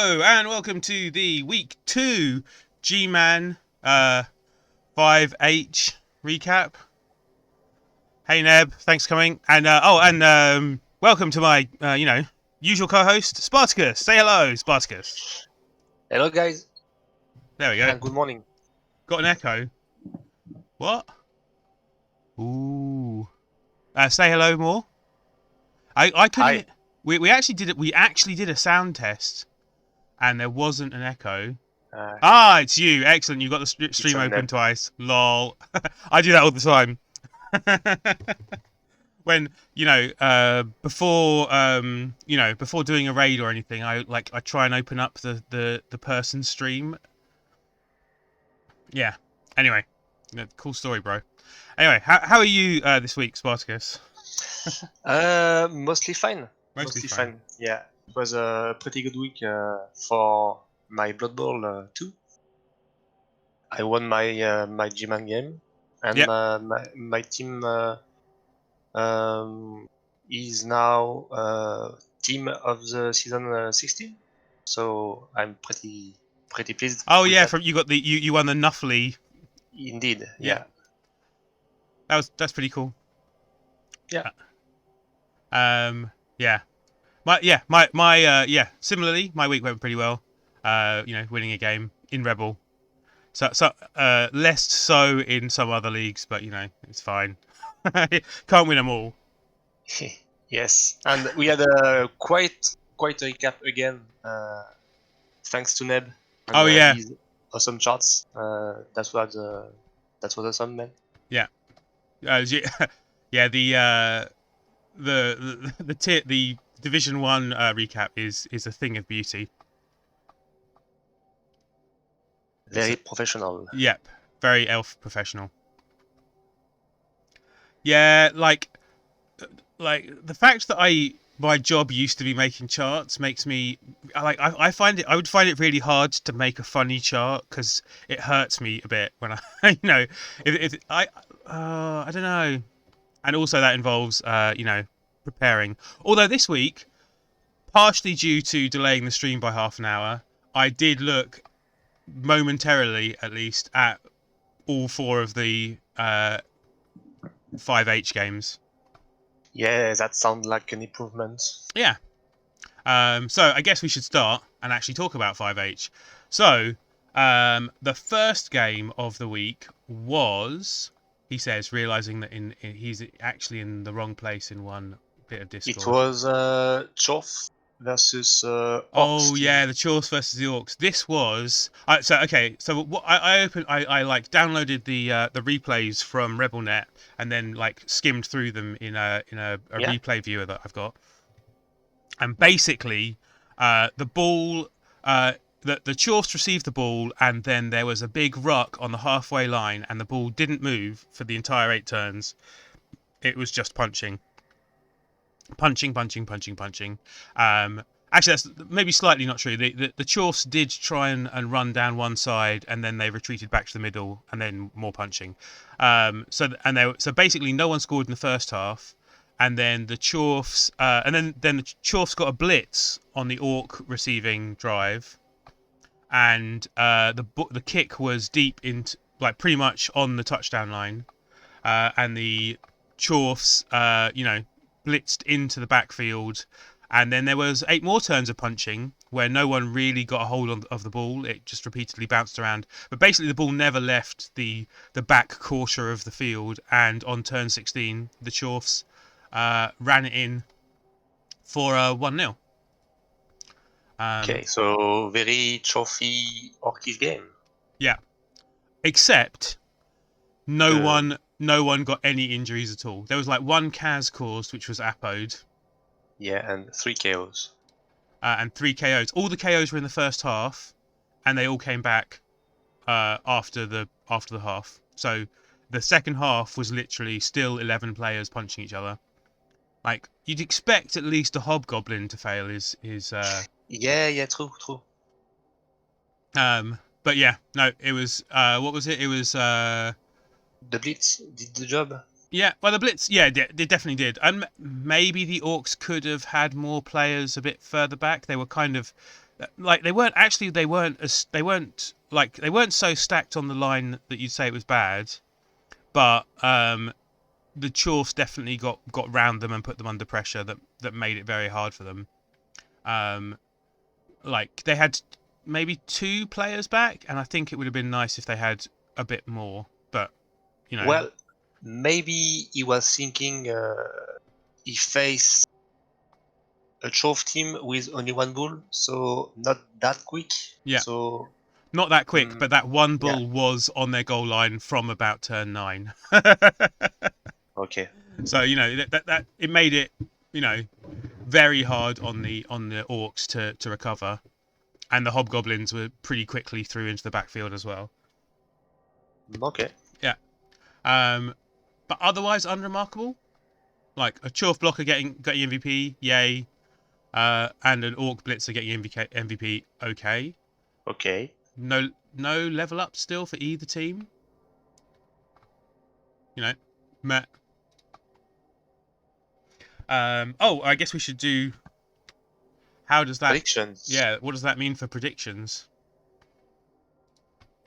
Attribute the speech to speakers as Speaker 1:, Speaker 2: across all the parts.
Speaker 1: Hello and welcome to the week 2 GMan 5H recap. Hey Neb, thanks for coming. And welcome to my usual co-host Spartakus. Say hello, Spartakus.
Speaker 2: Hello guys.
Speaker 1: There we go.
Speaker 2: And good morning.
Speaker 1: Got an echo. What? Ooh. Say hello more. I couldn't.
Speaker 2: Hi.
Speaker 1: We actually did it. We actually did a sound test, and there wasn't an echo. It's you. Excellent. You got the stream open twice. Lol. I do that all the time. When before before doing a raid or anything, I try and open up the person's stream. Yeah. Anyway, cool story, bro. Anyway, how are you this week, Spartacus?
Speaker 2: Mostly fine.
Speaker 1: Mostly fine.
Speaker 2: Yeah, it was a pretty good week for my Blood Bowl 2. I won my my GMan game, and
Speaker 1: Yep.
Speaker 2: my team is now team of the season 16. So I'm pretty pleased.
Speaker 1: Oh
Speaker 2: with
Speaker 1: yeah,
Speaker 2: that.
Speaker 1: you won the Nuffly.
Speaker 2: Indeed, yeah.
Speaker 1: That's pretty cool.
Speaker 2: Yeah.
Speaker 1: Yeah. Similarly, my week went pretty well. Winning a game in Rebel. So less so in some other leagues, but it's fine. Can't win them all.
Speaker 2: Yes, and we had a quite a recap again, thanks to Neb and his awesome charts. That was awesome, man.
Speaker 1: Yeah, yeah. The Division 1 recap is a thing of beauty.
Speaker 2: Very professional.
Speaker 1: Yep, very elf professional. Yeah, like the fact that my job used to be making charts makes me I would find it really hard to make a funny chart because it hurts me a bit when I I don't know, and also that involves preparing. Although this week, partially due to delaying the stream by half an hour, I did look momentarily at least at all 4 of the 5H games.
Speaker 2: Yeah, that sounds like an improvement.
Speaker 1: Yeah. So I guess we should start and actually talk about 5H. So the first game of the week was, he says, realizing that he's actually in the wrong place in one bit of Discord.
Speaker 2: It was Chof versus Orcs.
Speaker 1: Oh yeah, the Chorfs versus the Orcs. This was So what I downloaded the replays from RebelNet and then skimmed through them in a replay viewer that I've got. And basically, the ball, the Chorfs received the ball, and then there was a big ruck on the halfway line, and the ball didn't move for the entire 8 turns. It was just punching. Actually, that's maybe slightly not true. The Chorfs did try and run down one side, and then they retreated back to the middle, and then more punching. So basically, no one scored in the first half, and then the Chorfs, then the Chorfs got a blitz on the Orc receiving drive, and the kick was deep into pretty much on the touchdown line, and the Chorfs, blitzed into the backfield. And then there was 8 more turns of punching where no one really got a hold of the ball. It just repeatedly bounced around. But basically the ball never left the back quarter of the field. And on turn 16, the Chorfs ran it in for a 1-0.
Speaker 2: Okay, so very trophy Orkies game.
Speaker 1: Yeah. Except no one got any injuries at all. There was 1 Kaz caused, which was Apoed.
Speaker 2: Yeah, and 3 KOs.
Speaker 1: And 3 KOs. All the KOs were in the first half, and they all came back after the half. So the second half was literally still 11 players punching each other. You'd expect at least a Hobgoblin to fail his
Speaker 2: Yeah, true.
Speaker 1: But yeah, no, it was what was it? It was
Speaker 2: the Blitz did the job.
Speaker 1: Yeah, well, the Blitz, they definitely did. And maybe the Orcs could have had more players a bit further back. They were kind of like they weren't so stacked on the line that you'd say it was bad, but the Chorfs definitely got round them and put them under pressure that made it very hard for them. Like they had maybe 2 players back, and I think it would have been nice if they had a bit more, but you know.
Speaker 2: Well, maybe he was thinking he faced a Chove team with only one bull, so not that quick.
Speaker 1: Yeah.
Speaker 2: So
Speaker 1: Not that quick, but that one
Speaker 2: yeah.
Speaker 1: bull was on their goal line from about turn 9.
Speaker 2: Okay.
Speaker 1: So that it made it very hard on the orcs to recover, and the hobgoblins were pretty quickly through into the backfield as well.
Speaker 2: Okay.
Speaker 1: Yeah. But otherwise unremarkable. Like a Chorf blocker getting MVP, yay. And an orc blitzer getting MVP, okay.
Speaker 2: Okay.
Speaker 1: No level up still for either team. Meh. I guess we should do. How does that?
Speaker 2: Predictions.
Speaker 1: Yeah. What does that mean for predictions?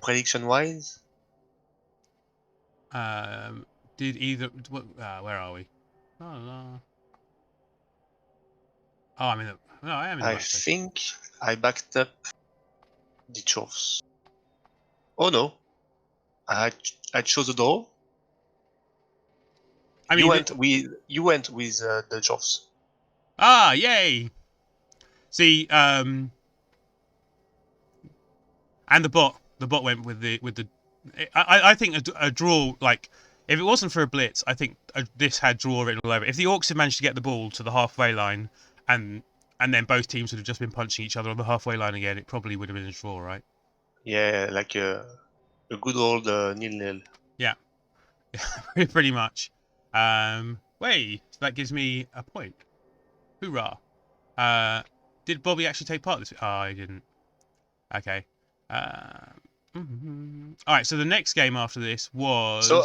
Speaker 2: Prediction wise.
Speaker 1: Did either? Where are we? Oh no. Oh, I'm in the. No, I am in the.
Speaker 2: I think I backed up the Chorfs. Oh no. I chose a draw.
Speaker 1: I mean,
Speaker 2: you went with the Chorfs.
Speaker 1: Ah, yay! See, and the bot went with the. I think a draw, like if it wasn't for a blitz, I think this had draw written all over it. If the Orcs had managed to get the ball to the halfway line, and then both teams would have just been punching each other on the halfway line again, it probably would have been a draw, right?
Speaker 2: Yeah, like a good old 0-0.
Speaker 1: Yeah, pretty much. Wait, so that gives me a point. Hoorah! Did Bobby actually take part this week? Oh, he didn't. Okay. All right. So the next game after this was.
Speaker 2: So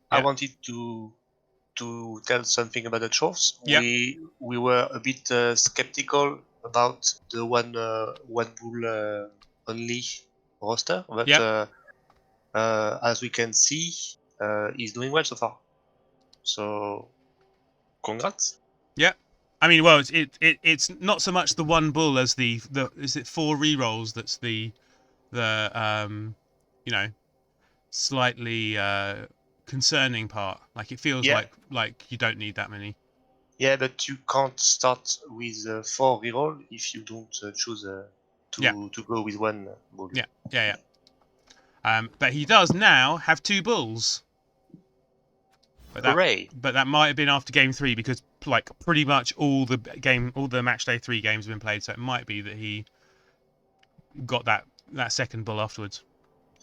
Speaker 2: I wanted to tell something about the Chorfs.
Speaker 1: Yep.
Speaker 2: We were a bit skeptical about the one bull only roster, but as we can see, he's doing well so far. So, congrats.
Speaker 1: Yeah. I mean, well, it's not so much the one bull as the is it 4 rerolls that's the slightly concerning part. Like it feels like you don't need that many.
Speaker 2: Yeah, but you can't start with 4 reroll if you don't choose to go with one bull.
Speaker 1: Yeah. But he does now have 2 bulls.
Speaker 2: Hooray!
Speaker 1: But that might have been after game 3 because like pretty much all the match day 3 games have been played, so it might be that he got that second bull afterwards.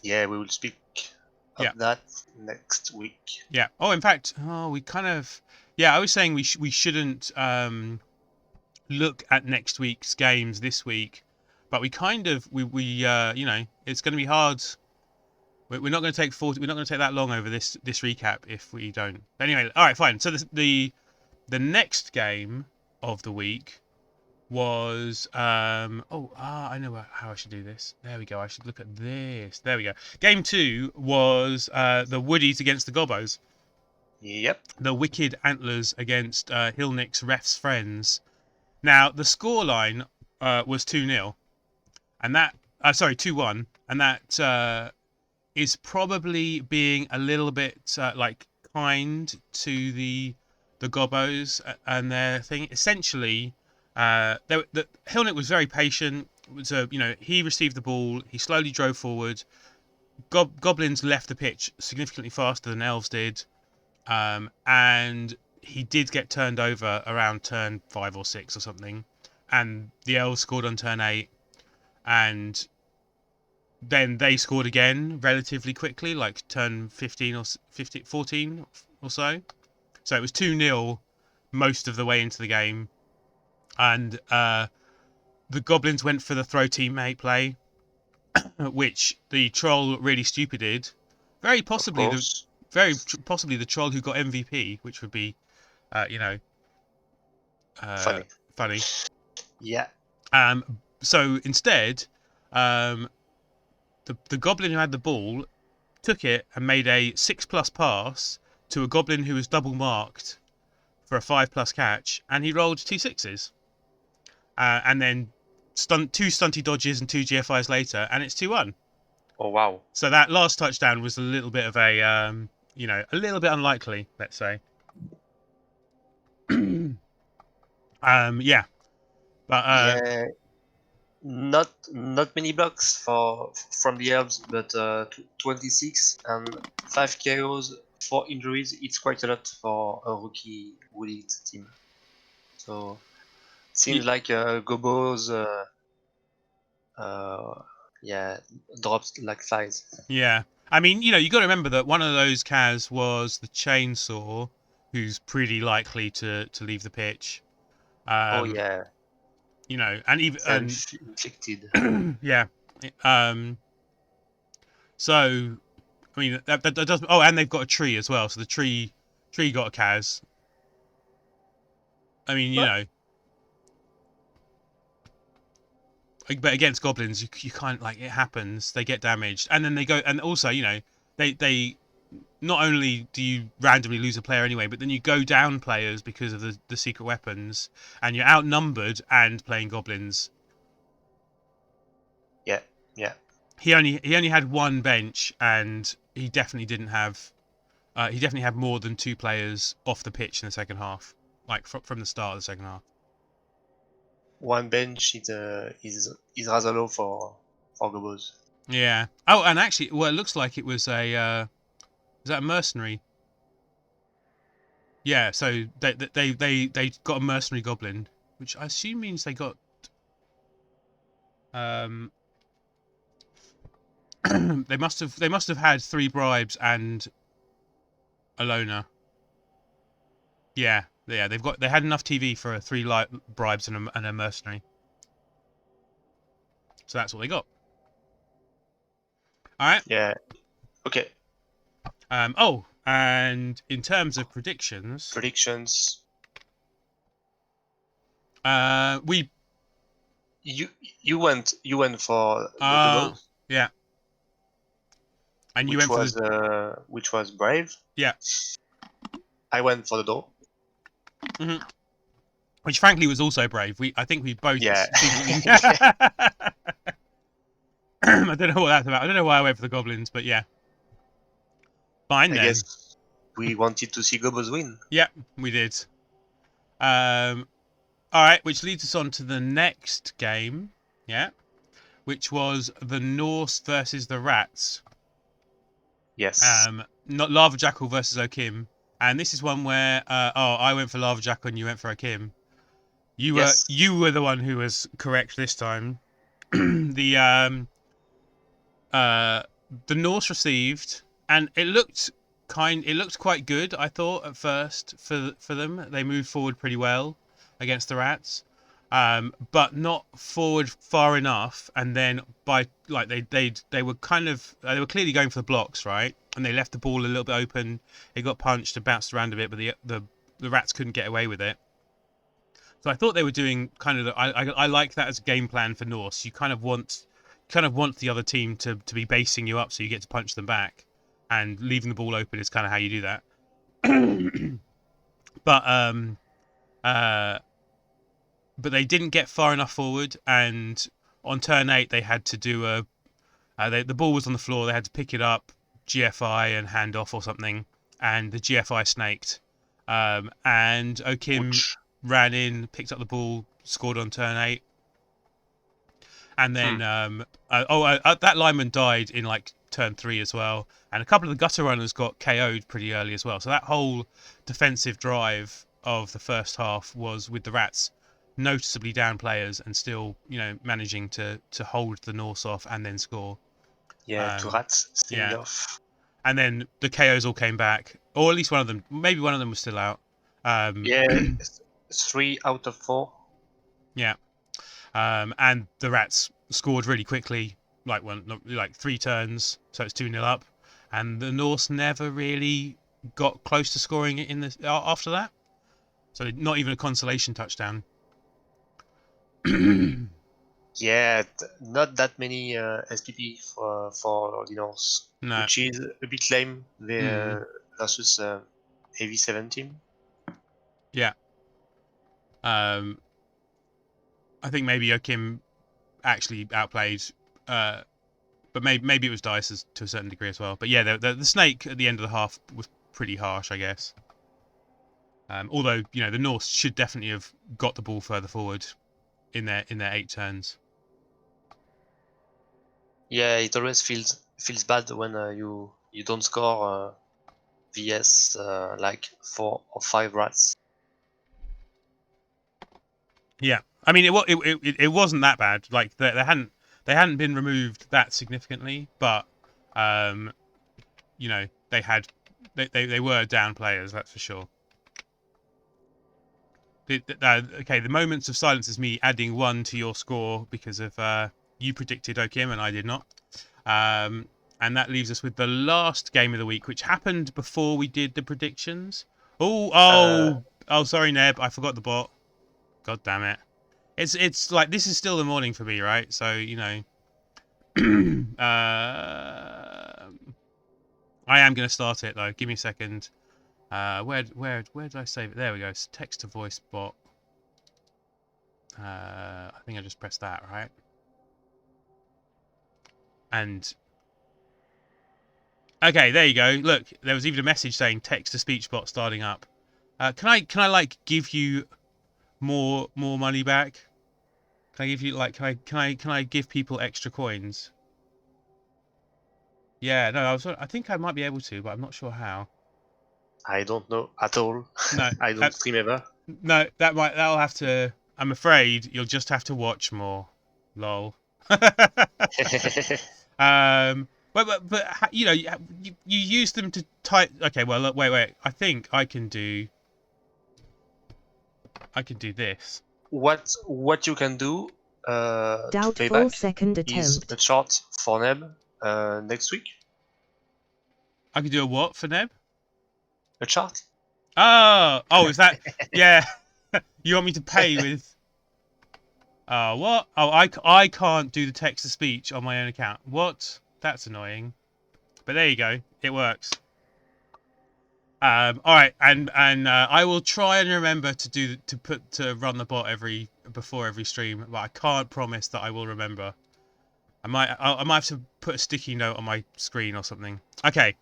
Speaker 2: Yeah, we will speak of that next week.
Speaker 1: Yeah. Oh, in fact, we kind of. Yeah, I was saying we shouldn't look at next week's games this week, but we kind of it's going to be hard. We're not going to take 40. We're not going to take that long over this recap if we don't. Anyway, all right, fine. So the next game of the week was I know how I should do this. There we go. I should look at this. There we go. Game 2 was the Woodies against the Gobbos.
Speaker 2: Yep.
Speaker 1: The Wicked Antlers against Hillnick's Ref's Friends. Now the scoreline was 2-0, and that 2-1, and that is probably being a little bit kind to the Gobbos and their thing. Essentially, Hillnick was very patient. So he received the ball, he slowly drove forward. Goblins left the pitch significantly faster than Elves did, and he did get turned over around turn 5 or 6 or something, and the Elves scored on turn 8, and then they scored again relatively quickly, like turn 15 or 14 or so. So it was 2-0 most of the way into the game. And the Goblins went for the throw teammate play, which the Troll really stupided. Very possibly the Troll who got MVP, which would be,
Speaker 2: funny.
Speaker 1: funny.
Speaker 2: Yeah.
Speaker 1: So instead, the goblin who had the ball took it and made a 6+ pass to a goblin who was double marked for a 5+ catch, and he rolled 2 6s. And then 2 stunty dodges and 2 GFIs later, and it's 2-1.
Speaker 2: Oh wow!
Speaker 1: So that last touchdown was a little bit of a, a little bit unlikely, let's say. Yeah, but
Speaker 2: Yeah, not many blocks from the Elves, but 26 and 5 KOs, 4 injuries. It's quite a lot for a rookie Wooded team. So seems like Gobo's yeah, dropped like flies.
Speaker 1: yeah. I mean, you got to remember that one of those Kaz was the chainsaw, who's pretty likely to leave the pitch.
Speaker 2: Oh yeah,
Speaker 1: And even
Speaker 2: self-inflicted.
Speaker 1: yeah. So I mean that does. Oh, and they've got a tree as well. So the tree got a Kaz. I mean, but against goblins, you can't, like, it happens. They get damaged, and then they go, and also they not only do you randomly lose a player anyway, but then you go down players because of the secret weapons, and you're outnumbered and playing goblins.
Speaker 2: Yeah, yeah.
Speaker 1: He only had one bench, and he definitely didn't have. He definitely had more than 2 players off the pitch in the second half, like from the start of the second half.
Speaker 2: One bench is rather low for Gobos.
Speaker 1: Yeah. Oh, and actually, well, it looks like it was a. Is that a mercenary? Yeah. So they got a mercenary goblin, which I assume means they got. They must have had 3 bribes and a loner. Yeah. They had enough TV for 3 bribes and a mercenary. So that's what they got. All right.
Speaker 2: Yeah. Okay.
Speaker 1: Oh, and in terms of predictions, we
Speaker 2: you went for the Gobos,
Speaker 1: yeah, and you went for
Speaker 2: which was brave.
Speaker 1: Yeah.
Speaker 2: I went for the door.
Speaker 1: Mm-hmm. Which frankly was also brave. I think we both.
Speaker 2: Yeah.
Speaker 1: I don't know what that's about. I don't know why I went for the goblins, but yeah. Fine then.
Speaker 2: I guess we wanted to see Gobos win.
Speaker 1: Yeah, we did. All right, which leads us on to the next game. Yeah, which was the Norse versus the Rats.
Speaker 2: Yes.
Speaker 1: Not Lava Jackal versus Okim, and this is one where I went for Lava Jackal and you went for Okim. You were the one who was correct this time. The Norse received, and it looked quite good, I thought, at first for them. They moved forward pretty well against the Rats, but not forward far enough. And then they were clearly going for the blocks, right? And they left the ball a little bit open. It got punched and bounced around a bit, but the Rats couldn't get away with it. So I thought they were doing kind of. I like that as a game plan for Norse. You kind of want the other team to be basing you up so you get to punch them back, and leaving the ball open is kind of how you do that. But they didn't get far enough forward, and on turn 8 they had to do the ball was on the floor. They had to pick it up, GFI and hand off or something, and the GFI snaked, and Okim ran in, picked up the ball, scored on turn 8. And then that lineman died in like turn 3 as well, and a couple of the gutter runners got KO'd pretty early as well. So that whole defensive drive of the first half was with the Rats noticeably down players and still managing to hold the Norse off and then score.
Speaker 2: Yeah, 2 Rats staying off.
Speaker 1: And then the KOs all came back, or at least one of them. Maybe one of them was still out.
Speaker 2: 3 out of 4.
Speaker 1: Yeah. And the Rats scored really quickly, like 3 turns, so it's 2-0 up. And the Norse never really got close to scoring it after that. So not even a consolation touchdown.
Speaker 2: Yeah, not that many SPP for the North,
Speaker 1: No.
Speaker 2: which is a bit lame.
Speaker 1: Mm.
Speaker 2: Versus AV17.
Speaker 1: Yeah. I think maybe Joachim actually outplayed, but maybe it was Dice to a certain degree as well. But yeah, the snake at the end of the half was pretty harsh, I guess. Although the Norse should definitely have got the ball further forward in their 8 turns.
Speaker 2: Yeah, it always feels bad when you don't score vs like 4 or 5 rats.
Speaker 1: Yeah, I mean it wasn't that bad. Like they hadn't been removed that significantly, but they were down players, that's for sure. Okay, the moments of silence is me adding 1 to your score because of you predicted Okim and I did not. And that leaves us with the last game of the week, which happened before we did the predictions. Sorry, Neb, I forgot the bot. God damn it. It's like this is still the morning for me, right? So I am gonna start it though. Give me a second. Where did I save it? There we go. It's text to voice bot. I think I just pressed that, right? And okay, there you go. Look, there was even a message saying text to speech bot starting up. Can I like give you more money back? Can I give you like can I give people extra coins? Yeah, no, I think I might be able to, but I'm not sure how.
Speaker 2: I don't know at all.
Speaker 1: No,
Speaker 2: I don't stream ever.
Speaker 1: no, that'll have to. I'm afraid you'll just have to watch more. Lol. But you use them to type. Okay, well, look, wait. I think I can do this.
Speaker 2: What you can do to play
Speaker 3: Doubtful
Speaker 2: back
Speaker 3: second
Speaker 2: is
Speaker 3: attempt.
Speaker 2: a chart for Neb next week.
Speaker 1: I can do a what for Neb?
Speaker 2: A chart.
Speaker 1: Oh, is that? Yeah. You want me to pay with? What? Oh, I can't do the text to speech on my own account. What? That's annoying. But there you go. It works. All right, and I will try and remember to run the bot before every stream, but I can't promise that I will remember. I might have to put a sticky note on my screen or something. Okay.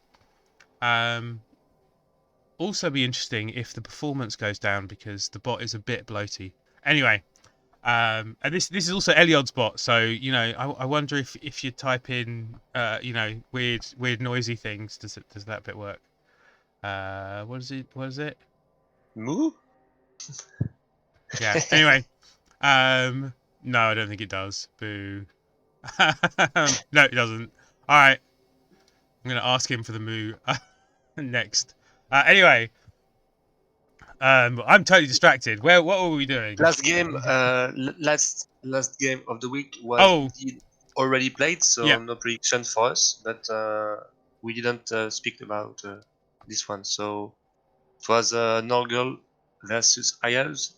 Speaker 1: Also be interesting if the performance goes down because the bot is a bit bloaty. Anyway, and this is also Eliod's bot, so I wonder if you type in weird noisy things, does that bit work? What is it?
Speaker 2: Moo?
Speaker 1: Yeah. Anyway, no, I don't think it does. Boo. No, it doesn't. All right, I'm gonna ask him for the moo next. Anyway, I'm totally distracted. What were we doing?
Speaker 2: Last game, last game of the week was
Speaker 1: Oh,
Speaker 2: indeed already played, so
Speaker 1: yeah.
Speaker 2: no prediction for us. But we didn't speak about this one. So it was Norgirl versus Ayaz,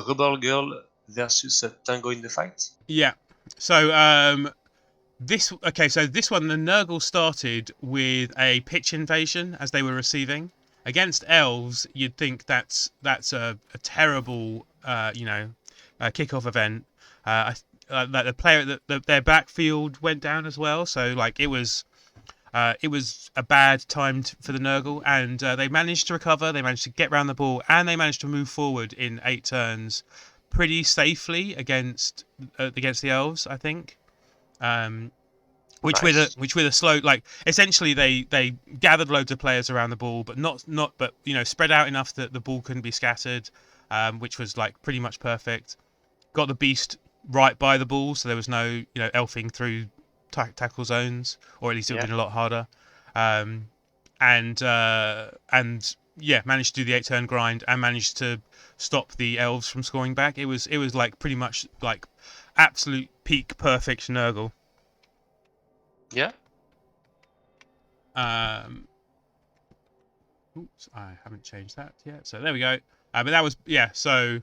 Speaker 2: Rebel Girl versus Tango in the Fight.
Speaker 1: Yeah. So so this one, the Nurgle started with a pitch invasion as they were receiving against elves. You'd think that's a terrible kickoff event. That the player their backfield went down as well, so like it was a bad time for the Nurgle, and they managed to recover. They managed to get round the ball, and they managed to move forward in 8 turns pretty safely against the elves, I think. Which
Speaker 2: Nice.
Speaker 1: with a slow, like essentially they gathered loads of players around the ball, but not spread out enough that the ball couldn't be scattered, which was like pretty much perfect. Got the beast right by the ball, so there was no elfing through tackle zones, or at least it would have been a lot harder. And yeah, managed to do the 8 turn grind and managed to stop the elves from scoring back. It was like pretty much like absolute peak perfect Nurgle.
Speaker 2: Yeah.
Speaker 1: Oops, I haven't changed that yet. So there we go. But that was so.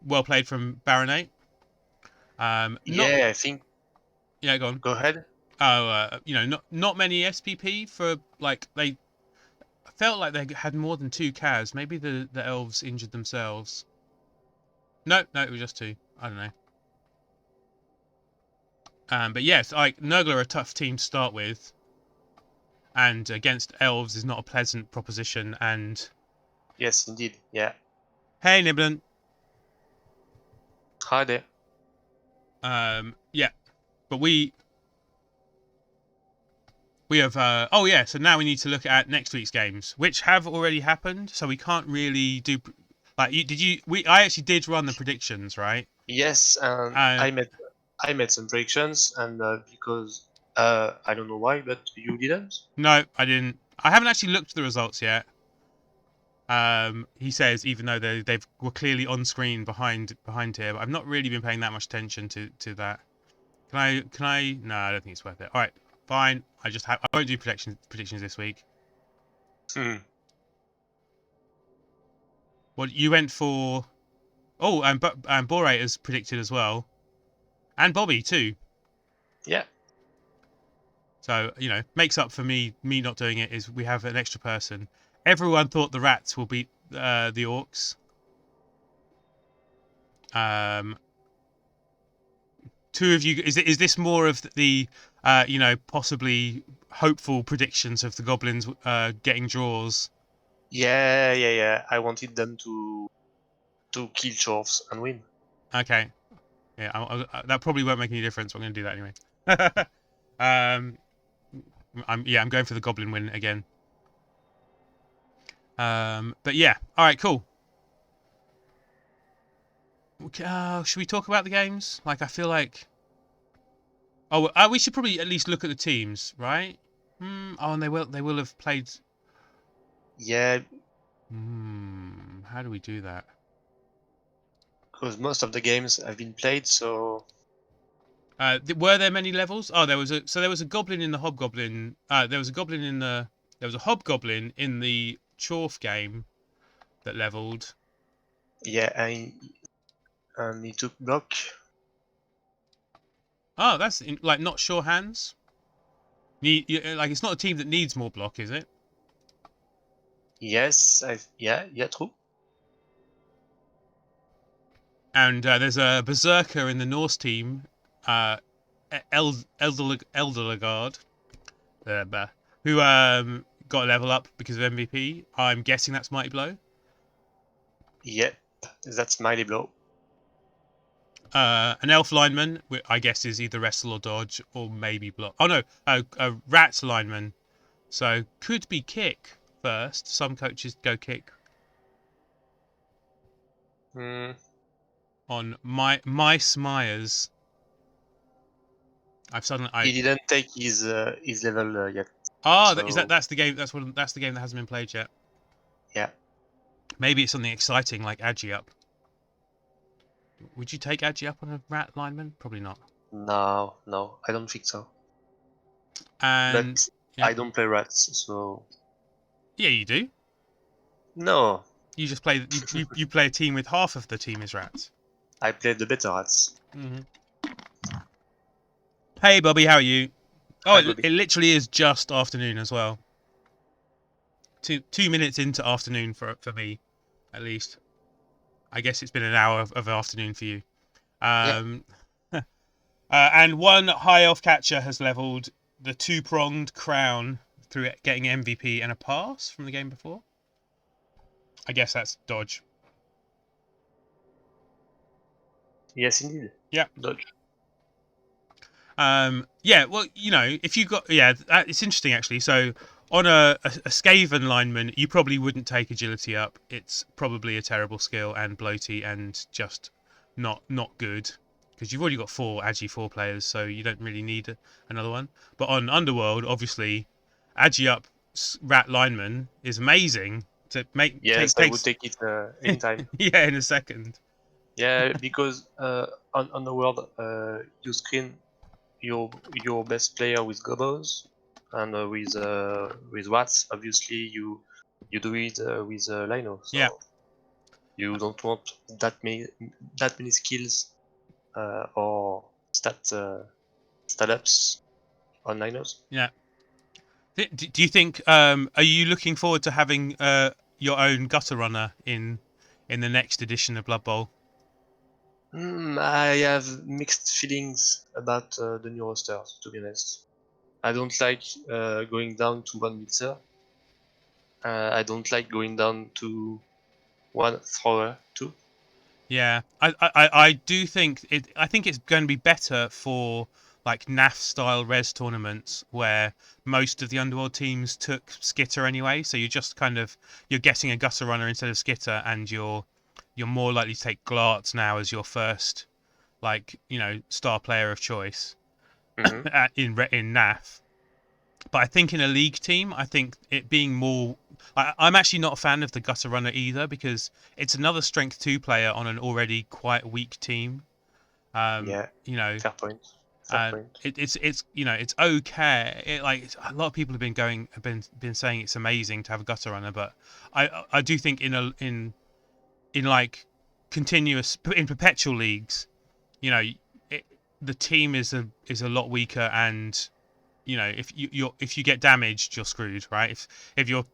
Speaker 1: well played from Baronet. Not
Speaker 2: Yeah, I think.
Speaker 1: yeah, go on.
Speaker 2: Go ahead.
Speaker 1: Oh, not many SPP for like they felt like they had more than 2 CAS. Maybe the elves injured themselves. No, it was just 2. I don't know. But yes, like Nurgle are a tough team to start with, and against elves is not a pleasant proposition. And
Speaker 2: Yes, indeed. Yeah.
Speaker 1: hey, Niblin.
Speaker 2: Hi there.
Speaker 1: Yeah, but we have. Oh yeah, so now we need to look at next week's games, which have already happened. So we can't really do. Like, did you? I actually did run the predictions, right?
Speaker 2: Yes, and
Speaker 1: Uh,
Speaker 2: I made some predictions, and because I don't know why, but you didn't.
Speaker 1: no, I didn't. I haven't actually looked at the results yet. He says, even though they were clearly on screen behind here, but I've not really been paying that much attention to that. Can I? No, I don't think it's worth it. All right, fine. I won't do predictions this week.
Speaker 2: Hmm.
Speaker 1: What you went for? Oh, and Bore has predicted as well, and Bobby too.
Speaker 2: Yeah.
Speaker 1: So makes up for me not doing it is we have an extra person. Everyone thought the rats will beat the orcs. Um, 2 of you, is this more of the possibly hopeful predictions of the goblins getting draws?
Speaker 2: Yeah. I wanted them to kill dwarves and win.
Speaker 1: Okay, yeah, that probably won't make any difference. But I'm going to do that anyway. um, I'm going for the goblin win again. But yeah, all right, cool. Should we talk about the games? Like, I feel like we should probably at least look at the teams, right? Oh, and they will have played.
Speaker 2: Yeah,
Speaker 1: How do we do that?
Speaker 2: because most of the games have been played, so
Speaker 1: Were there many levels? Oh, there was a goblin in the hobgoblin. There was a hobgoblin in the Chorf game that leveled.
Speaker 2: yeah, and he took block.
Speaker 1: Oh, that's like not sure hands. Like it's not a team that needs more block, is it?
Speaker 2: Yes, yeah, true.
Speaker 1: And there's a berserker in the Norse team, Elderlegard, who got a level up because of MVP. I'm guessing that's Mighty Blow.
Speaker 2: Yep, that's Mighty Blow.
Speaker 1: An elf lineman, I guess, is either wrestle or dodge or maybe block. Oh no, a rat lineman. So could be kick first. Some coaches go kick
Speaker 2: Hmm.
Speaker 1: on Mice Myers.
Speaker 2: He didn't take his level yet.
Speaker 1: Oh,
Speaker 2: So
Speaker 1: that's the game. That's the game that hasn't been played yet.
Speaker 2: yeah.
Speaker 1: Maybe it's something exciting like Agi up. Would you take Agi up on a rat lineman? Probably not.
Speaker 2: No, I don't think so.
Speaker 1: And
Speaker 2: But
Speaker 1: yeah,
Speaker 2: I don't play rats, so
Speaker 1: yeah, you do.
Speaker 2: no.
Speaker 1: You just play you play a team with half of the team is rats.
Speaker 2: I play the better rats.
Speaker 1: Hey, Bobby, how are you? Oh,
Speaker 2: Hi, Bobby.
Speaker 1: it literally is just afternoon as well. 2 minutes into afternoon for me, at least. I guess it's been an hour of afternoon for you.
Speaker 2: Yeah.
Speaker 1: And one high elf catcher has leveled the 2-pronged crown through getting MVP and a pass from the game before. I guess that's dodge.
Speaker 2: Yes, indeed.
Speaker 1: Yeah.
Speaker 2: Dodge.
Speaker 1: Yeah. Well, if you got it's interesting actually. So on a Skaven lineman, you probably wouldn't take agility up. It's probably a terrible skill and bloaty and just not good because you've already got 4 Agi 4 players, so you don't really need another one. But on Underworld, obviously, Agi up rat lineman is amazing to make.
Speaker 2: Yes, I would take it anytime.
Speaker 1: Yeah, in a second.
Speaker 2: Yeah, because on the world, you screen your best player with gobos, and with rats, obviously you do it with Lino.
Speaker 1: Yeah.
Speaker 2: So You don't want that many skills or stat ups on liners.
Speaker 1: Yeah. Do you think? Are you looking forward to having your own gutter runner in the next edition of Blood Bowl?
Speaker 2: I have mixed feelings about the new roster, to be honest. I don't like going down to one mixer. I don't like going down to one thrower too.
Speaker 1: Yeah, I do think it. I think it's going to be better for like NAF style res tournaments where most of the underworld teams took Skitter anyway. So you're getting a gutter runner instead of Skitter, and you're more likely to take Glart now as your first star player of choice
Speaker 2: Mm-hmm.
Speaker 1: in NAF. But I think in a league team, I think it being more. I'm actually not a fan of the gutter runner either because it's another strength 2 player on an already quite weak team. Um,
Speaker 2: Yeah,
Speaker 1: you know,
Speaker 2: fair point. Fair
Speaker 1: and
Speaker 2: point.
Speaker 1: it's okay. A lot of people have been saying it's amazing to have a gutter runner, but I do think in like continuous in perpetual leagues, you know, it, the team is a lot weaker and if you get damaged, you're screwed, right? If your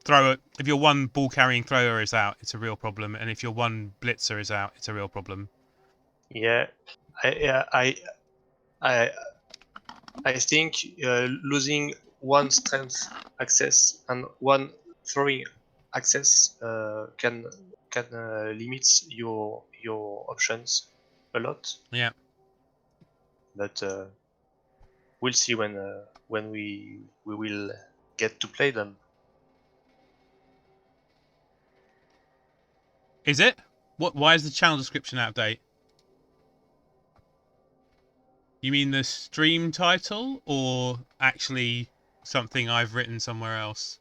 Speaker 1: one ball carrying thrower is out, it's a real problem, and if your one blitzer is out, it's a real problem.
Speaker 2: Yeah, I I I, I think losing one strength access and one throwing access can limit your options a lot.
Speaker 1: Yeah,
Speaker 2: But we'll see when we will get to play them.
Speaker 1: is it? What? Why is the channel description out of date? You mean the stream title, or actually something I've written somewhere else?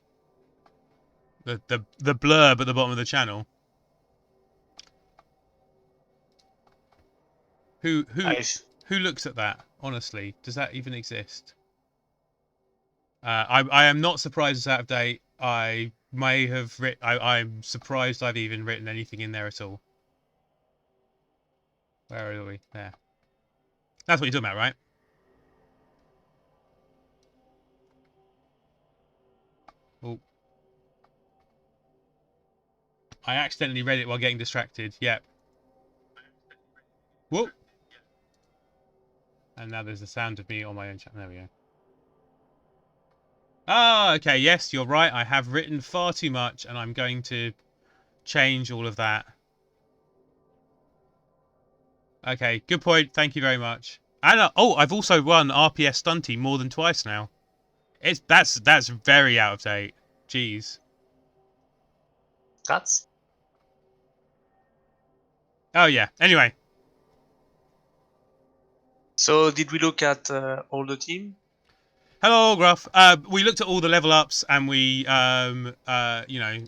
Speaker 1: The blurb at the bottom of the channel. Who who
Speaker 2: I
Speaker 1: who looks at that? Honestly, does that even exist? I am not surprised it's out of date. I may have written. I'm surprised I've even written anything in there at all. Where are we? There. That's what you're talking about, right? Oh, I accidentally read it while getting distracted. Yep. Whoop. And now there's the sound of me on my own channel. There we go. Ah, okay. Yes, you're right. I have written far too much, and I'm going to change all of that. Okay, good point. Thank you very much. And I've also run RPS Stunty more than twice now. That's very out of date. Jeez.
Speaker 2: Cats.
Speaker 1: Oh yeah. Anyway,
Speaker 2: So did we look at all the team?
Speaker 1: hello, Gruff. We looked at all the level ups, and we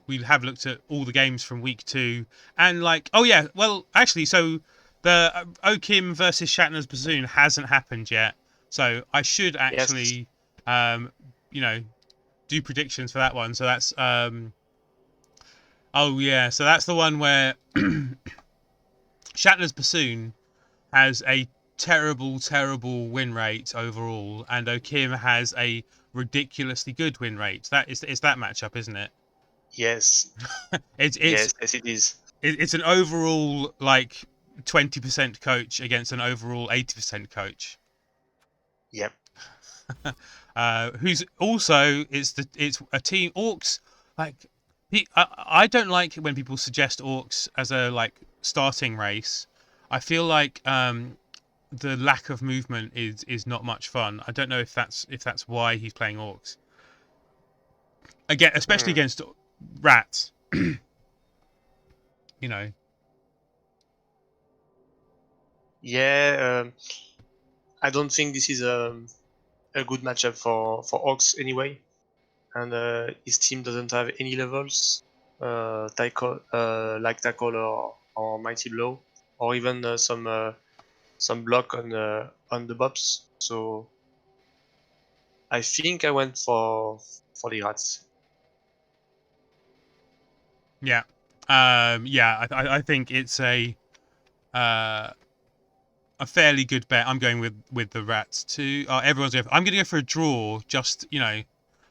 Speaker 1: we have looked at all the games from week 2, and oh yeah, well actually, so the Okim versus Shatner's Bassoon hasn't happened yet, so I should
Speaker 2: Yes.
Speaker 1: actually you know do predictions for that one. So that's oh yeah, so that's the one where Shatner's Bassoon has a terrible, terrible win rate overall, and Okim has a ridiculously good win rate. It's that matchup, isn't it?
Speaker 2: Yes.
Speaker 1: It's it's
Speaker 2: Yes. Yes, it is.
Speaker 1: it's an overall 20% coach against an overall 80% coach.
Speaker 2: Yep.
Speaker 1: Who's also it's a team orcs like I don't like when people suggest orcs as a starting race. I feel like the lack of movement is not much fun. I don't know if that's why he's playing orcs again, especially
Speaker 2: Hmm.
Speaker 1: against rats. You know,
Speaker 2: Yeah. I don't think this is a good matchup for Orcs anyway, and his team doesn't have any levels, like tackle or mighty blow, or even some block on the bobs. So I think I went for the rats.
Speaker 1: yeah. Yeah, I think it's a fairly good bet. I'm going with the rats too. Everyone's going. I'm going to go for a draw. Just in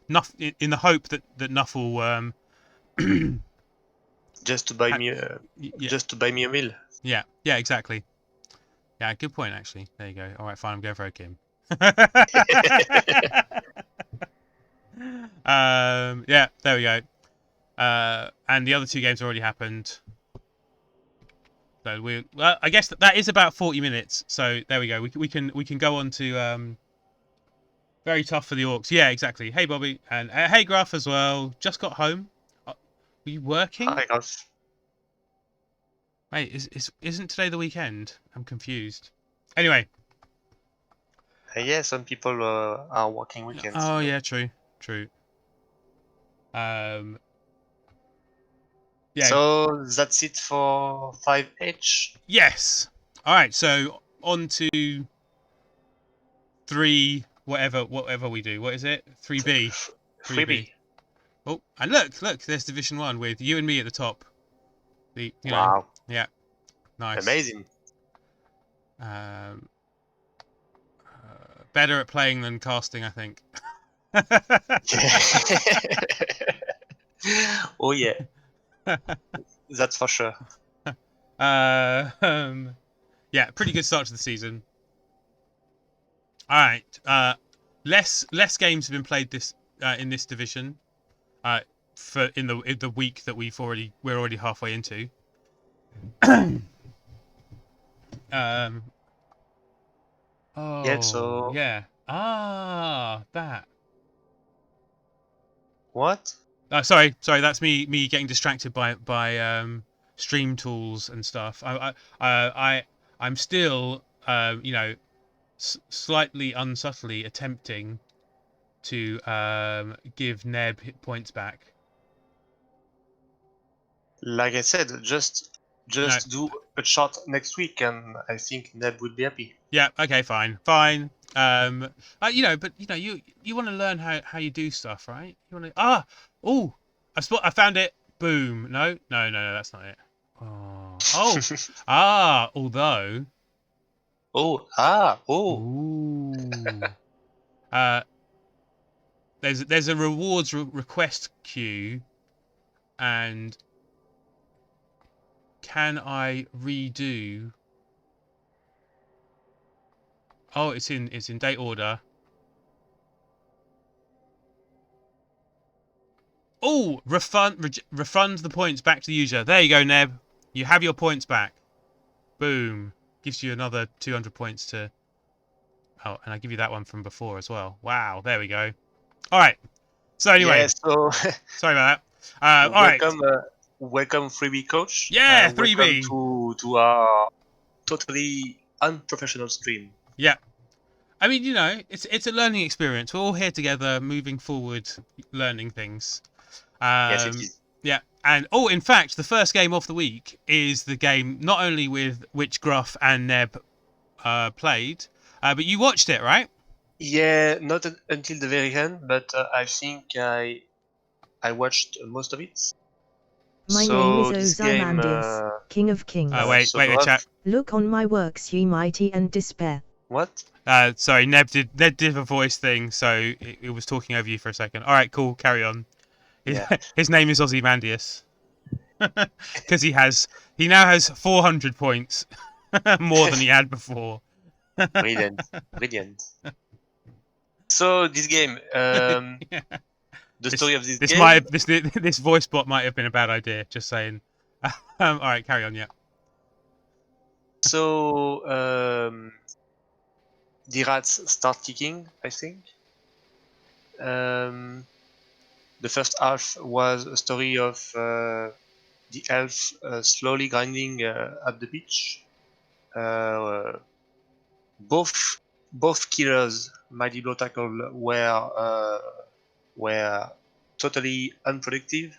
Speaker 1: the hope that Nuff
Speaker 2: Just to buy me
Speaker 1: yeah,
Speaker 2: just to buy me a meal.
Speaker 1: yeah, exactly. Yeah, good point actually. There you go. All right, fine. I'm going for Kim. Yeah, there we go. And the other two games already happened. So well, I guess that is about 40 minutes. So there we go. We can go on to very tough for the Orcs. Yeah, exactly. Hey Bobby and hey Gruff as well. Just got home. Were you working?
Speaker 2: Hi, Ralph.
Speaker 1: Mate, isn't today the weekend? I'm confused. Anyway.
Speaker 2: Yeah, some people are working weekends.
Speaker 1: Oh yeah, true. Um. Yeah.
Speaker 2: So that's it for 5H.
Speaker 1: Yes. All right. So on to 3. Whatever we do. What is it? 3B. 3B. Oh, and look, there's Division 1 with you and me at the top.
Speaker 2: Wow.
Speaker 1: Yeah, nice.
Speaker 2: Amazing.
Speaker 1: Better at playing than casting, I think.
Speaker 2: Oh yeah, that's for sure.
Speaker 1: Yeah, pretty good start to the season. All right, less games have been played this in this division. For in the week that we're already halfway into.
Speaker 2: Yeah. So
Speaker 1: yeah. That.
Speaker 2: what?
Speaker 1: Sorry. That's me getting distracted by stream tools and stuff. I'm still slightly unsubtly attempting to give Neb hit points back.
Speaker 2: Like I said, just
Speaker 1: No.
Speaker 2: do a shot next week, and I think Neb will be happy.
Speaker 1: Yeah. Okay. Fine. But you want to learn how you do stuff, right? You want to. I found it. Boom. No. That's not it. Although. Ooh. There's a rewards request queue, and can I redo? Oh, it's in date order. Oh, refund the points back to the user. There you go, Neb. You have your points back. Boom. Gives you another 200 points to. Oh, and I give you that one from before as well. Wow, there we go. All right. So anyway.
Speaker 2: Yeah. So
Speaker 1: sorry about that. All right.
Speaker 2: Welcome, freebie coach.
Speaker 1: Yeah, 3B.
Speaker 2: Welcome to our totally unprofessional stream.
Speaker 1: Yeah. I mean, it's a learning experience. We're all here together, moving forward, learning things.
Speaker 2: Yes, it is.
Speaker 1: Yeah, and in fact, the first game of the week is the game not only with which Gruff and Neb played, but you watched it, right?
Speaker 2: Yeah, not until the very end, but I think I watched most of it.
Speaker 3: My name is Ozymandias, King of Kings.
Speaker 1: Wait, chat.
Speaker 3: Look on my works, ye mighty, and despair.
Speaker 2: What?
Speaker 1: Sorry, Neb did a voice thing, so it was talking over you for a second. All right, cool, carry on.
Speaker 2: Yeah.
Speaker 1: His name is Ozymandias. Because he now has 400 points, more than he had before.
Speaker 2: Brilliant. So this game, the story of this game.
Speaker 1: This voice bot might have been a bad idea. Just saying. All right, carry on. Yeah.
Speaker 2: So the rats start kicking, I think. The first half was a story of the elf slowly grinding at the beach. Both killers, Mighty Blow Tackle, were totally unproductive,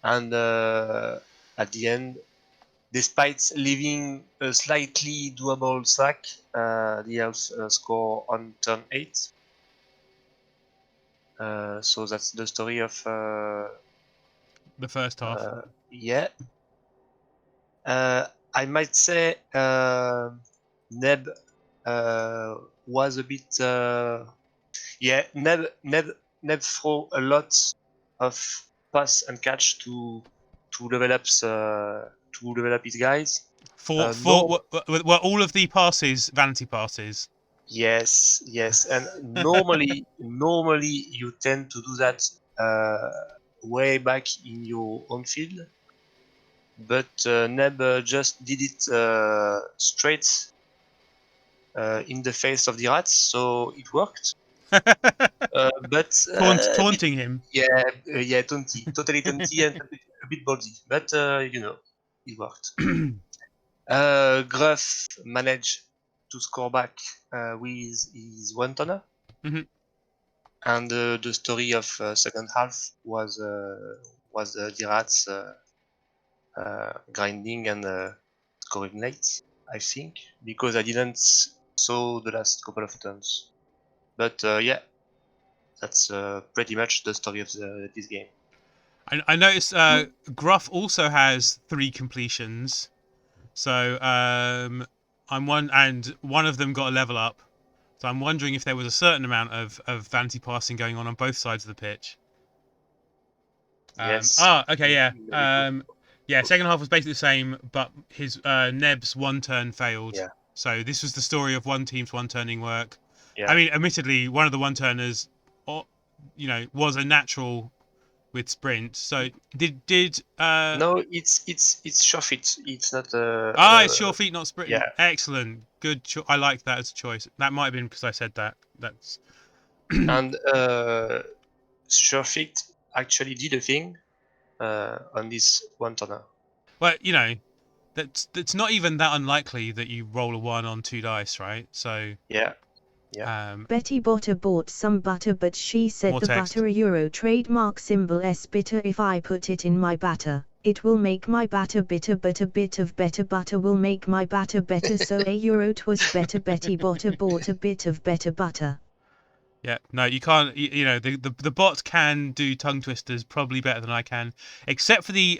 Speaker 2: and at the end, despite leaving a slightly doable sack, the elves score on turn 8. So that's the story of
Speaker 1: The first half.
Speaker 2: Yeah. I might say Neb was a bit. Yeah, Neb throw a lot of pass and catch to level up his guys. No,
Speaker 1: Were all of the passes vanity passes?
Speaker 2: yes, and normally you tend to do that way back in your own field, but Neb just did it straight in the face of the rats, so it worked. But a bit,
Speaker 1: Taunting him.
Speaker 2: yeah, totally taunty and a bit ballsy, but it worked. Gruff managed to score back with his one tonner,
Speaker 1: Mhm.
Speaker 2: and the story of second half was the rats grinding and scoring late, I think, because I didn't saw the last couple of turns. But yeah, that's pretty much the story of this game.
Speaker 1: I noticed Gruff also has 3 completions. So one of them got a level up. So I'm wondering if there was a certain amount of vanity passing going on both sides of the pitch.
Speaker 2: Yes.
Speaker 1: Okay, yeah. Yeah, second half was basically the same, but his Neb's one turn failed.
Speaker 2: Yeah.
Speaker 1: So this was the story of one team's one turning work.
Speaker 2: Yeah.
Speaker 1: I mean, admittedly, one of the one turners, was a natural with sprint. So did
Speaker 2: No, it's sure fit. It's not.
Speaker 1: it's sure feet, not sprint.
Speaker 2: Yeah.
Speaker 1: Excellent, good. I like that as a choice. That might have been because I said that. That's
Speaker 2: And sure fit actually did a thing on this one turner.
Speaker 1: well, that's not even that unlikely that you roll a 1 on 2 dice, right? So
Speaker 2: Yeah.
Speaker 3: Betty Botter bought some butter, but she said
Speaker 1: More
Speaker 3: the
Speaker 1: text.
Speaker 3: butter a euro trademark symbol S bitter. If I put it in my batter, it will make my batter bitter, but a bit of better butter will make my batter better. So a euro 'twas better. Betty Botter bought a bit of better butter.
Speaker 1: Yeah, no, you can't. The bot can do tongue twisters probably better than I can, except for the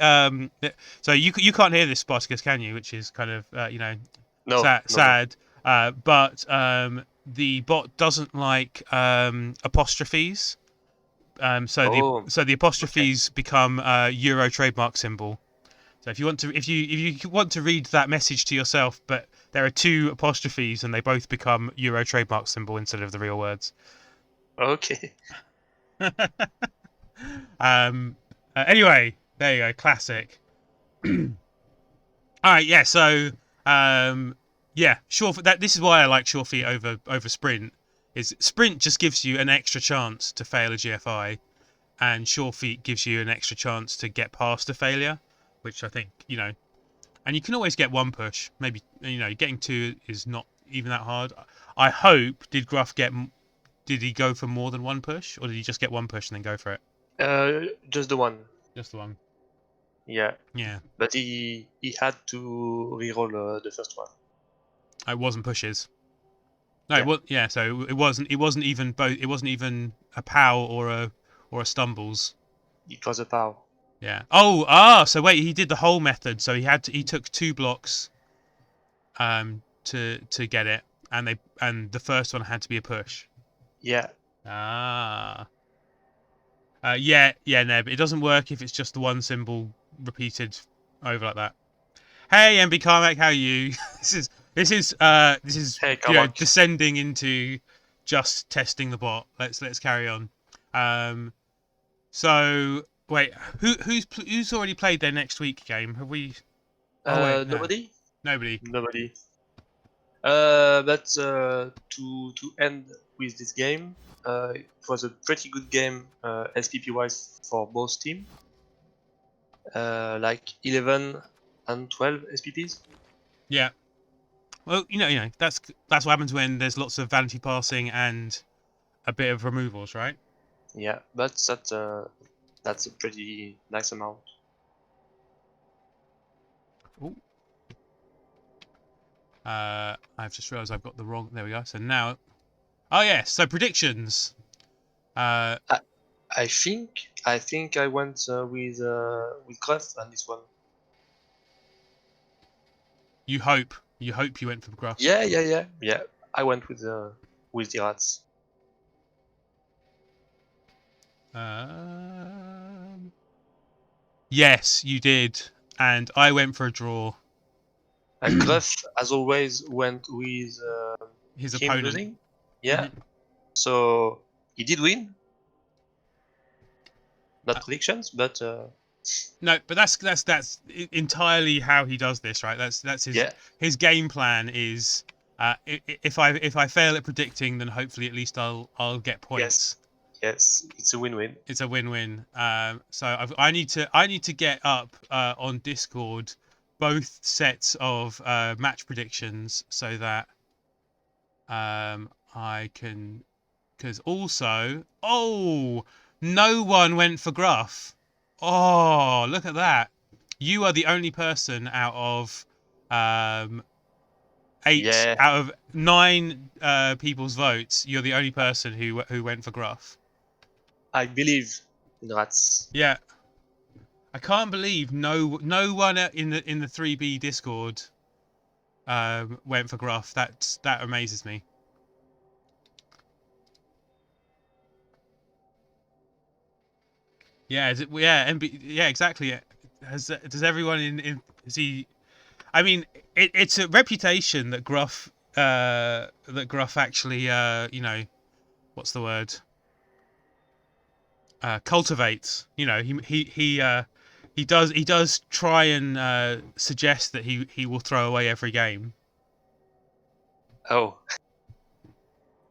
Speaker 1: so you can't hear this, Spartakus, can you? Which is kind of
Speaker 2: No.
Speaker 1: sad. But the bot doesn't like apostrophes. So the apostrophes become a Euro trademark symbol. So if you want to read that message to yourself, but there are 2 apostrophes and they both become Euro trademark symbol instead of the real words.
Speaker 2: Okay.
Speaker 1: Anyway, there you go, classic. All right, yeah. So, this is why I like sure feet over sprint. Is sprint just gives you an extra chance to fail a GFI, and sure feet gives you an extra chance to get past a failure, which I think and you can always get 1 push. Maybe getting 2 is not even that hard. I hope did he go for more than 1 push, or did he just get 1 push and then go for it?
Speaker 2: Just the one.
Speaker 1: Just the one.
Speaker 2: Yeah.
Speaker 1: Yeah.
Speaker 2: But he had to reroll the first one.
Speaker 1: It wasn't pushes. No,
Speaker 2: Yeah.
Speaker 1: So it wasn't even both. It wasn't even a pow or a stumbles.
Speaker 2: It was a pow.
Speaker 1: Yeah. So wait, he did the whole method. So he took 2 blocks, to get it, and the first one had to be a push.
Speaker 2: Yeah.
Speaker 1: Yeah, Neb. It doesn't work if it's just the one symbol repeated over like that. Hey, MB Carmack, how are you? This is
Speaker 2: Hey, Carmack.
Speaker 1: descending into just testing the bot. Let's carry on. So wait, who's already played their next week game? Have we?
Speaker 2: Nobody.
Speaker 1: Nobody.
Speaker 2: But to end with this game, it was a pretty good game SPP wise for both teams. Like 11 and 12 SPPs.
Speaker 1: Yeah. Well, that's what happens when there's lots of vanity passing and a bit of removals, right?
Speaker 2: Yeah, but that's a pretty nice amount.
Speaker 1: Ooh. I've just realised I've got the wrong. There we go. So now, oh yes. So predictions.
Speaker 2: I think I went with Gruff on this one.
Speaker 1: You hope you went for Gruff.
Speaker 2: Yeah. I went with the rats.
Speaker 1: Yes, you did, and I went for a draw.
Speaker 2: And Gruff, as always, went with
Speaker 1: His
Speaker 2: him
Speaker 1: opponent.
Speaker 2: losing. Yeah. So he did win. Not predictions, but
Speaker 1: no, but that's entirely how he does this, right? That's his game plan is. If I fail at predicting, then hopefully at least I'll get points.
Speaker 2: Yes, it's a win-win.
Speaker 1: It's a win-win. So I need to get up on Discord both sets of match predictions so that I can, because also no one went for Gruff. Oh, look at that! You are the only person out of 8 out of 9 people's votes. You're the only person who went for Gruff.
Speaker 2: I believe in rats.
Speaker 1: Yeah, I can't believe no one in the 3B Discord went for Gruff. That amazes me. Yeah, is it? Yeah, yeah, exactly. Does everyone in is he? I mean, it's a reputation that Gruff actually what's the word? Cultivates. You know, he does try and suggest that he will throw away every game.
Speaker 2: Oh.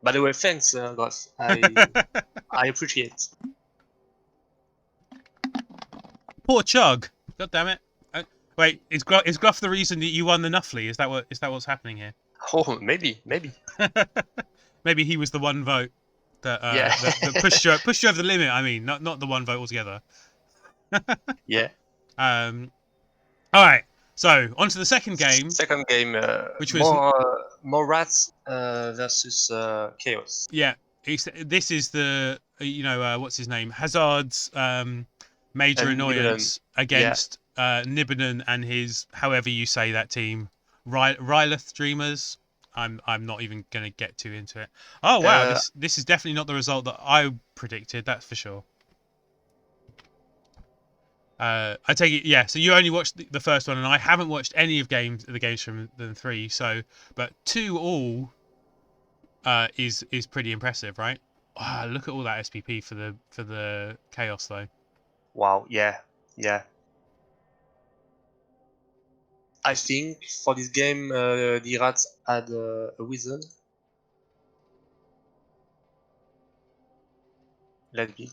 Speaker 2: By the way, thanks, Gruff. I appreciate.
Speaker 1: Poor Chug. God damn it. Wait, is Gruff the reason that you won the Nuffly? Is that what's happening here?
Speaker 2: Oh, maybe.
Speaker 1: Maybe he was the one vote that that pushed you over the limit. I mean, not the one vote altogether.
Speaker 2: Yeah.
Speaker 1: All right. So on to the second game.
Speaker 2: Second game, which was more rats versus chaos.
Speaker 1: Yeah. This is the what's his name, Hazard's major annoyance against Nibbenen and his, however you say that team, Rylith Dreamers. I'm not even going to get too into it. Oh wow, this is definitely not the result that I predicted. That's for sure. I take it, yeah. So you only watched the first one, and I haven't watched any of the games from the 3. So, but 2-all is pretty impressive, right? Wow, look at all that SPP for the chaos though.
Speaker 2: Wow, yeah. I think for this game, the rats had a wizard. Let me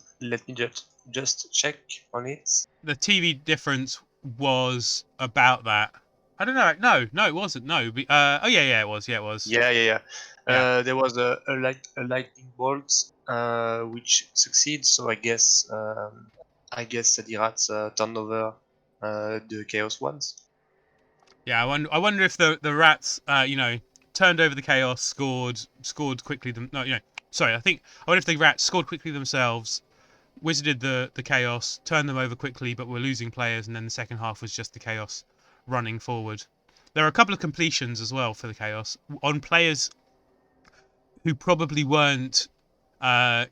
Speaker 2: just check on it.
Speaker 1: The TV difference was about that. I don't know. No, it wasn't. No. Oh yeah, it was. Yeah, it was.
Speaker 2: Yeah. There was a lightning bolt which succeeds. So I guess the rats turned over the chaos ones.
Speaker 1: Yeah, I wonder if the rats, turned over the chaos, scored quickly. I wonder if the rats scored quickly themselves, wizarded the chaos, turned them over quickly, but were losing players, and then the second half was just the chaos running forward. There are a couple of completions as well for the chaos on players who probably weren't, you're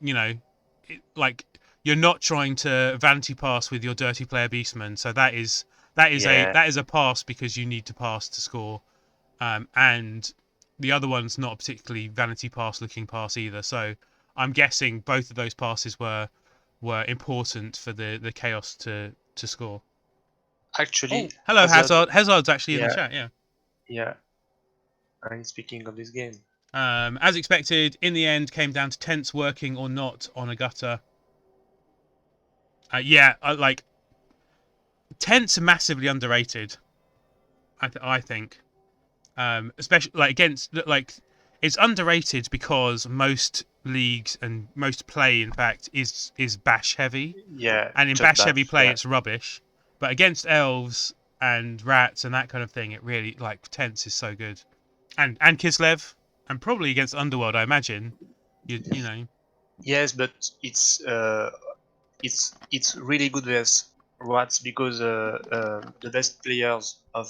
Speaker 1: not trying to vanity pass with your dirty player beastman, so that is a pass because you need to pass to score, and the other one's not a particularly vanity pass looking pass either. So I'm guessing both of those passes were important for the chaos to score.
Speaker 2: Actually,
Speaker 1: hello Hazard. Hazard's actually in the chat.
Speaker 2: Yeah. And speaking of this game,
Speaker 1: as expected, in the end, came down to tents working or not on a gutter. Tents are massively underrated. I think, especially against it's underrated because most leagues and most play, in fact, is bash heavy.
Speaker 2: Yeah.
Speaker 1: And in bash heavy play, it's rubbish. But against elves and rats and that kind of thing, it really tents is so good. And Kislev, and probably against Underworld, I imagine. You know.
Speaker 2: Yes, but it's it's really good versus rats because the best players of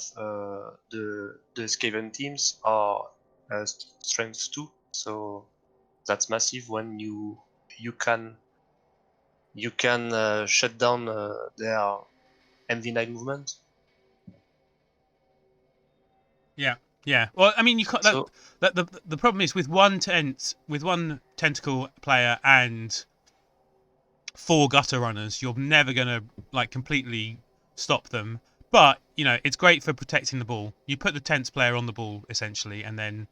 Speaker 2: the Skaven teams are strength 2, so that's massive when you can shut down their MV9 movement.
Speaker 1: Yeah. Well, I mean, you can't.
Speaker 2: So
Speaker 1: The problem is with one tentacle player and 4 gutter runners, you're never gonna like completely stop them. But it's great for protecting the ball. You put the tenth player on the ball essentially, and then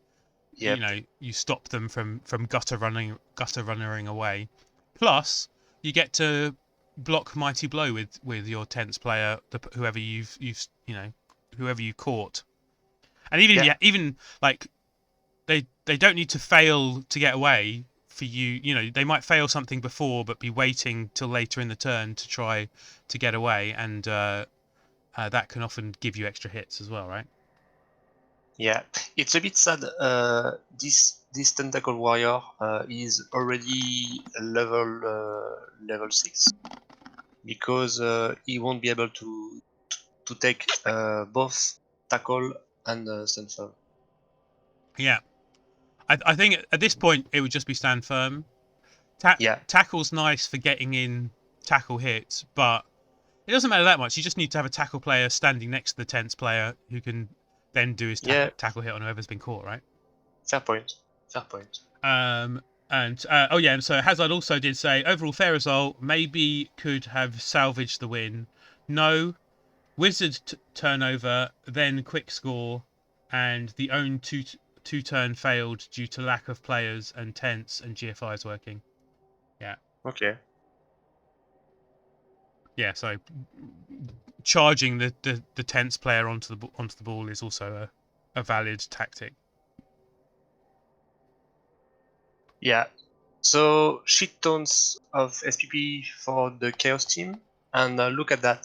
Speaker 2: yep.
Speaker 1: you stop them from gutter runnering away. Plus, you get to block mighty blow with your tenth player, whoever you've whoever you caught. And even like they don't need to fail to get away for you. They might fail something before, but be waiting till later in the turn to try to get away, and that can often give you extra hits as well, right?
Speaker 2: Yeah, it's a bit sad. This tentacle warrior is already level 6 because he won't be able to take both tackle and stunfall.
Speaker 1: Yeah, I think at this point it would just be stand firm. Tackle's nice for getting in tackle hits, but it doesn't matter that much. You just need to have a tackle player standing next to the tense player who can then do his tackle hit on whoever's been caught, right?
Speaker 2: Fair point.
Speaker 1: And so Hazard also did say overall fair result. Maybe could have salvaged the win. No, wizard turnover, then quick score, and the own two turn failed due to lack of players and tents and GFIs working. Yeah.
Speaker 2: Okay.
Speaker 1: Yeah, so charging the tense player onto the ball is also a valid tactic.
Speaker 2: Yeah. So shit tons of SPP for the Chaos team, and look at that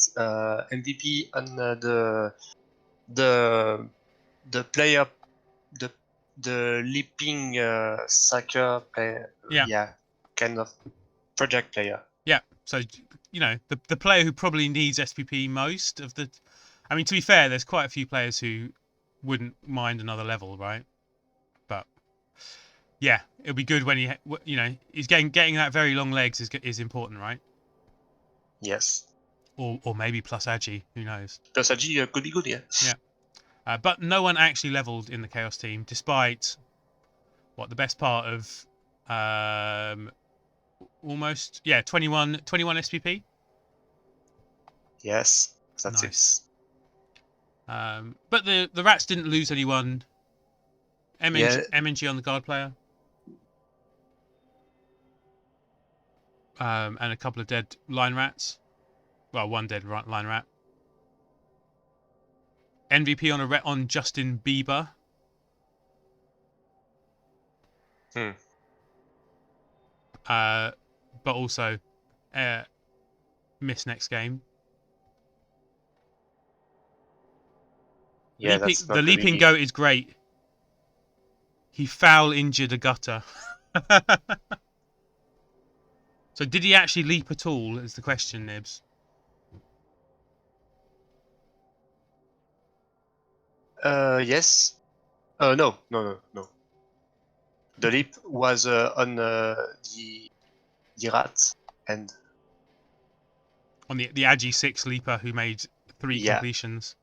Speaker 2: MVP and the player the leaping soccer player. Yeah, kind of project player.
Speaker 1: Yeah, so the player who probably needs SPP most of the. I mean, to be fair, there's quite a few players who wouldn't mind another level, right? But yeah, it'll be good when he's getting that very long legs is important, right?
Speaker 2: Yes.
Speaker 1: Or maybe plus Agi, who knows?
Speaker 2: Plus Agi could be good, yeah.
Speaker 1: Yeah. But no one actually leveled in the Chaos team, despite the best part of almost 21 SPP.
Speaker 2: Yes, that's
Speaker 1: nice. But the rats didn't lose anyone. MNG on the guard player. And a couple of dead line rats. Well, one dead line rat. MVP on Justin Bieber. But also miss next game.
Speaker 2: Yeah,
Speaker 1: the leaping goat is great. He foul injured a gutter. So did he actually leap at all, is the question, Nibs?
Speaker 2: Yes. No. The leap was on the rat and
Speaker 1: on the Agi 6 leaper who made 3 completions.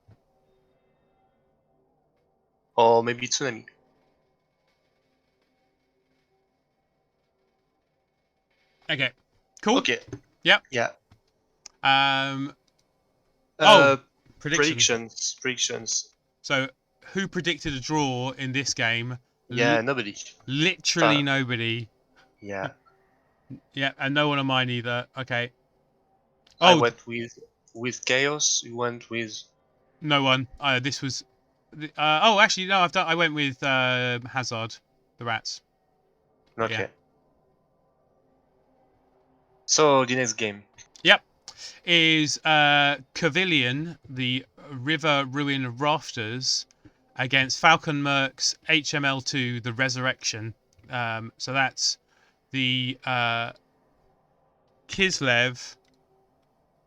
Speaker 2: Or maybe Tsunami.
Speaker 1: Okay. Cool.
Speaker 2: Okay.
Speaker 1: Yep.
Speaker 2: Yeah. Predictions.
Speaker 1: So, who predicted a draw in this game?
Speaker 2: Yeah, nobody.
Speaker 1: Literally nobody.
Speaker 2: Yeah.
Speaker 1: Yeah, and no one on mine either. Okay.
Speaker 2: I went with Chaos. You went with
Speaker 1: no one. This was. Actually, no. I went with Hazard, the rats.
Speaker 2: Okay.
Speaker 1: Yeah.
Speaker 2: So the next game.
Speaker 1: Yep. Is Cavilion, the River Ruin Rafters, against Falcon Mercs HML2, the Resurrection. So that's the Kislev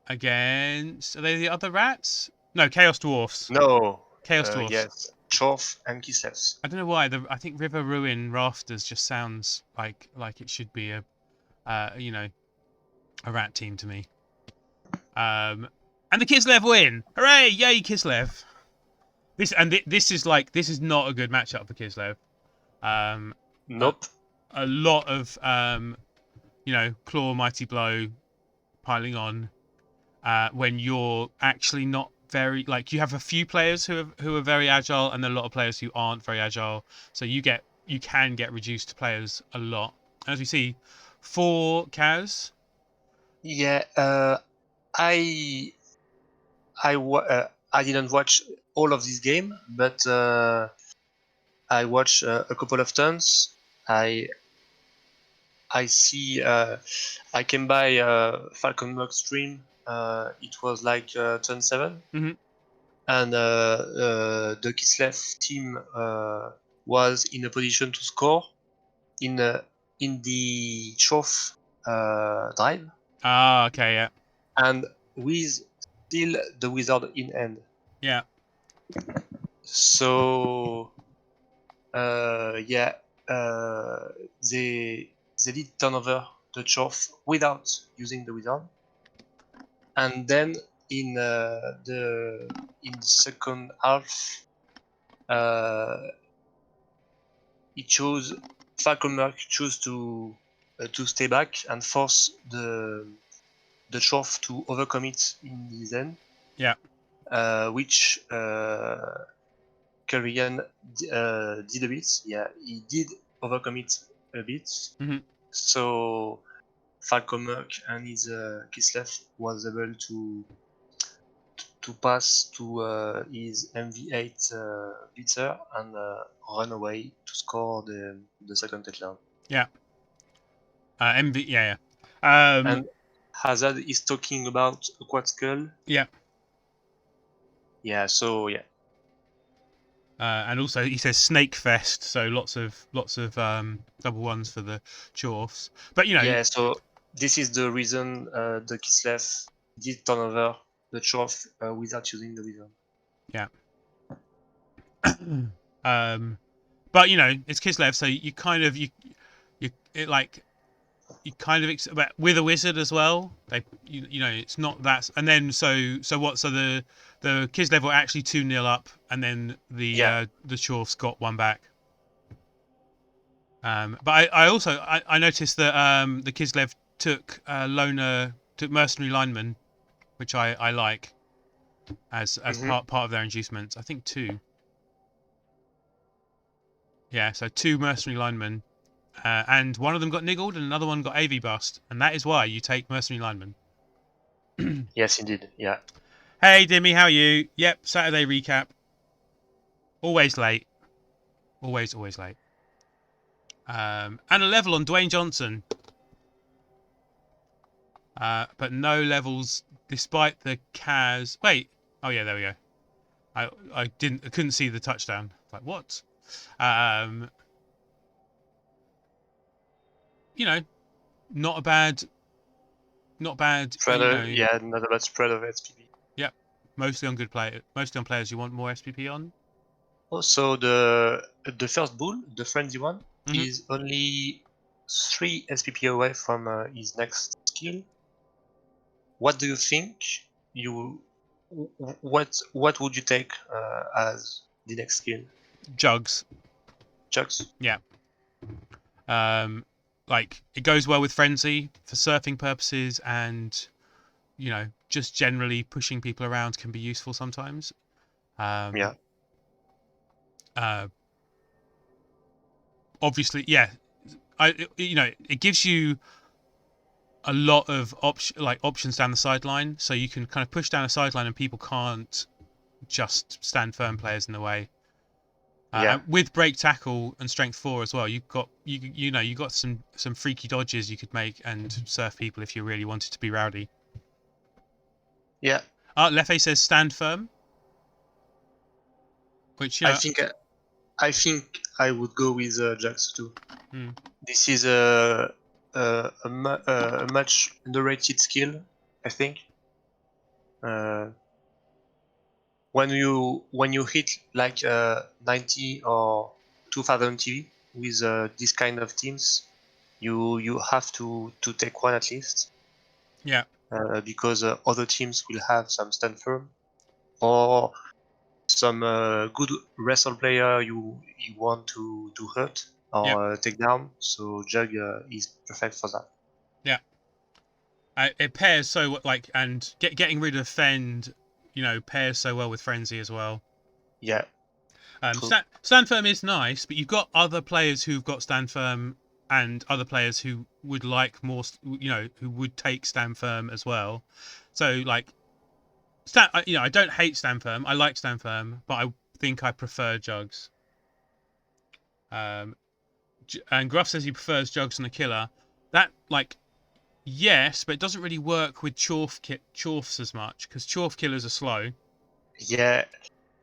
Speaker 1: against. Are they the other rats? No, Chaos Dwarfs.
Speaker 2: No.
Speaker 1: Chaos Dwarfs.
Speaker 2: Yes. Chorf and Kislev.
Speaker 1: I don't know why. I think River Ruin Rafters just sounds like it should be a rat team to me. And the Kislev win! Hooray! Yay, Kislev! This is not a good matchup for Kislev.
Speaker 2: Nope.
Speaker 1: A lot of claw, mighty blow, piling on. When you're actually not very you have a few players who are very agile, and a lot of players who aren't very agile. So you can get reduced to players a lot. As we see, 4 cows.
Speaker 2: Yeah. I didn't watch all of this game, but I watched a couple of turns. I see. I came by Falcon Mug stream. It was like turn 7, and the Kislev team was in a position to score in the Chof drive.
Speaker 1: Ah, okay, yeah.
Speaker 2: And with still the wizard in hand.
Speaker 1: Yeah.
Speaker 2: So they did turn over the Chof without using the wizard, and then in the second half, it chose Falconmerk chose to stay back and force the Chof to overcome it in his end.
Speaker 1: Yeah.
Speaker 2: Which Kerrigan did a bit. Yeah, he did overcome it a bit. So Falconmerk and his Kislev was able to pass to his MV8 blitzer and run away to score the second touchdown.
Speaker 1: Yeah. MV, yeah.
Speaker 2: And Hazard is talking about a quad skull.
Speaker 1: Yeah.
Speaker 2: Yeah. So yeah.
Speaker 1: And also he says Snake Fest, so lots of double ones for the Chorfs. But
Speaker 2: Yeah, so this is the reason the Kislev did turn over the Chorf without using the wizard.
Speaker 1: Yeah. But it's Kislev, so you kind of with a wizard as well. It's not that, and then so the Kislev were actually 2-0 up, and then the Chorfs got one back. But I also noticed that the Kislev took mercenary lineman, which I like as part of their inducements. I think 2. Yeah, so 2 mercenary linemen. And one of them got niggled and another one got AV bust. And that is why you take mercenary linemen.
Speaker 2: Yes, indeed. Yeah.
Speaker 1: Hey, Dimmy, how are you? Yep, Saturday recap. Always late. Always late. And a level on Dwayne Johnson. But no levels despite the Kaz. Wait. Oh, yeah, there we go. I couldn't see the touchdown. Like, what? Not a bad
Speaker 2: spread. Yeah, not a bad spread of SPP.
Speaker 1: Yep, mostly on players you want more SPP on.
Speaker 2: Also, the first bull, the frenzy one, is only 3 SPP away from his next skill. What do you think? What would you take as the next skill?
Speaker 1: Jugs. Yeah. It goes well with frenzy for surfing purposes, and just generally pushing people around can be useful sometimes.
Speaker 2: Yeah.
Speaker 1: Obviously, yeah. It gives you a lot of options down the sideline, so you can kind of push down a sideline and people can't just stand firm players in the way. With break tackle and strength 4 as well, you've got some freaky dodges you could make and surf people if you really wanted to be rowdy.
Speaker 2: Yeah.
Speaker 1: Lefe says stand firm, which
Speaker 2: I think I would go with Jax too. This is a much underrated skill, I think. When you hit like 90 or 2000 TV with this kind of teams, you have to take one at least.
Speaker 1: Yeah.
Speaker 2: Because other teams will have some stand firm or some good wrestle player you want to hurt or take down. So Jug is perfect for that.
Speaker 1: Yeah. It pairs so like, and getting rid of Fend, pairs so well with Frenzy as well.
Speaker 2: Yeah.
Speaker 1: Stand firm is nice, but you've got other players who've got stand firm and other players who would like more, who would take stand firm as well. So like, I don't hate stand firm. I like stand firm, but I think I prefer Jugs. And Gruff says he prefers Jugs and a killer. That like, yes, but it doesn't really work with Chorfs as much because Chorf killers are slow.
Speaker 2: Yeah.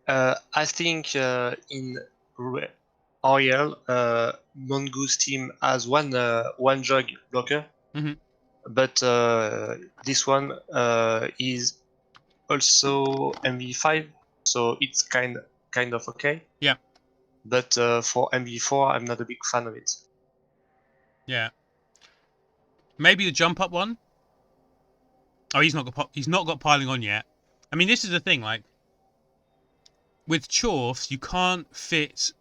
Speaker 2: I think in Royal, Mongoose team has one Jug blocker, but this one is also MV5, so it's kind of okay.
Speaker 1: Yeah.
Speaker 2: But for MV4, I'm not a big fan of it.
Speaker 1: Yeah. Maybe the jump up one. Oh, he's not got piling on yet. I mean, this is the thing. Like with Chorfs, you can't fit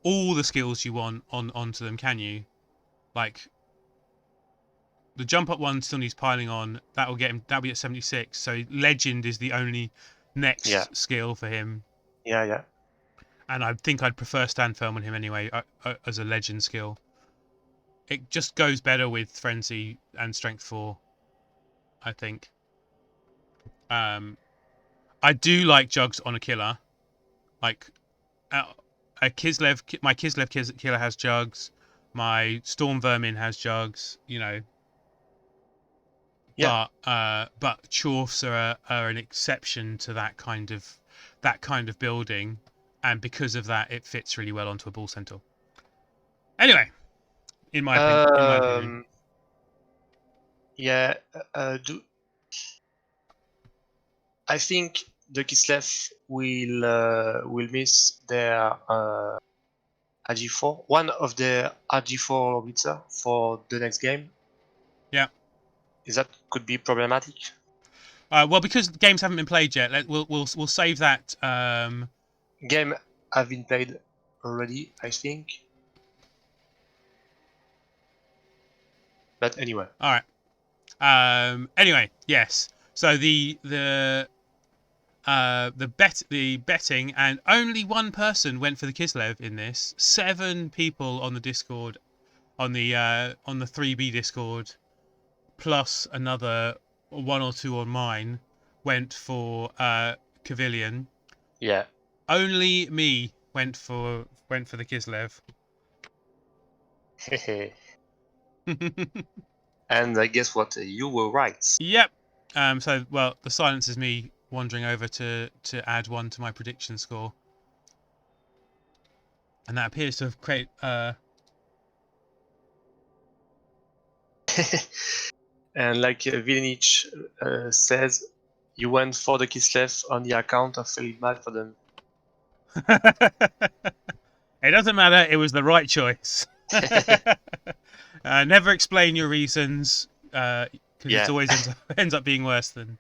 Speaker 1: all the skills you want onto them, can you? Like the jump up one still needs piling on. That'll be at 76. So legend is the only next skill for him.
Speaker 2: Yeah.
Speaker 1: And I think I'd prefer stand firm on him anyway as a legend skill. It just goes better with frenzy and strength 4, I think. I do like Jugs on a killer. Like my Kislev killer has Jugs. My Storm Vermin has Jugs.
Speaker 2: Yeah.
Speaker 1: But Chorfs are an exception to that kind of building, and because of that, it fits really well onto a Bull Centaur. Anyway, in my opinion.
Speaker 2: Yeah. I think the Kislev will miss their RG4, one of the RG4 orbiter for the next game.
Speaker 1: Yeah.
Speaker 2: That could be problematic.
Speaker 1: Well, because games haven't been played yet, we'll save that.
Speaker 2: Game have been played already, I think. But anyway.
Speaker 1: All right. Anyway, yes. So the betting, and only one person went for the Kislev in this. 7 people on the Discord, on the 3B Discord, plus another 1 or 2 on mine, went for Cavilion.
Speaker 2: Yeah.
Speaker 1: Only me went for the Kislev.
Speaker 2: And guess what? You were right.
Speaker 1: Yep. So the silence is me wandering over to add 1 to my prediction score, and that appears to have created.
Speaker 2: And like Vilinich says, you went for the Kislev on the account of feeling bad for them.
Speaker 1: It doesn't matter. It was the right choice. Never explain your reasons, because it always ends up being worse than.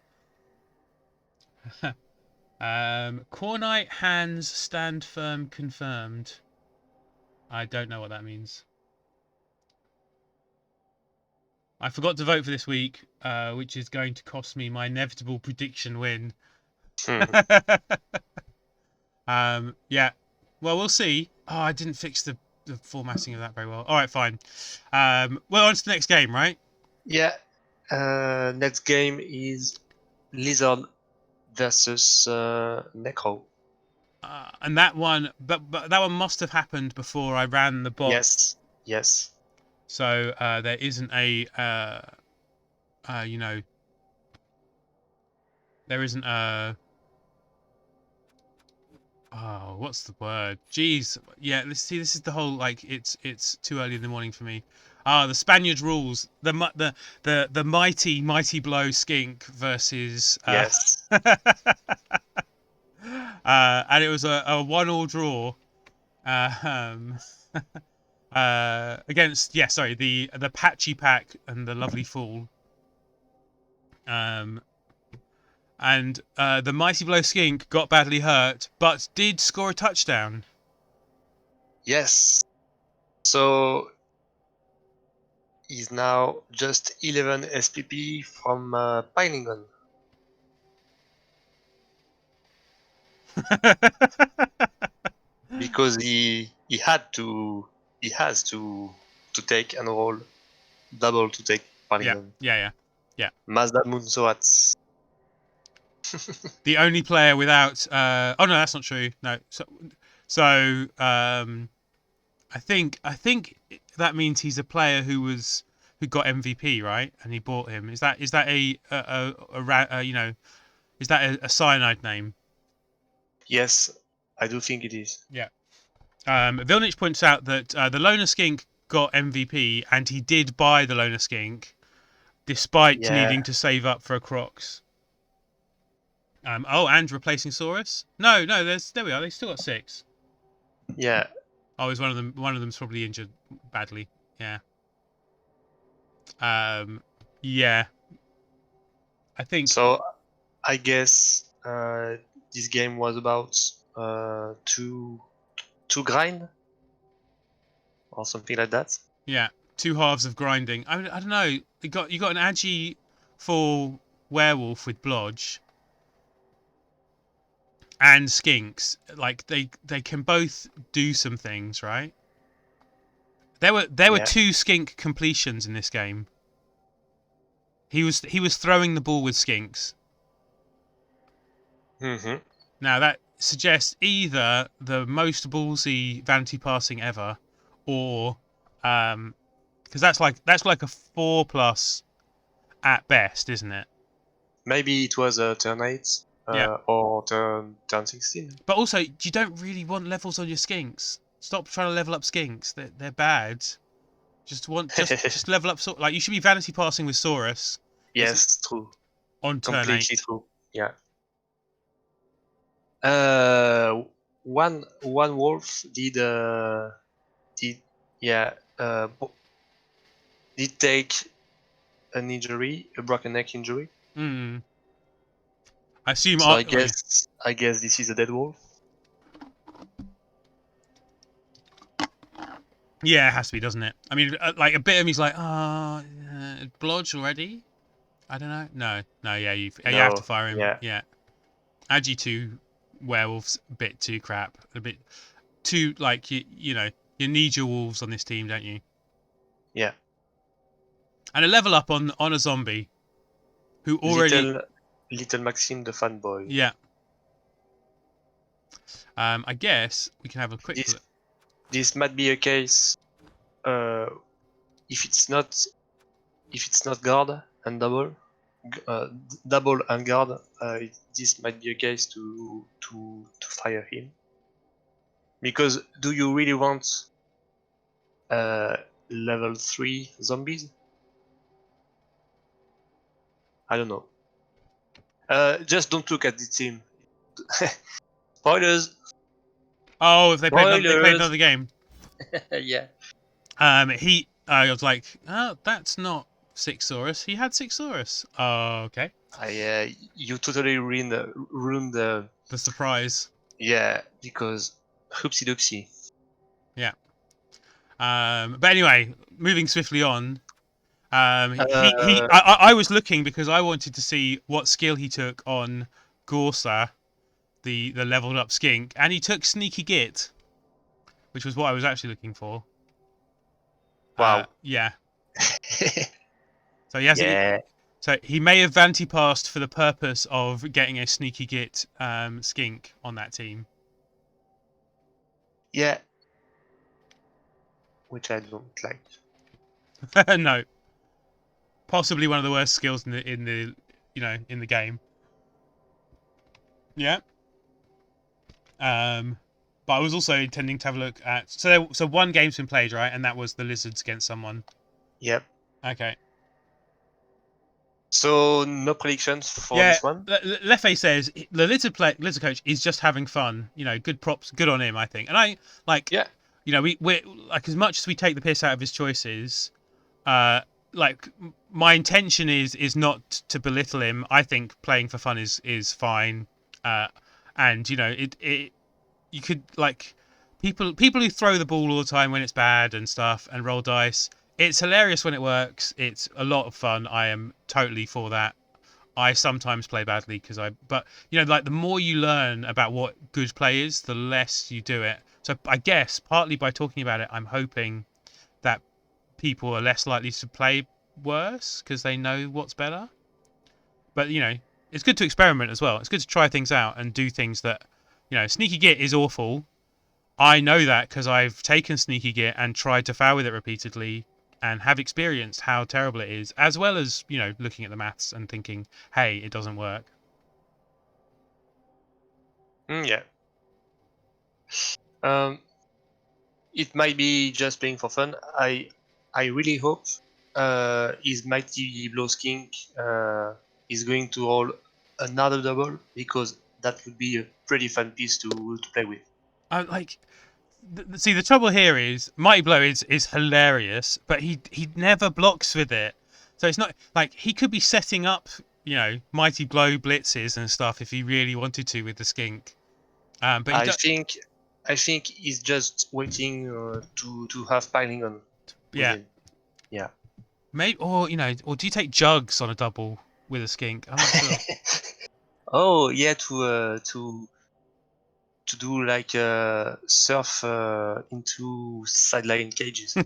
Speaker 1: Core Knight hands stand firm confirmed. I don't know what that means. I forgot to vote for this week, which is going to cost me my inevitable prediction win. Yeah. Well, we'll see. Oh, I didn't fix the formatting of that very well. All right, fine. Well, on to the next game, right?
Speaker 2: Yeah. Next game is Lizard versus Necro.
Speaker 1: And that one, but that one must have happened before I ran the bot.
Speaker 2: Yes.
Speaker 1: So there isn't a, there isn't a. Oh, what's the word? Jeez, yeah. This is the whole it's too early in the morning for me. The Spaniard rules. The mighty blow skink versus
Speaker 2: yes.
Speaker 1: And it was a 1-1 draw um, against the Patchy Pack and the Lovely Fool. And the Mighty Blow Skink got badly hurt, but did score a touchdown.
Speaker 2: Yes. So he's now just 11 SPP from piling on. Because he has to take and roll double to take piling on.
Speaker 1: Yeah.
Speaker 2: Mazda Moonsoats.
Speaker 1: The only player without oh no, that's not true. No. So I think that means he's a player who got MVP, right? And he bought him. Is that a you know, is that a cyanide name?
Speaker 2: Yes, I do think it is.
Speaker 1: Yeah. Vilnich points out that the Loner Skink got MVP, and he did buy the Loner Skink, despite needing to save up for a Crocs. And replacing Saurus? No, there we are. They still got 6.
Speaker 2: Yeah.
Speaker 1: Oh, is one of them's probably injured badly. Yeah. Yeah. I think
Speaker 2: so. I guess this game was about to grind or something like that.
Speaker 1: Yeah, 2 halves of grinding. I don't know. You got an Agi for werewolf with Blodge and Skinks. Like they can both do some things, right? There were 2 Skink completions in this game. He was throwing the ball with Skinks.
Speaker 2: Mm-hmm.
Speaker 1: Now that suggests either the most ballsy vanity passing ever, or because that's like a 4+ at best, isn't it?
Speaker 2: Maybe it was a turn 8 or turn 16.
Speaker 1: But also, you don't really want levels on your Skinks. Stop trying to level up Skinks. They're bad. Just level up. Like you should be vanity passing with Saurus.
Speaker 2: Yes, true.
Speaker 1: On turn 8.
Speaker 2: Completely true. Yeah. One wolf did take an injury, a broken neck injury.
Speaker 1: I assume.
Speaker 2: So I guess this is a dead wolf.
Speaker 1: Yeah, it has to be, doesn't it? I mean, like a bit of me's like, Blodge already. I don't know. No. Yeah, you have to fire him. Yeah. Agi 2 werewolves, a bit too crap. A bit too like you know you need your wolves on this team, don't you?
Speaker 2: Yeah.
Speaker 1: And a level up on a zombie who already
Speaker 2: little Maxime the fanboy.
Speaker 1: Yeah. I guess we can have a quick look.
Speaker 2: This might be a case if it's not guard and double and guard, this might be a case to fire him. Because do you really want level 3 zombies? I don't know. Just don't look at the team. Spoilers.
Speaker 1: Oh, if they played another game.
Speaker 2: Yeah.
Speaker 1: I was like, oh, that's not 6 Saurus. He had 6 Saurus. Oh, okay.
Speaker 2: You totally ruined the
Speaker 1: surprise.
Speaker 2: Yeah, because hoopsie doopsie.
Speaker 1: Yeah. But anyway, moving swiftly on. I was looking because I wanted to see what skill he took on Gorsa, the leveled up skink, and he took Sneaky Git, which was what I was actually looking for.
Speaker 2: Wow.
Speaker 1: Yeah. So he has so he may have vanity passed for the purpose of getting a Sneaky Git skink on that team.
Speaker 2: Yeah. Which I don't like.
Speaker 1: No. Possibly one of the worst skills in the game. Yeah. But I was also intending to have a look at so one game's been played, right? And that was the lizards against someone.
Speaker 2: Yep.
Speaker 1: Okay.
Speaker 2: So no predictions for
Speaker 1: Yeah,
Speaker 2: this one.
Speaker 1: Leffe says the lizard coach is just having fun. You know, good props, good on him, I think. And I like,
Speaker 2: Yeah.
Speaker 1: you know, we're like, as much as we take the piss out of his choices, like my intention is not to belittle him. I think playing for fun is fine. And you know, it you could like people who throw the ball all the time when it's bad and stuff and roll dice. It's hilarious when it works. It's a lot of fun. I am totally for that. I sometimes play badly but you know, like the more you learn about what good play is, the less you do it. So I guess partly by talking about it, I'm hoping that people are less likely to play worse because they know what's better. But you know, it's good to experiment as well. It's good to try things out and do things that, you know, sneaky git is awful. I know that because I've taken sneaky git and tried to foul with it repeatedly and have experienced how terrible it is, as well as, you know, looking at the maths and thinking, hey, it doesn't work.
Speaker 2: Yeah. It might be just playing for fun. I really hope his Mighty Blows King is going to roll another double, because that would be a pretty fun piece to play with.
Speaker 1: Like, see, the trouble here is Mighty Blow is hilarious, but he never blocks with it. So it's not like he could be setting up, you know, Mighty Blow blitzes and stuff if he really wanted to with the skink. But he
Speaker 2: I think he's just waiting to have piling on with
Speaker 1: yeah,
Speaker 2: him. Yeah.
Speaker 1: maybe, or you know, or do you take jugs on a double with a skink? I'm not sure.
Speaker 2: Oh yeah, to do like surf into sideline cages.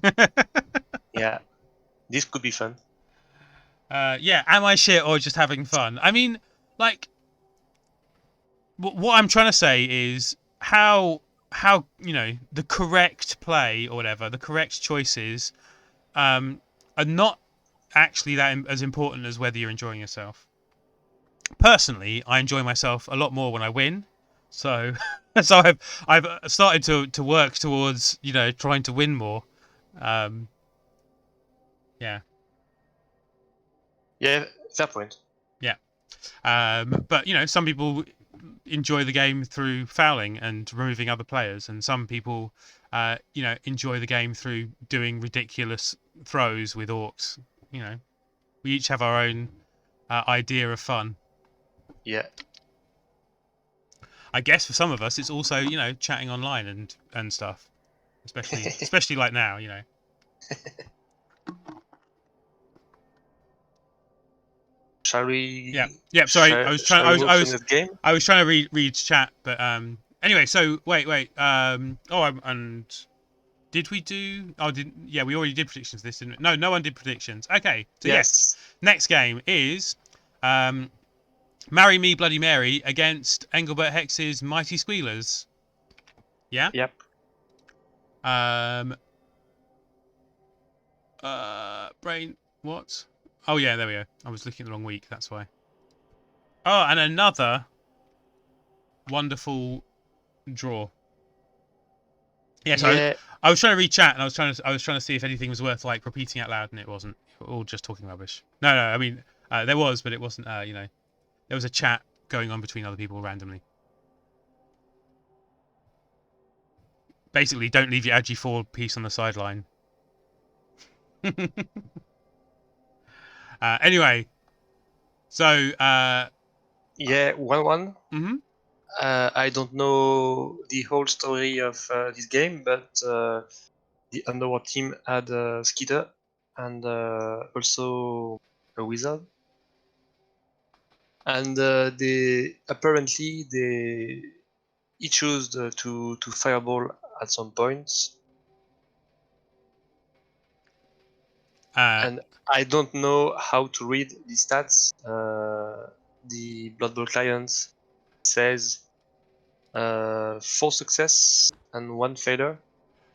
Speaker 2: Yeah, this could be fun.
Speaker 1: Yeah, am I shit or just having fun? I mean, like, what I'm trying to say is how you know, the correct play or whatever, the correct choices, are not actually that as important as whether you're enjoying yourself. Personally, I enjoy myself a lot more when I win. So, so I've started to work towards, you know, trying to win more. Um, yeah.
Speaker 2: Yeah, fair point.
Speaker 1: Yeah. But you know, some people enjoy the game through fouling and removing other players, and some people, you know, enjoy the game through doing ridiculous throws with orcs. You know, we each have our own idea of fun.
Speaker 2: Yeah.
Speaker 1: I guess for some of us, it's also, you know, chatting online and stuff, especially like now, you know.
Speaker 2: Shall we?
Speaker 1: Yeah. Sorry, I was trying.
Speaker 2: Shall we move to the next game?
Speaker 1: I was trying to read chat, but anyway. So wait. And did we do? Oh, didn't? Yeah, we already did predictions for this, didn't we? No, no one did predictions. Okay. So yes, next game is Marry Me Bloody Mary against Engelbert Hex's Mighty Squealers. Yeah.
Speaker 2: Yep.
Speaker 1: Brain. What? Oh yeah, there we go. I was looking at the wrong week. That's why. Oh, and another wonderful draw. Yeah, so I was trying to read chat, and I was trying to see if anything was worth like repeating out loud, and it wasn't. All just talking rubbish. No. I mean, there was, but it wasn't. You know, there was a chat going on between other people randomly. Basically, don't leave your AG4 piece on the sideline. Anyway, so
Speaker 2: yeah, 1-1.
Speaker 1: Mm-hmm.
Speaker 2: I don't know the whole story of this game, but the Underworld team had a Skeeter and also a Wizard, and they he chose to Fireball at some points. And I don't know how to read the stats. The Blood Bowl client says 4 success and 1 failure.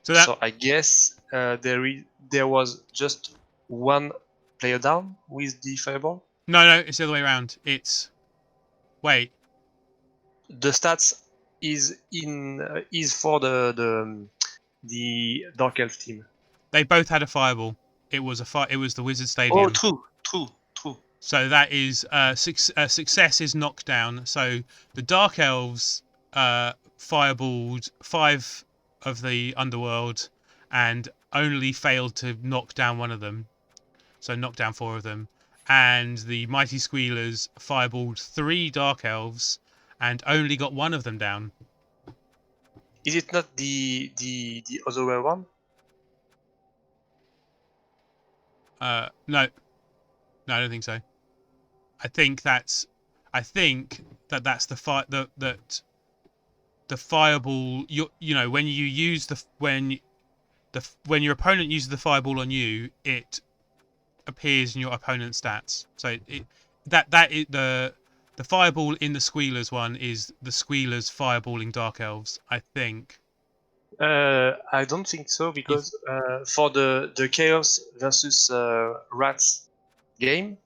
Speaker 2: So I guess there was just 1 player down with the Fireball.
Speaker 1: No, it's the other way around. It's wait.
Speaker 2: The stats is for the Dark Elf team.
Speaker 1: They both had a Fireball. It was It was the Wizard Stadium.
Speaker 2: Oh, true.
Speaker 1: So that is success is knockdown. So the Dark Elves fireballed 5 of the underworld and only failed to knock down one of them. So knocked down 4 of them. And the Mighty Squealers fireballed 3 Dark Elves and only got 1 of them down.
Speaker 2: Is it not the other way around?
Speaker 1: No, I don't think so. I think that's the fireball. You know, when you use when your opponent uses the fireball on you, it appears in your opponent's stats. So that is the fireball in the Squealers one is the Squealers fireballing Dark Elves, I think.
Speaker 2: I don't think so, because for the Chaos versus Rats game,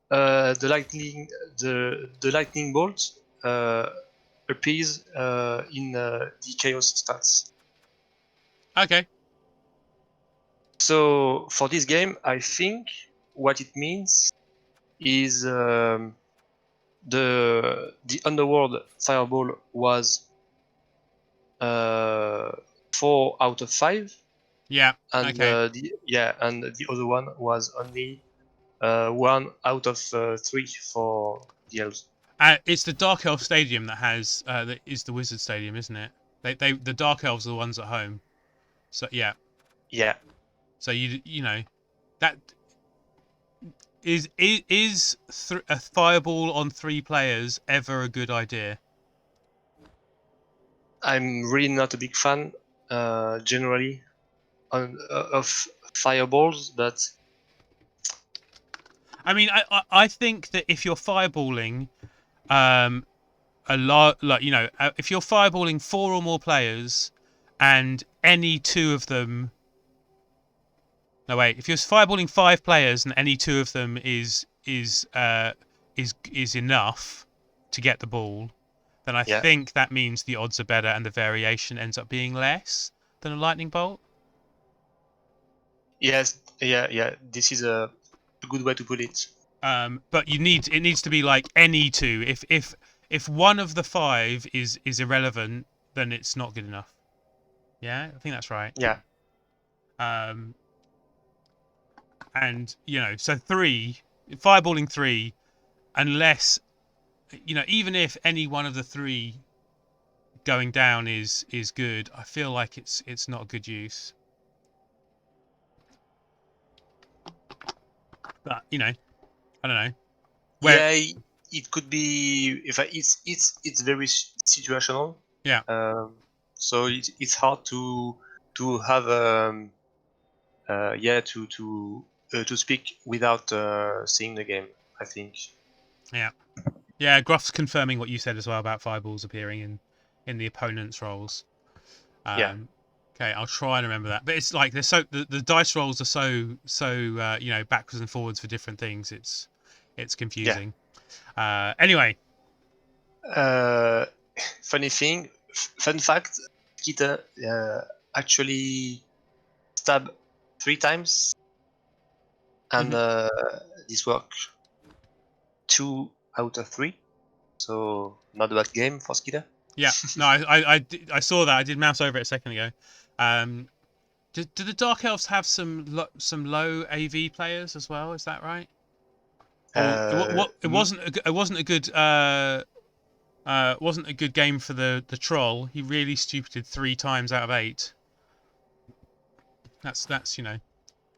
Speaker 2: the lightning bolt appears in the Chaos stats.
Speaker 1: Okay.
Speaker 2: So for this game, I think what it means is the underworld fireball was 4 out of 5.
Speaker 1: Yeah.
Speaker 2: And
Speaker 1: Okay.
Speaker 2: the other one was only 1 out of 3 for the elves.
Speaker 1: It's the Dark Elf Stadium that has that is the Wizard Stadium, isn't it? The Dark Elves are the ones at home. So yeah.
Speaker 2: Yeah.
Speaker 1: So you know that is a fireball on 3 players ever a good idea?
Speaker 2: I'm really not a big fan generally of fireballs, but
Speaker 1: I mean, I think that if you're fireballing a lot, like, you know, if you're fireballing 4 or more players and any 2 of them, no wait, if you're fireballing 5 players and any 2 of them is enough to get the ball, then I think that means the odds are better and the variation ends up being less than a lightning bolt.
Speaker 2: Yes, yeah. This is a good way to put it.
Speaker 1: But it needs to be like any 2. If one of the 5 is irrelevant, then it's not good enough. Yeah, I think that's right.
Speaker 2: Yeah.
Speaker 1: And you know, so 3 fireballing 3, unless, you know, even if any one of the 3 going down is good, I feel like it's not a good use. But you know, I don't know.
Speaker 2: Yeah, it could be. It's very situational.
Speaker 1: Yeah.
Speaker 2: So it's hard to have to speak without seeing the game, I think.
Speaker 1: Yeah, Gruff's confirming what you said as well about fireballs appearing in the opponent's rolls. Okay, I'll try and remember that. But it's like there's the dice rolls are so you know, backwards and forwards for different things. It's confusing. Anyway.
Speaker 2: Fun fact: Kita actually stabbed 3 times, and this worked 2 out of 3. So not a bad game for Skida.
Speaker 1: Yeah, no, I saw that. I did mouse over it a second ago. Do the Dark Elves have some low AV players as well? Is that right? It wasn't a good wasn't a good game for the troll. He really stupided 3 times out of 8. That's you know.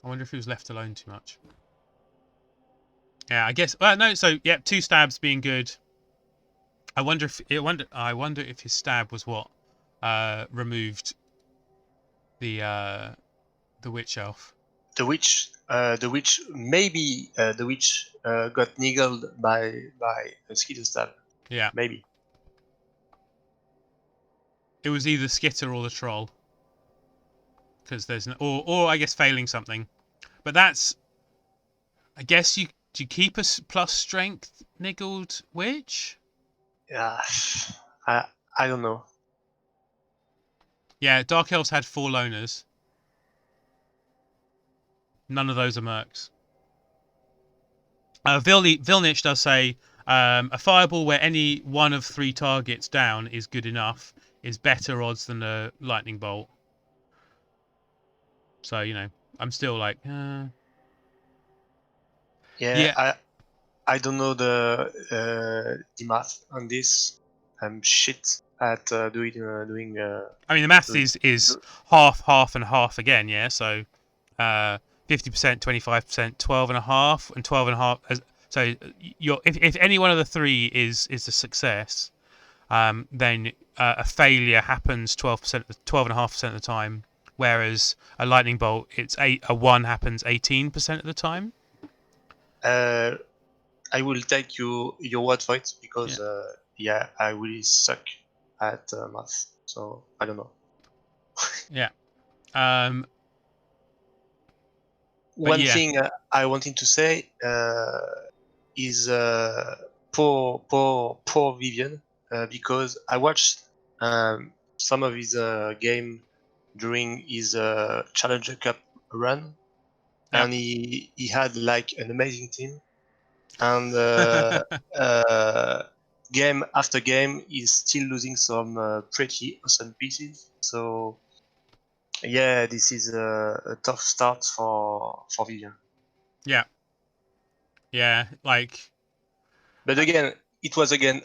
Speaker 1: I wonder if he was left alone too much. Yeah, I guess. Well, no. So yeah, 2 stabs being good. I wonder if his stab was what removed the witch elf.
Speaker 2: The witch maybe the witch got niggled by a Skitter stab.
Speaker 1: Yeah,
Speaker 2: maybe.
Speaker 1: It was either Skitter or the troll, because there's or I guess failing something, but that's, I guess you keep a plus strength niggled witch.
Speaker 2: Yeah, I don't know.
Speaker 1: Yeah, Dark Elves had 4 loners. None of those are mercs. Vilnich does say a fireball where any one of 3 targets down is good enough is better odds than a lightning bolt. So I'm still like,
Speaker 2: Yeah. I don't know the math on this. I'm shit at doing.
Speaker 1: I mean, the maths
Speaker 2: Doing
Speaker 1: is half and half again, yeah. So 50%, 25%, 12 and a half, and 12 and a half. So if any one of the 3 is a success, then a failure happens 12%, 12.5% of the time, whereas a lightning bolt, a 1 happens 18% of the time.
Speaker 2: I will take your word for it because I really suck at math, so I don't know.
Speaker 1: Yeah.
Speaker 2: One
Speaker 1: yeah.
Speaker 2: thing I wanted to say is poor Vivian because I watched some of his game during his Challenger Cup run, and he had like an amazing team, and game after game he's still losing some pretty awesome pieces. So yeah, this is a tough start for Vivian.
Speaker 1: Yeah. Yeah. Like.
Speaker 2: But again, it was again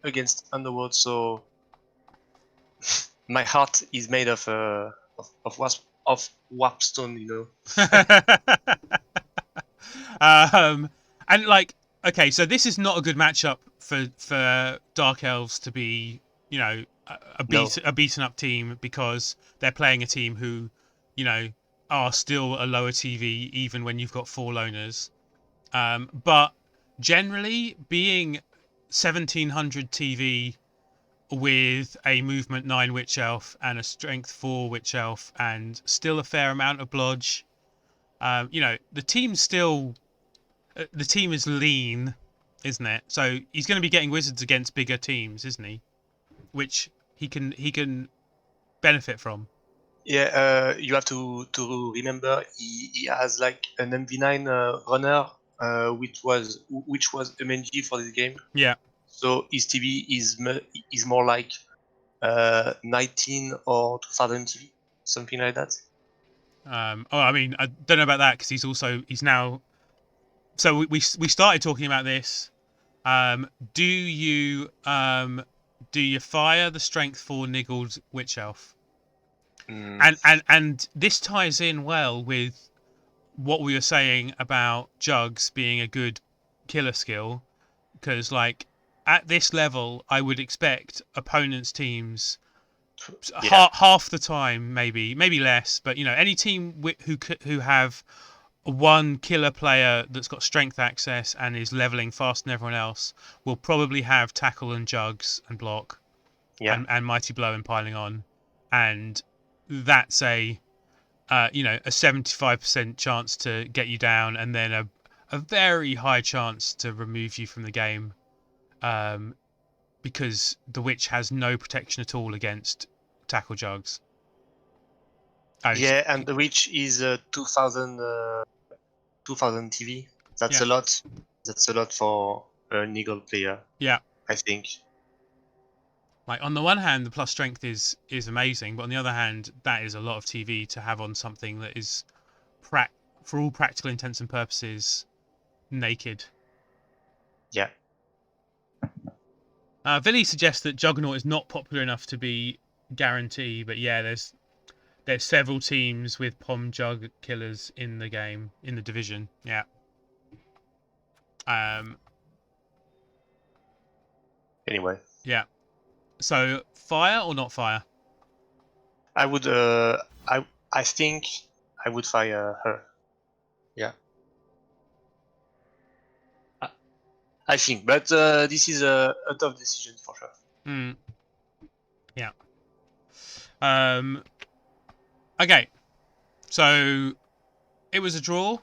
Speaker 2: against Underworld, so my heart is made of warpstone, you know.
Speaker 1: And like, okay, so this is not a good matchup for Dark Elves to be, a
Speaker 2: No.
Speaker 1: beaten up team, because they're playing a team who, are still a lower TV even when you've got 4 loners. But generally, being 1700 TV with a movement 9 witch elf and a strength 4 witch elf and still a fair amount of blodge, the team's still. The team is lean, isn't it? So he's going to be getting wizards against bigger teams, isn't he? Which he can benefit from.
Speaker 2: Yeah, you have to remember he has like an MV9 runner, which was MNG for this game.
Speaker 1: Yeah.
Speaker 2: So his TV is more like 19 or 2000 TV, something like that.
Speaker 1: I mean, I don't know about that, because he's now. So we started talking about this. Do you fire the strength 4 niggled witch elf? And this ties in well with what we were saying about Jugs being a good killer skill, because like at this level I would expect opponents' teams half the time, maybe less, but any team who have one killer player that's got strength access and is leveling faster than everyone else will probably have tackle and Jugs and block, and mighty blow and piling on, and that's a 75% chance to get you down, and then a very high chance to remove you from the game, because the witch has no protection at all against tackle Jugs.
Speaker 2: And the witch is 2000 TV. That's a lot. That's a lot for a niggle player.
Speaker 1: Yeah,
Speaker 2: I think.
Speaker 1: Like, on the one hand, the plus strength is amazing, but on the other hand, that is a lot of TV to have on something that is, for all practical intents and purposes, naked.
Speaker 2: Yeah.
Speaker 1: Villy suggests that Juggernaut is not popular enough to be guarantee, but yeah, there's several teams with Pom Jug killers in the game, in the division. Yeah.
Speaker 2: Anyway.
Speaker 1: Yeah. So, fire or not fire?
Speaker 2: I would. I think I would fire her. Yeah. I think, but this is a tough decision for sure.
Speaker 1: Yeah. Okay. So it was a draw.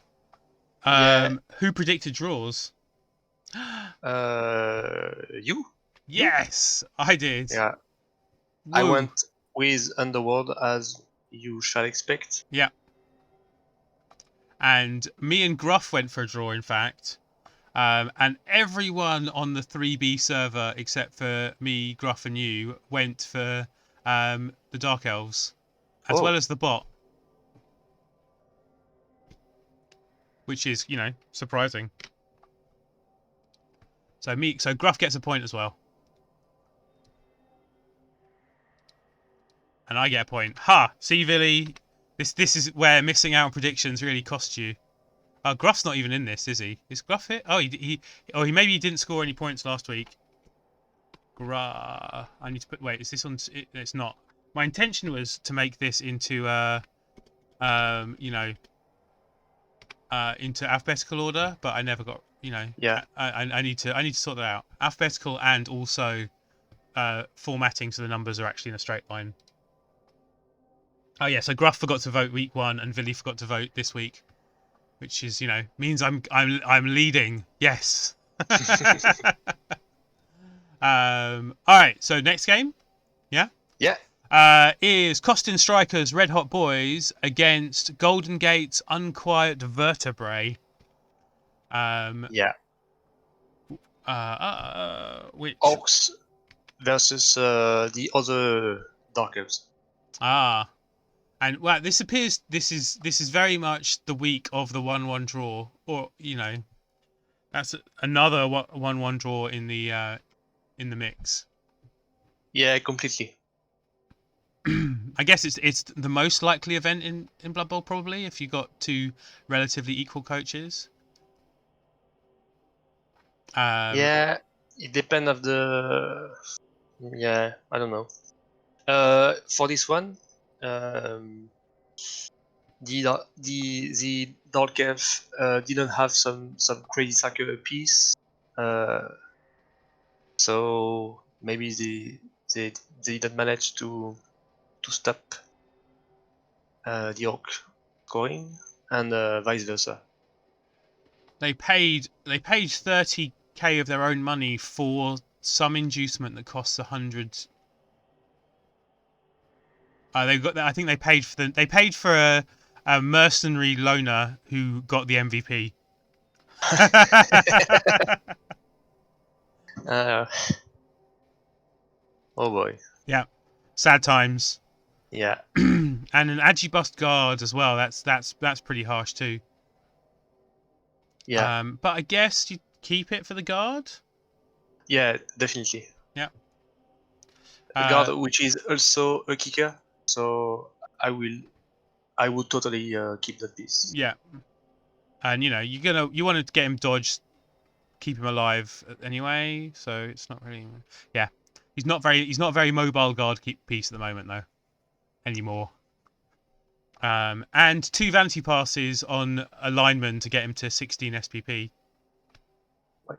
Speaker 1: Who predicted draws?
Speaker 2: You?
Speaker 1: Yes, I did.
Speaker 2: Yeah. Woo. I went with Underworld, as you shall expect.
Speaker 1: Yeah. And me and Gruff went for a draw, in fact. And everyone on the 3B server except for me, Gruff, and you went for the Dark Elves, as well as the bot, which is, you know, surprising. So Gruff gets a point as well, and I get a point. Ha! See, Villy, this is where missing out on predictions really costs you. Gruff's not even in this, is he? Is Gruff it? Oh, he maybe he didn't score any points last week. I need to put. Wait, is this on? It's not. My intention was to make this into you know, into alphabetical order, but I never got. You know.
Speaker 2: Yeah.
Speaker 1: I need to sort that out. Alphabetical and also formatting so the numbers are actually in a straight line. Oh yeah, so Gruff forgot to vote week 1 and Villy forgot to vote this week, which is, you know, means I'm leading. Yes. All right, so next game, yeah, is Costin Strikers Red Hot Boys against Golden Gate's Unquiet Vertebrae. Which
Speaker 2: Orcs versus the other Dark Elves.
Speaker 1: And well, this is very much the week of the 1-1 draw, or you know, that's another 1-1 draw in the mix.
Speaker 2: Yeah, completely.
Speaker 1: I guess it's the most likely event in Blood Bowl, probably, if you got two relatively equal coaches.
Speaker 2: Yeah, it depends of the. Yeah, I don't know. For this one, the Dark Elf didn't have some crazy soccer piece, so maybe they didn't manage to stop the Orc scoring, and vice versa.
Speaker 1: They paid 30k of their own money for some inducement that costs 100. I think they paid for a mercenary loner who got the MVP.
Speaker 2: Oh boy.
Speaker 1: Yeah, sad times.
Speaker 2: Yeah.
Speaker 1: And an Agibust guard as well. That's pretty harsh too.
Speaker 2: Yeah.
Speaker 1: But I guess you keep it for the guard.
Speaker 2: Yeah, definitely.
Speaker 1: Yeah.
Speaker 2: A guard which is also a kicker, so I would totally keep that piece.
Speaker 1: Yeah. And you know you want to get him dodged, keep him alive anyway. So it's not really. Yeah. He's not a very mobile guard piece at the moment though. Anymore. And 2 vanity passes on a lineman to get him to 16 SPP.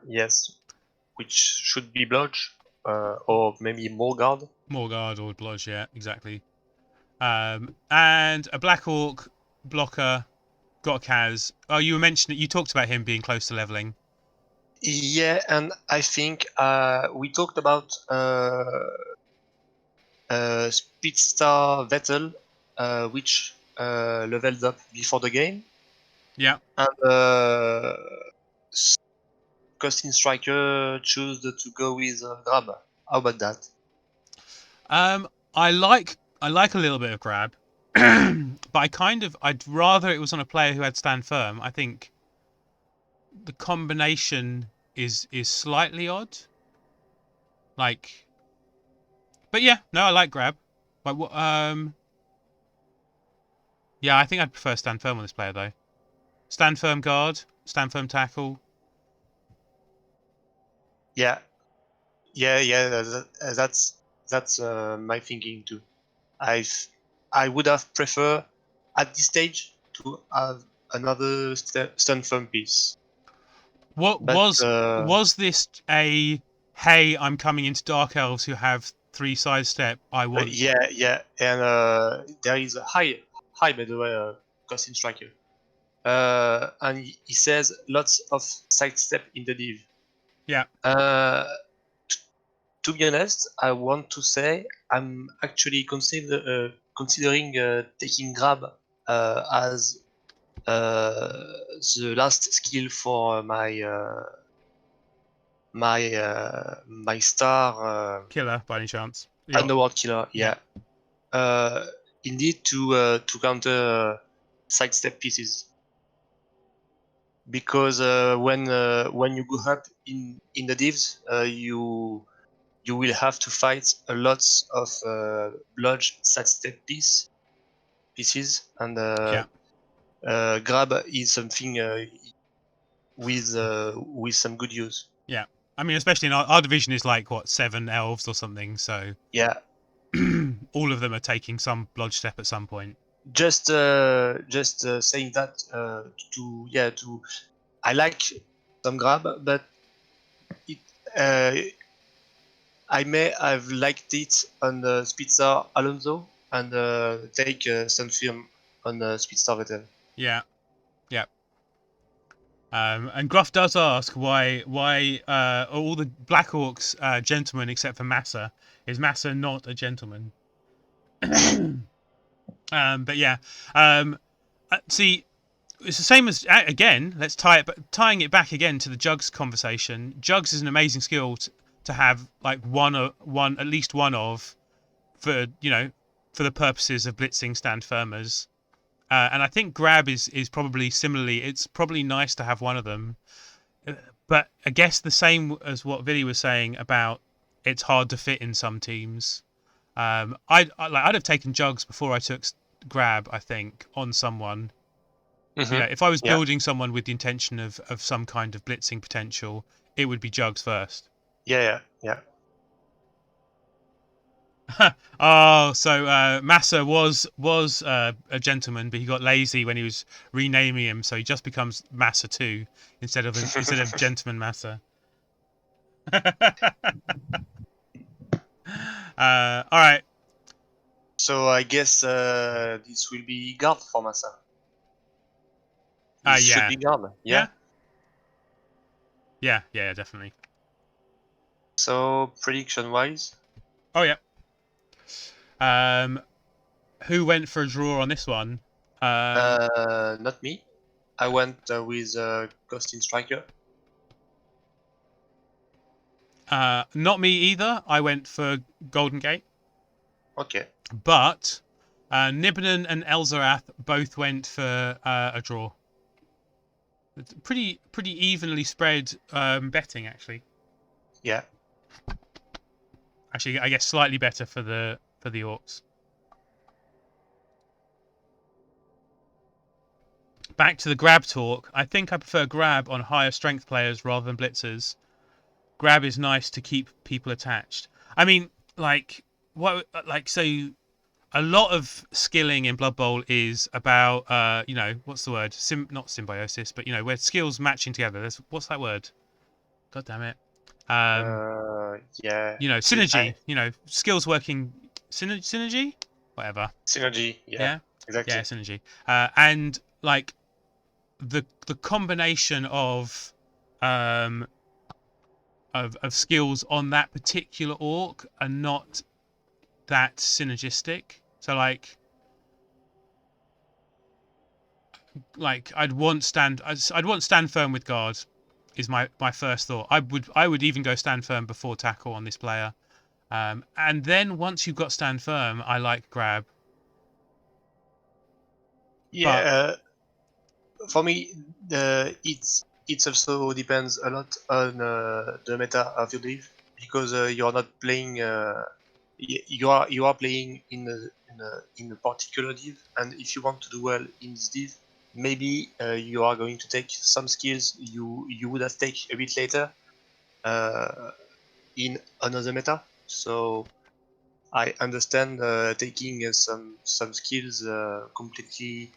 Speaker 2: Yes, which should be blodge, or maybe more guard.
Speaker 1: More guard or blodge, yeah, exactly. And a Black Orc blocker got a Kaz. Oh, you mentioned it. You talked about him being close to leveling.
Speaker 2: Yeah, and I think we talked about Speedstar Vettel, which leveled up before the game.
Speaker 1: Yeah.
Speaker 2: And Costin Striker chose to go with Grab. How about that?
Speaker 1: I like a little bit of grab, but I'd rather it was on a player who had stand firm. I think the combination is slightly odd. Like, but yeah, no, I like grab. Like what? Yeah, I think I'd prefer stand firm on this player though. Stand firm guard, stand firm tackle.
Speaker 2: Yeah. That's my thinking too. I would have preferred at this stage to have another stun firm piece.
Speaker 1: What was this a hey, I'm coming into Dark Elves who have 3 sidestep, I want.
Speaker 2: Yeah, and there is a high by the way, Costin Striker. And he says lots of sidestep in the div.
Speaker 1: Yeah.
Speaker 2: To be honest, I want to say I'm actually considering taking grab as the last skill for my my star
Speaker 1: Killer, by any chance?
Speaker 2: underworld killer. Yeah. Indeed to counter sidestep pieces, because when you go up in the divs, you will have to fight a lot of bludge sidestep pieces, and grab is something with some good use.
Speaker 1: Yeah. I mean, especially in our division is like what 7 elves or something, so
Speaker 2: Yeah.
Speaker 1: all of them are taking some blodge step at some point.
Speaker 2: Just saying that to I like some grab, but it I may have liked it on Speedstar Alonso and take some film on Speedstar Vettel.
Speaker 1: Yeah. Yeah. And Gruff does ask why are all the Black Orcs gentlemen except for Massa? Is Massa not a gentleman? But yeah, see, it's the same as again. Let's tying it back again to the Jugs conversation. Jugs is an amazing skill to have like at least one of for for the purposes of blitzing stand firmers. And I think grab is probably similarly. It's probably nice to have one of them, but I guess the same as what Vinny was saying about it's hard to fit in some teams. I'd have taken Jugs before I took grab. I think on someone.
Speaker 2: Mm-hmm.
Speaker 1: If I was building someone with the intention of some kind of blitzing potential, it would be Jugs first.
Speaker 2: Yeah.
Speaker 1: Oh, so Massa was a gentleman, but he got lazy when he was renaming him, so he just becomes Massa 2 instead of Gentleman Massa. All right.
Speaker 2: So I guess this will be guard for Massa. This should be guard. Yeah.
Speaker 1: Yeah, definitely.
Speaker 2: So prediction wise.
Speaker 1: Oh yeah. Who went for a draw on this one?
Speaker 2: Not me. I went with Ghosting Striker.
Speaker 1: Not me either. I went for Golden Gate.
Speaker 2: Okay.
Speaker 1: But Nibnan and Elzarath both went for a draw. It's pretty evenly spread betting, actually.
Speaker 2: Yeah.
Speaker 1: Actually, I guess slightly better for the Orcs. Back to the grab talk. I think I prefer grab on higher strength players rather than blitzers. Grab is nice to keep people attached. I mean, so a lot of skilling in Blood Bowl is about what's the word? Not symbiosis, but where skills matching together. What's that word? God damn it.
Speaker 2: Yeah.
Speaker 1: Synergy. Skills working synergy, whatever.
Speaker 2: Synergy. Yeah. Exactly.
Speaker 1: Yeah, synergy. And like the combination of skills on that particular orc are not that synergistic. So like I'd want stand firm with guard is my first thought. I would even go stand firm before tackle on this player. And then once you've got stand firm, I like grab.
Speaker 2: Yeah. For me, it also depends a lot on the meta of your div, because you're not playing. You are playing in a particular div, and if you want to do well in this div, maybe you are going to take some skills you would have taken a bit later in another meta. So I understand taking some skills completely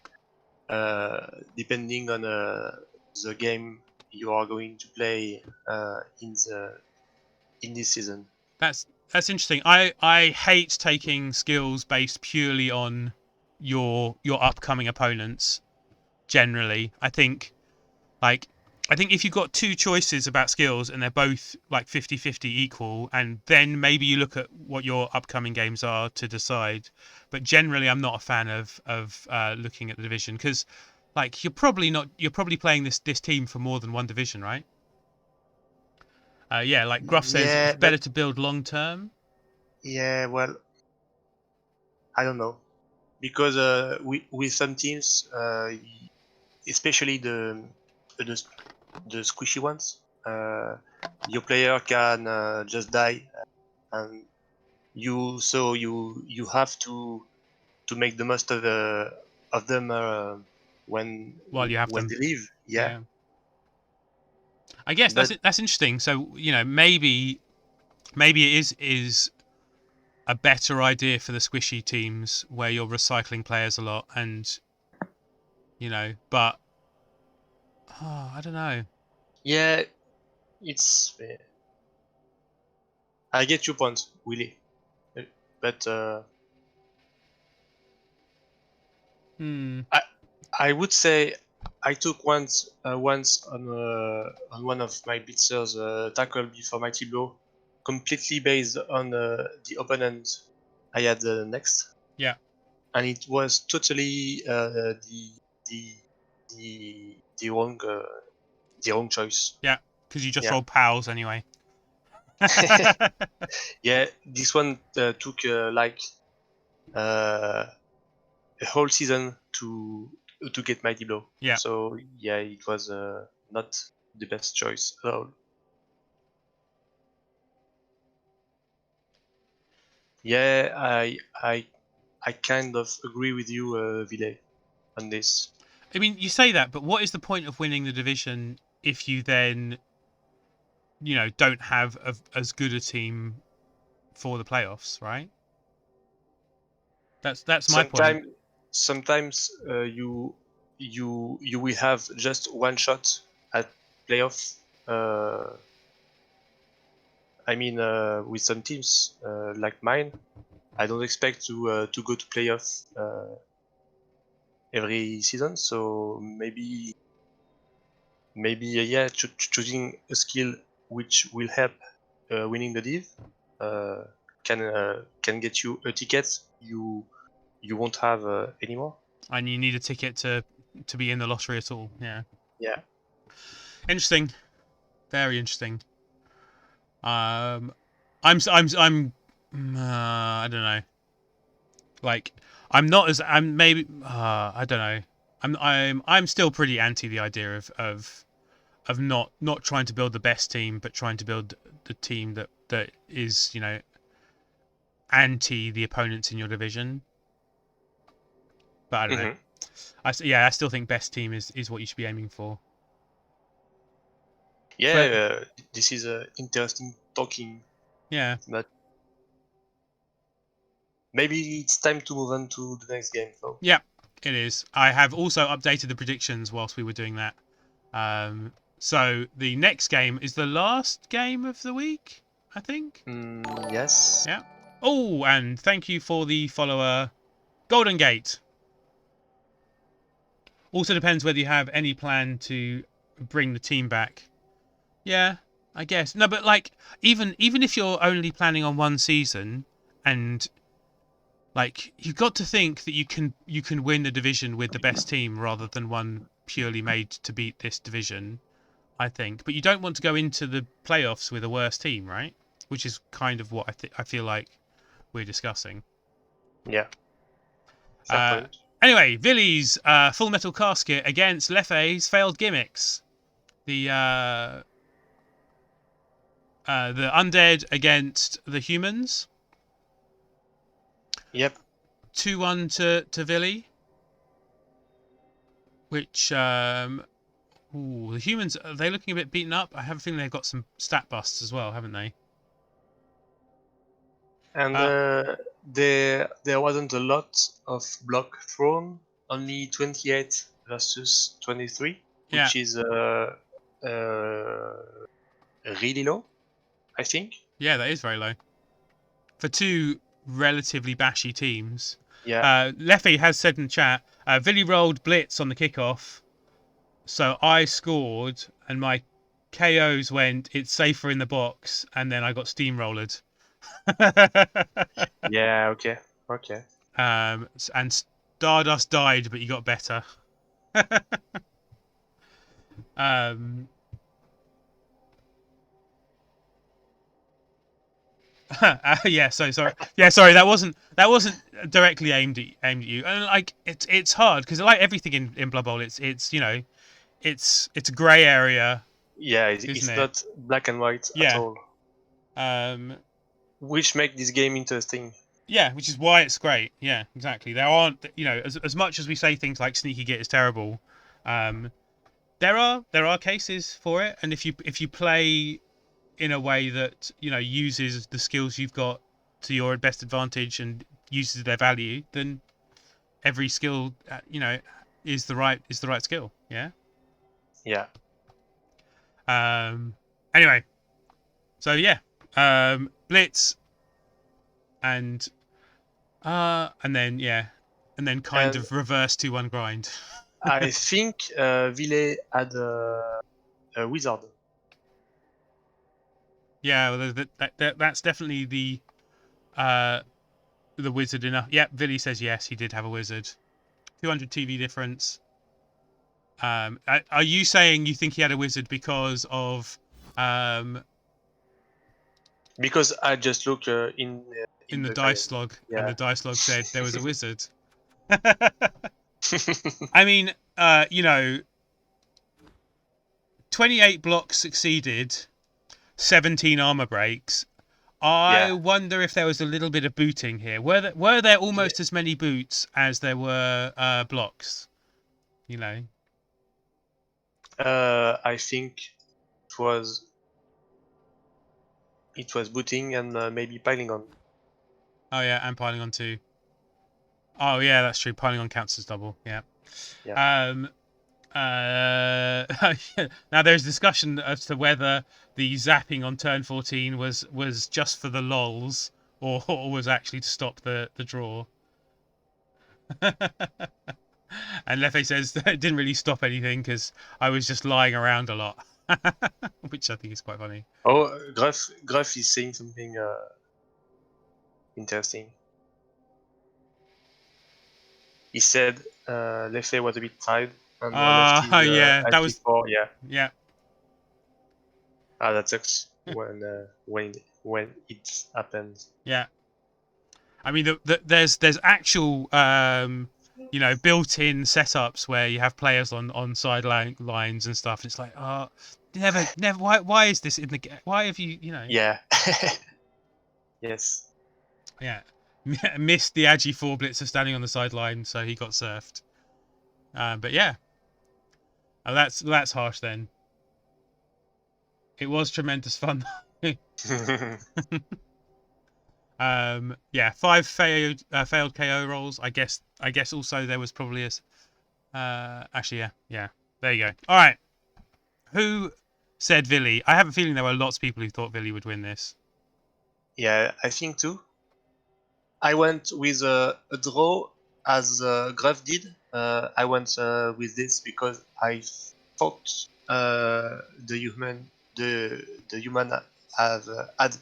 Speaker 2: depending on the game you are going to play in this season.
Speaker 1: That's interesting. I hate taking skills based purely on your upcoming opponents. Generally, I think if you've got two choices about skills and they're both like 50-50 equal, and then maybe you look at what your upcoming games are to decide. But generally, I'm not a fan of looking at the division, because like you're probably playing this team for more than one division, right? Yeah, like Gruff says,
Speaker 2: Yeah,
Speaker 1: it's better to build long term.
Speaker 2: yeah, well, I don't know, because with some teams, especially the the squishy ones, your player can just die, and you have to make the most of them
Speaker 1: While you have
Speaker 2: when
Speaker 1: them.
Speaker 2: they leave. Yeah,
Speaker 1: Yeah. I guess
Speaker 2: but
Speaker 1: that's interesting. So maybe it is a better idea for the squishy teams where you're recycling players a lot, and but I don't know.
Speaker 2: yeah, it's. I get your point, Willie, but
Speaker 1: Hmm.
Speaker 2: I I would say I took once on one of my blitzers tackle before my blow, completely based on the opponent I had next,
Speaker 1: Yeah.
Speaker 2: and it was totally the the wrong choice.
Speaker 1: Yeah. Because you just
Speaker 2: Yeah,
Speaker 1: roll pals anyway.
Speaker 2: yeah. This one took like uh, a whole season to get my blow.
Speaker 1: Yeah.
Speaker 2: So yeah, it was not the best choice at all. Yeah, I kind of agree with you, Ville, on this.
Speaker 1: I mean, you say that, but what is the point of winning the division if you then, don't have as good a team for the playoffs, right? That's my point.
Speaker 2: Sometimes you will have just one shot at playoff. I mean, with some teams like mine, I don't expect to go to playoff every season. So maybe yeah, choosing a skill which will help winning the div uh, can get you a ticket you won't have anymore.
Speaker 1: And you need a ticket to be in the lottery at all. Yeah.
Speaker 2: Yeah.
Speaker 1: Interesting. Very interesting. Um, I don't know. Like, I'm maybe I don't know. I'm still pretty anti the idea of not trying to build the best team, but trying to build the team that is anti the opponents in your division. But I don't know.
Speaker 2: Hmm.
Speaker 1: I still think best team is what you should be aiming for. But
Speaker 2: Yeah, this is interesting talking,
Speaker 1: yeah,
Speaker 2: but maybe it's time to move on to the next game though.
Speaker 1: yeah, it is. I have also updated the predictions whilst we were doing that. So the next game is the last game of the week, I think.
Speaker 2: Yes.
Speaker 1: Yeah. Oh, and thank you for the follower, Golden Gate. Also depends whether you have any plan to bring the team back. Yeah, I guess. No, but like even if you're only planning on one season, and like you've got to think that you can win the division with the best team rather than one purely made to beat this division, I think. But you don't want to go into the playoffs with a worse team, right? Which is kind of what I feel like we're discussing.
Speaker 2: Yeah. Fair
Speaker 1: Uh,
Speaker 2: point.
Speaker 1: anyway, Villy's Full Metal Casket against Leffe's Failed Gimmicks. The undead against the humans.
Speaker 2: Yep.
Speaker 1: 2-1 to Villy. Which the humans, are they looking a bit beaten up? I have a feeling they've got some stat busts as well, haven't they?
Speaker 2: And there wasn't a lot of block thrown, only 28 versus 23,
Speaker 1: Yeah,
Speaker 2: which is really low, I think.
Speaker 1: yeah, that is very low for two relatively bashy teams.
Speaker 2: Yeah.
Speaker 1: Leffy has said in the chat, Villy rolled blitz on the kickoff, so I scored, and my KOs went, it's safer in the box, and then I got steamrollered.
Speaker 2: Yeah. Okay. Okay.
Speaker 1: And Stardust died, but you got better. um, Yeah, so sorry. Yeah, sorry. That wasn't directly aimed at you. And like it's hard because like everything in Blood Bowl, it's you know it's a grey area.
Speaker 2: Yeah,
Speaker 1: Isn't
Speaker 2: it's
Speaker 1: it?
Speaker 2: not black and white at
Speaker 1: Yeah.
Speaker 2: all.
Speaker 1: Um.
Speaker 2: Which make this game interesting.
Speaker 1: Yeah, which is why it's great. Yeah, exactly. There aren't you know as much as we say things like Sneaky Git is terrible, there are cases for it, and if you play in a way that you know uses the skills you've got to your best advantage and uses their value, then every skill you know is the right skill. Yeah.
Speaker 2: Yeah.
Speaker 1: Anyway, so yeah, Blitz and then kind of reverse 2-1 grind.
Speaker 2: I think Ville had a wizard.
Speaker 1: Yeah, well, that's definitely the wizard enough. Yep, Villy says yes, he did have a wizard. 200 TV difference. Are you saying you think he had a wizard because of
Speaker 2: Because I just look in
Speaker 1: the dice log,
Speaker 2: yeah.
Speaker 1: and the dice log said there was a wizard. I mean, you know, 28 blocks succeeded, 17 armor breaks. I wonder if there was a little bit of booting here. Were there almost as many boots as there were blocks? You know.
Speaker 2: I think it was booting and maybe piling on.
Speaker 1: Oh yeah, and piling on too. Oh yeah, that's true. Piling on counts as double. Yeah. Now there's discussion as to whether the zapping on turn 14 was just for the lols or was actually to stop the draw. And Lefe says that it didn't really stop anything because I was just lying around a lot, which I think is quite funny.
Speaker 2: Oh, Gruff is saying something interesting. He said Lefe was a bit tired. And
Speaker 1: yeah, that was
Speaker 2: yeah. That sucks when it happens.
Speaker 1: Yeah, I mean, there's actual you know built-in setups where you have players on sideline lines and stuff. It's like, never. Why is this in the game? Why have you know?
Speaker 2: Yeah. Yes.
Speaker 1: Yeah, missed the Agi 4 blitzer standing on the sideline, so he got surfed. But yeah, that's harsh then. It was tremendous fun. Yeah, 5 failed KO rolls. I guess also there was probably actually yeah. There you go. All right. Who said Villy? I have a feeling there were lots of people who thought Villy would win this.
Speaker 2: Yeah, I think too. I went with a draw as Gruff did. I went with this because I thought the human have had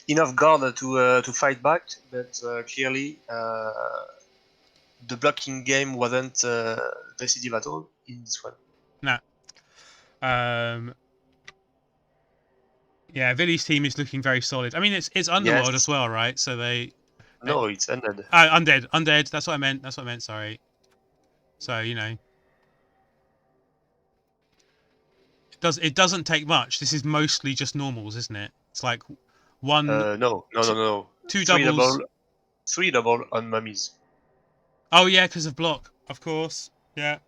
Speaker 2: enough guard to fight back, but clearly the blocking game wasn't decisive at all in this one.
Speaker 1: No. Yeah, Villy's team is looking very solid. I mean, it's Underworld as well, right? So
Speaker 2: No, it's Undead.
Speaker 1: Undead. That's what I meant. Sorry. So you know, it doesn't take much. This is mostly just normals, isn't it? It's like one.
Speaker 2: No.
Speaker 1: 2 doubles.
Speaker 2: 3 double on mummies.
Speaker 1: Oh yeah, because of block, of course. Yeah.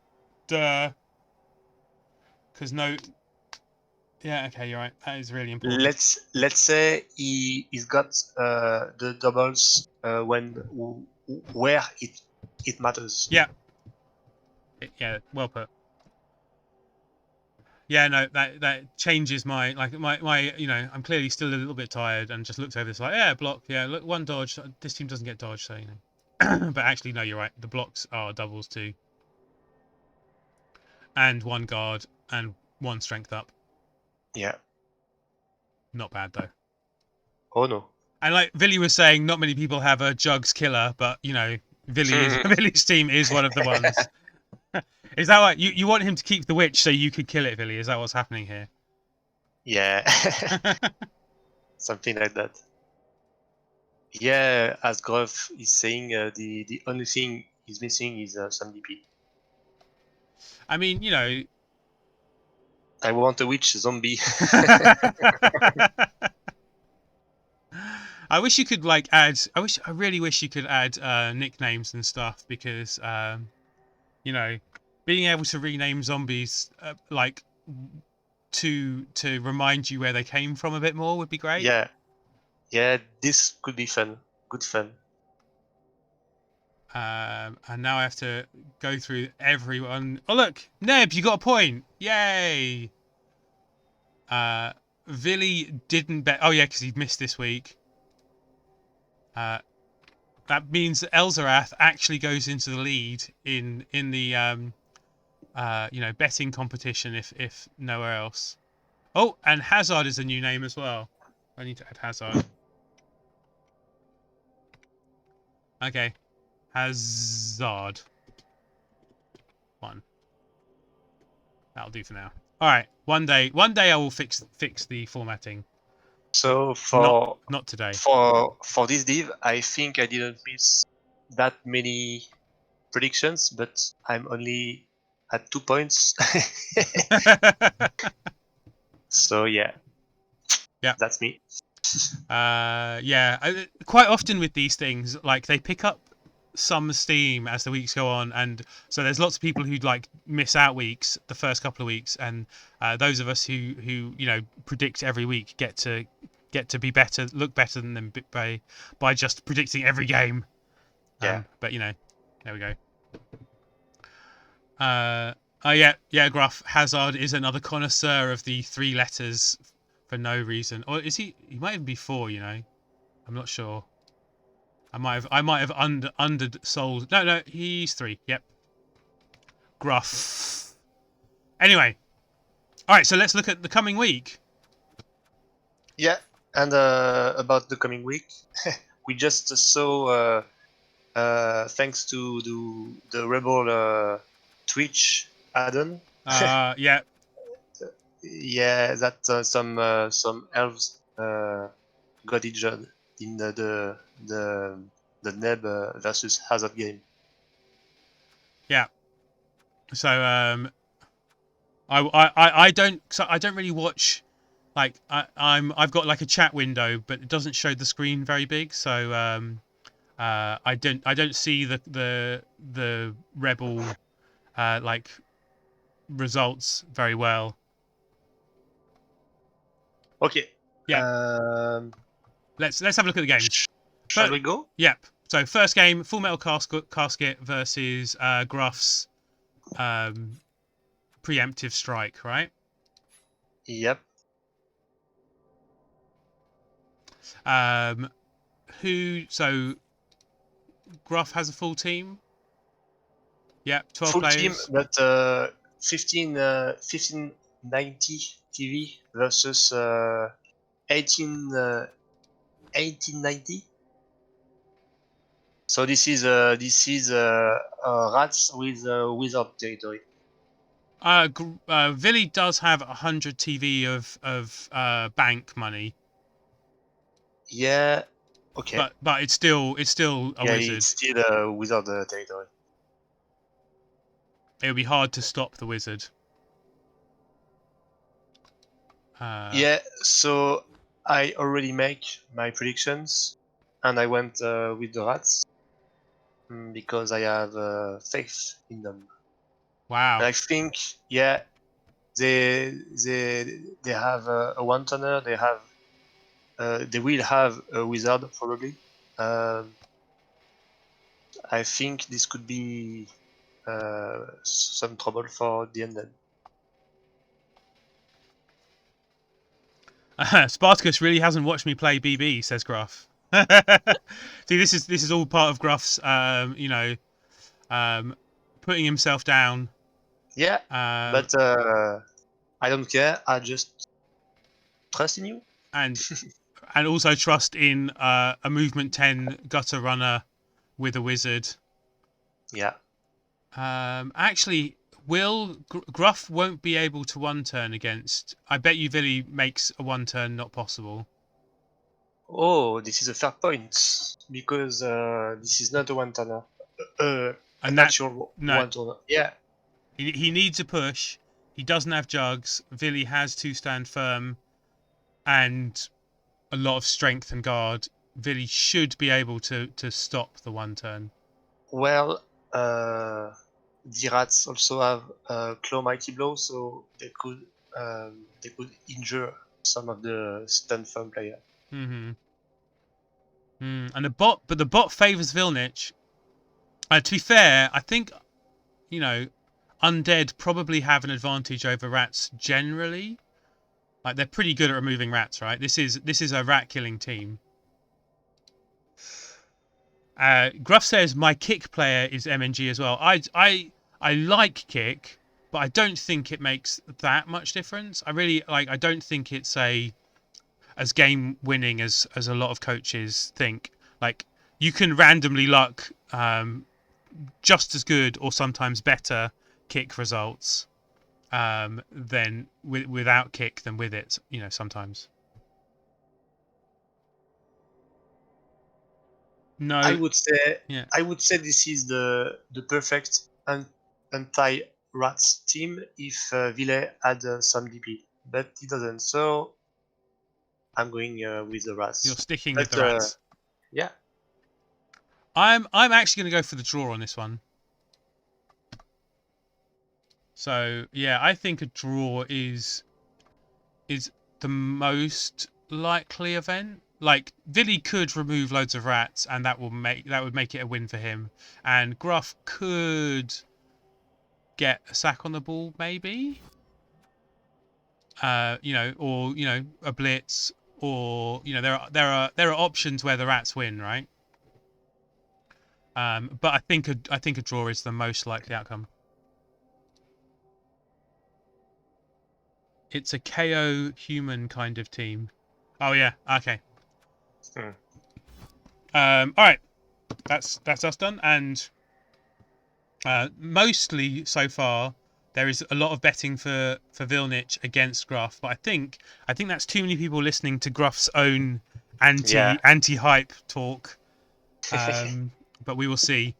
Speaker 1: Duh. Because no. Yeah. Okay, you're right. That is really important.
Speaker 2: Let's say he's got the doubles where it matters.
Speaker 1: Yeah. Yeah. Well put. Yeah, no, that changes my you know, I'm clearly still a little bit tired and just looked over this like, yeah, block, yeah, look, 1 dodge. This team doesn't get dodge, so you know. But actually, no, you're right. The blocks are doubles too. And 1 guard and 1 strength up.
Speaker 2: Yeah.
Speaker 1: Not bad though.
Speaker 2: Oh no.
Speaker 1: And like Villy was saying, not many people have a Jugs killer, but you know, Villy's team is one of the ones. Is that right? You want him to keep the witch so you could kill it, Villy? Is that what's happening here?
Speaker 2: Yeah. Something like that. Yeah, as Gruff is saying, the only thing he's missing is some DP.
Speaker 1: I mean, you know.
Speaker 2: I want a witch zombie.
Speaker 1: I wish you could like add. I really wish you could add nicknames and stuff because you know, being able to rename zombies like to remind you where they came from a bit more would be great.
Speaker 2: Yeah, this could be fun. Good fun.
Speaker 1: And now I have to go through everyone. Oh look, Neb, you got a point! Yay! Villy didn't bet. Oh yeah, because he missed this week. That means that Elzarath actually goes into the lead in the betting competition if nowhere else. Oh, and Hazard is a new name as well. I need to add Hazard. Okay, Hazard. 1. That'll do for now. All right. One day I will fix the formatting.
Speaker 2: So
Speaker 1: not today.
Speaker 2: For this div, I think I didn't miss that many predictions, but I'm only at 2 points. So yeah, that's me.
Speaker 1: Yeah. Quite often with these things, like they pick up some steam as the weeks go on, and so there's lots of people who like miss out weeks the first couple of weeks, and those of us who predict every week get to be better, look better than them by just predicting every game.
Speaker 2: Yeah.
Speaker 1: But there we go. Yeah, Gruff. Hazard is another connoisseur of the 3 letters for no reason. Or is he? He might even be 4. I'm not sure. I might have undersold. No, he's 3. Yep. Gruff. Anyway, all right. So let's look at the coming week.
Speaker 2: Yeah, and about the coming week, we just saw, thanks to the Rebel Twitch add-on.
Speaker 1: Yeah.
Speaker 2: Yeah, that some elves got injured in the Neb versus Hazard game.
Speaker 1: Yeah. So I don't really watch. Like I've got like a chat window, but it doesn't show the screen very big. So I don't see the Rebel like results very well.
Speaker 2: Okay.
Speaker 1: Yeah. Let's have a look at the games.
Speaker 2: Shall we go?
Speaker 1: Yep. So first game, Full Metal Casket versus Gruff's Preemptive Strike, right?
Speaker 2: Yep.
Speaker 1: So Gruff has a full team? Yep, 12
Speaker 2: full
Speaker 1: players.
Speaker 2: Team, but 1590 TV versus 1890. So this is rats with wizard territory.
Speaker 1: Villy does have 100 TV of bank money.
Speaker 2: Yeah. Okay.
Speaker 1: But it's still a wizard.
Speaker 2: It's still a wizard territory.
Speaker 1: It would be hard to stop the wizard.
Speaker 2: Yeah. So I already make my predictions, and I went with the rats because I have faith in them.
Speaker 1: Wow.
Speaker 2: And I think they have a 1-toner. They will have a wizard probably. I think this could be some trouble for the end.
Speaker 1: Spartakus really hasn't watched me play BB, says Gruff. See, this is all part of Gruff's, putting himself down.
Speaker 2: Yeah, but I don't care. I just trust in you.
Speaker 1: And also trust in a movement 10 gutter runner with a wizard.
Speaker 2: Yeah.
Speaker 1: Actually, Gruff won't be able to 1-turn against. I bet you Villy makes a 1-turn not possible.
Speaker 2: Oh, this is a fair point because this is not a one-turner. A natural one-turner. Yeah.
Speaker 1: He needs a push. He doesn't have jugs. Vili has to stand firm and a lot of strength and guard. Vili should be able to stop the one turn.
Speaker 2: Well, the rats also have claw mighty blow, so they could injure some of the stun firm player.
Speaker 1: And the bot favors Vilnic. To be fair, I think undead probably have an advantage over rats generally. Like they're pretty good at removing rats, right? This is a rat killing team. Gruff says my kick player is MNG as well. I like kick, but I don't think it makes that much difference. I don't think it's as game winning as a lot of coaches think. Like you can randomly luck just as good or sometimes better kick results than without kick than with it. Sometimes. No,
Speaker 2: I would say
Speaker 1: yeah.
Speaker 2: I would say this is the perfect anti-rats team if Ville had some DP, but he doesn't. So I'm going with the rats.
Speaker 1: You're sticking with the rats.
Speaker 2: Yeah.
Speaker 1: I'm actually going to go for the draw on this one. So yeah, I think a draw is the most likely event. Like Vili could remove loads of rats, and that would make it a win for him. And Gruff could get a sack on the ball, maybe. Or a blitz, or there are options where the rats win, right? But I think a draw is the most likely outcome. It's a KO human kind of team. Oh yeah, okay. All right, that's us done, and mostly so far there is a lot of betting for Vilnic against Gruff, but I think that's too many people listening to Gruff's own anti hype talk. But we will see.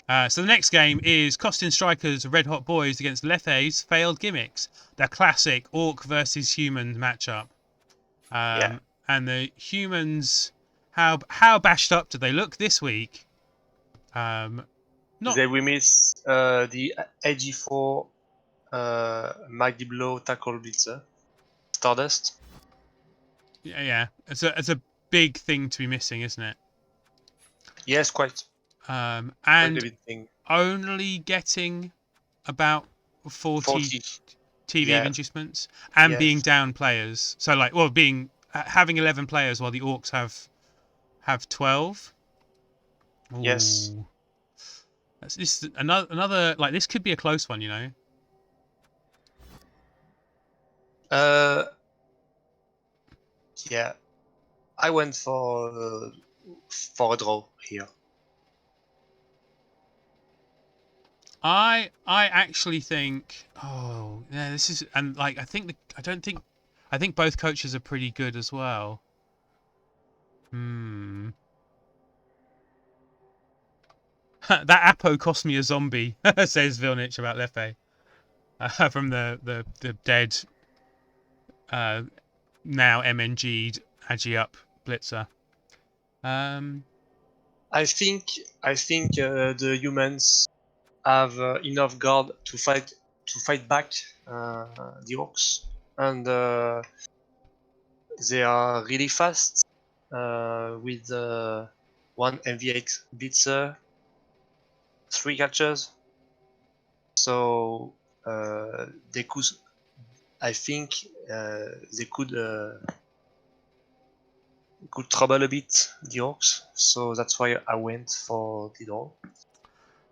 Speaker 1: So the next game is Costin Strikers Red Hot Boys against Lefe's Failed Gimmicks, the classic Orc versus Human matchup. And the humans, how bashed up do they look this week?
Speaker 2: They will miss the AG4 Mighty Blow Tackle Blitzer Stardust.
Speaker 1: Yeah. It's a big thing to be missing, isn't it?
Speaker 2: Yes, quite.
Speaker 1: And only getting about 40 TV inducements and being down players. So having 11 players while the Orcs have 12. Ooh.
Speaker 2: Yes.
Speaker 1: This is another this could be a close one,
Speaker 2: Yeah. I went for a draw here.
Speaker 1: I actually think this is, and I think both coaches are pretty good as well. That Apo cost me a zombie, says Vilnic about Lefe. From the dead now MNG'd Agi up Blitzer.
Speaker 2: I think the humans have enough guard to fight back the Orcs, and they are really fast with one MV8 Blitzer, 3 catchers. So they could, I think, they could trouble a bit the Orcs. So that's why I went for the draw.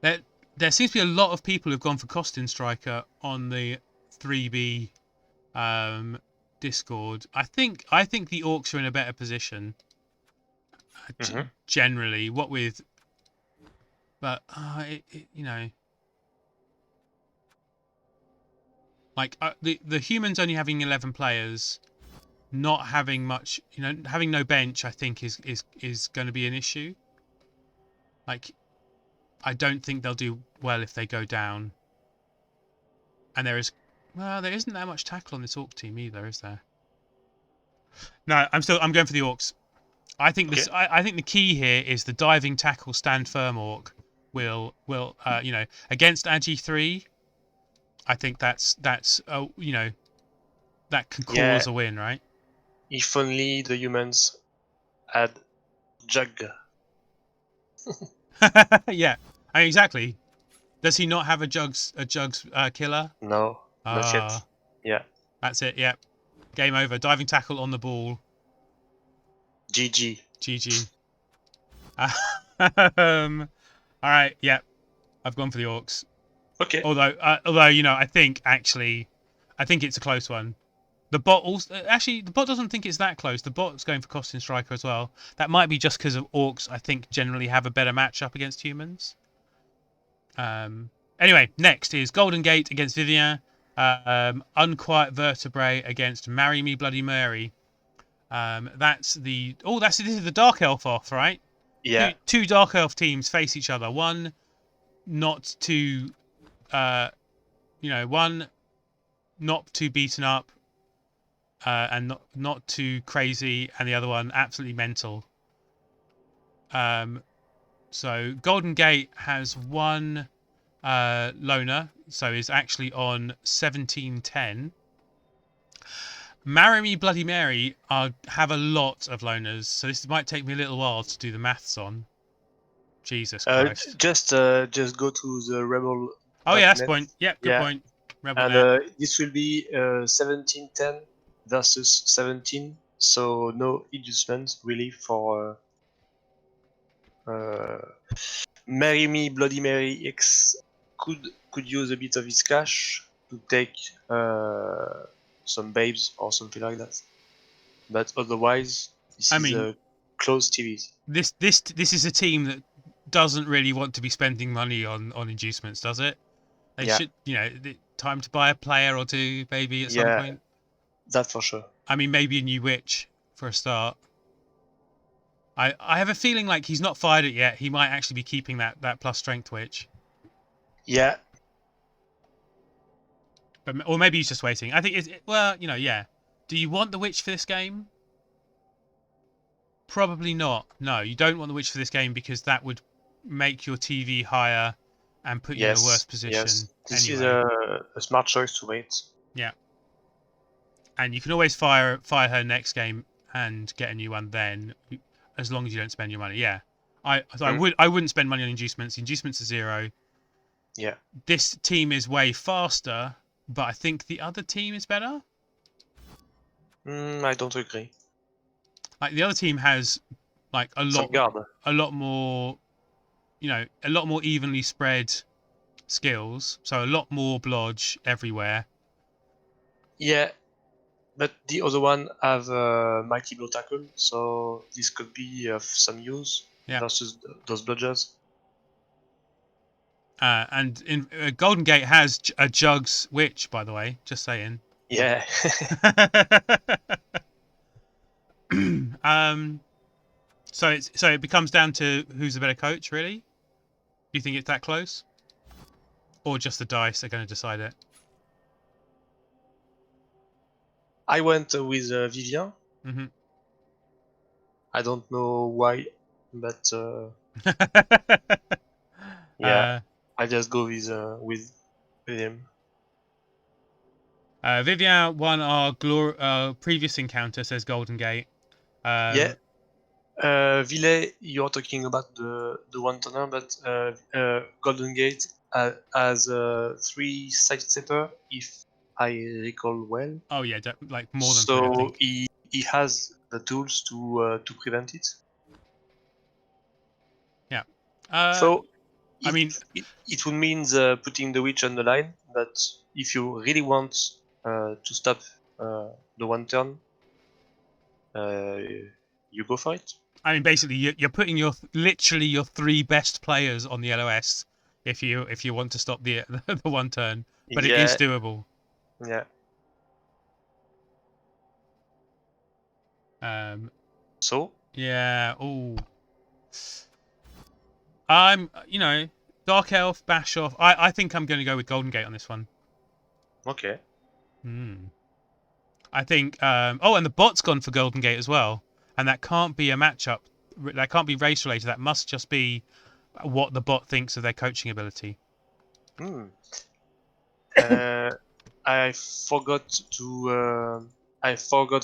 Speaker 1: There seems to be a lot of people who've gone for Costin Striker on the 3B Discord. I think the Orcs are in a better position generally. What with, but the humans only having 11 players not having much, having no bench, I think is going to be an issue. Like, I don't think they'll do well if they go down. And there isn't that much tackle on this Orc team either, is there? No, I'm going for the Orcs. I think this.
Speaker 2: Okay.
Speaker 1: I think the key here is the diving tackle stand firm Orc will against Agi 3. I think that's that can cause a win, right?
Speaker 2: If only the humans had Jug.
Speaker 1: Yeah, I mean, exactly. Does he not have a jugs killer?
Speaker 2: No, not yet. Yeah.
Speaker 1: That's it. Yep. Game over. Diving tackle on the ball.
Speaker 2: GG.
Speaker 1: GG. All right. Yep. I've gone for the Orcs.
Speaker 2: Okay.
Speaker 1: Although I think it's a close one. The bot the bot doesn't think it's that close. The bot's going for Costin Striker as well. That might be just because of Orcs. I think generally have a better matchup against humans. Anyway, next is Golden Gate against Vivien. Unquiet Vertebrae against Marry Me Bloody Mary. This is the Dark Elf off, right?
Speaker 2: Yeah.
Speaker 1: Two Dark Elf teams face each other. One not too beaten up, and not too crazy, and the other one absolutely mental. So Golden Gate has one loner, so is actually on 1710. Marry Me Bloody Mary have a lot of loners, so this might take me a little while to do the maths on. Jesus Christ.
Speaker 2: Just go to the Rebel.
Speaker 1: Oh yeah, that's point. Yeah, good point. Rebel
Speaker 2: and this will be 1710 versus 17, so no adjustment really for Marry Me Bloody Mary X could use a bit of his cash to take some babes or something like that, but otherwise this is a close TVs.
Speaker 1: This is a team that doesn't really want to be spending money on inducements, does it? They should, time to buy a player or two, maybe at some point.
Speaker 2: That's for sure.
Speaker 1: I mean, maybe a new witch for a start. I have a feeling like he's not fired it yet. He might actually be keeping that plus strength witch.
Speaker 2: Yeah.
Speaker 1: Or maybe he's just waiting. I think yeah. Do you want the witch for this game? Probably not. No, you don't want the witch for this game because that would make your TV higher and put you in a worse position.
Speaker 2: Yes, this
Speaker 1: anyway.
Speaker 2: is a smart choice to wait.
Speaker 1: Yeah. And you can always fire her next game and get a new one then, as long as you don't spend your money. Yeah. I wouldn't spend money on inducements. Inducements are 0.
Speaker 2: Yeah.
Speaker 1: This team is way faster, but I think the other team is better.
Speaker 2: I don't agree.
Speaker 1: Like the other team has like a lot more, a lot more evenly spread skills. So a lot more blodge everywhere.
Speaker 2: Yeah, but the other one have mighty blow tackle, so this could be of some use versus those blodgers.
Speaker 1: And in Golden Gate has a Jugs witch, by the way. Just saying.
Speaker 2: Yeah.
Speaker 1: So it becomes down to who's a better coach, really. Do you think it's that close, or just the dice are going to decide it?
Speaker 2: I went with Vivien.
Speaker 1: Mm-hmm.
Speaker 2: I don't know why, but I just go with him.
Speaker 1: Vivien won our previous encounter, says Golden Gate.
Speaker 2: Ville, you're talking about the one turner, but Golden Gate has 3 side stepper, if I recall well.
Speaker 1: Oh yeah, like more than 3.
Speaker 2: So he has the tools to prevent it.
Speaker 1: Yeah.
Speaker 2: So
Speaker 1: I mean,
Speaker 2: it would mean putting the witch on the line. But if you really want to stop the one turn, you go for it.
Speaker 1: I mean, basically, you're putting literally your 3 best players on the LOS if you want to stop the one turn, but it is doable.
Speaker 2: Yeah. So
Speaker 1: Yeah. Oh. I'm. Dark Elf, Bashoff. I think I'm going to go with Golden Gate on this one.
Speaker 2: okay.
Speaker 1: I think. And the bot's gone for Golden Gate as well, and that can't be a matchup. That can't be race related. That must just be what the bot thinks of their coaching ability.
Speaker 2: I forgot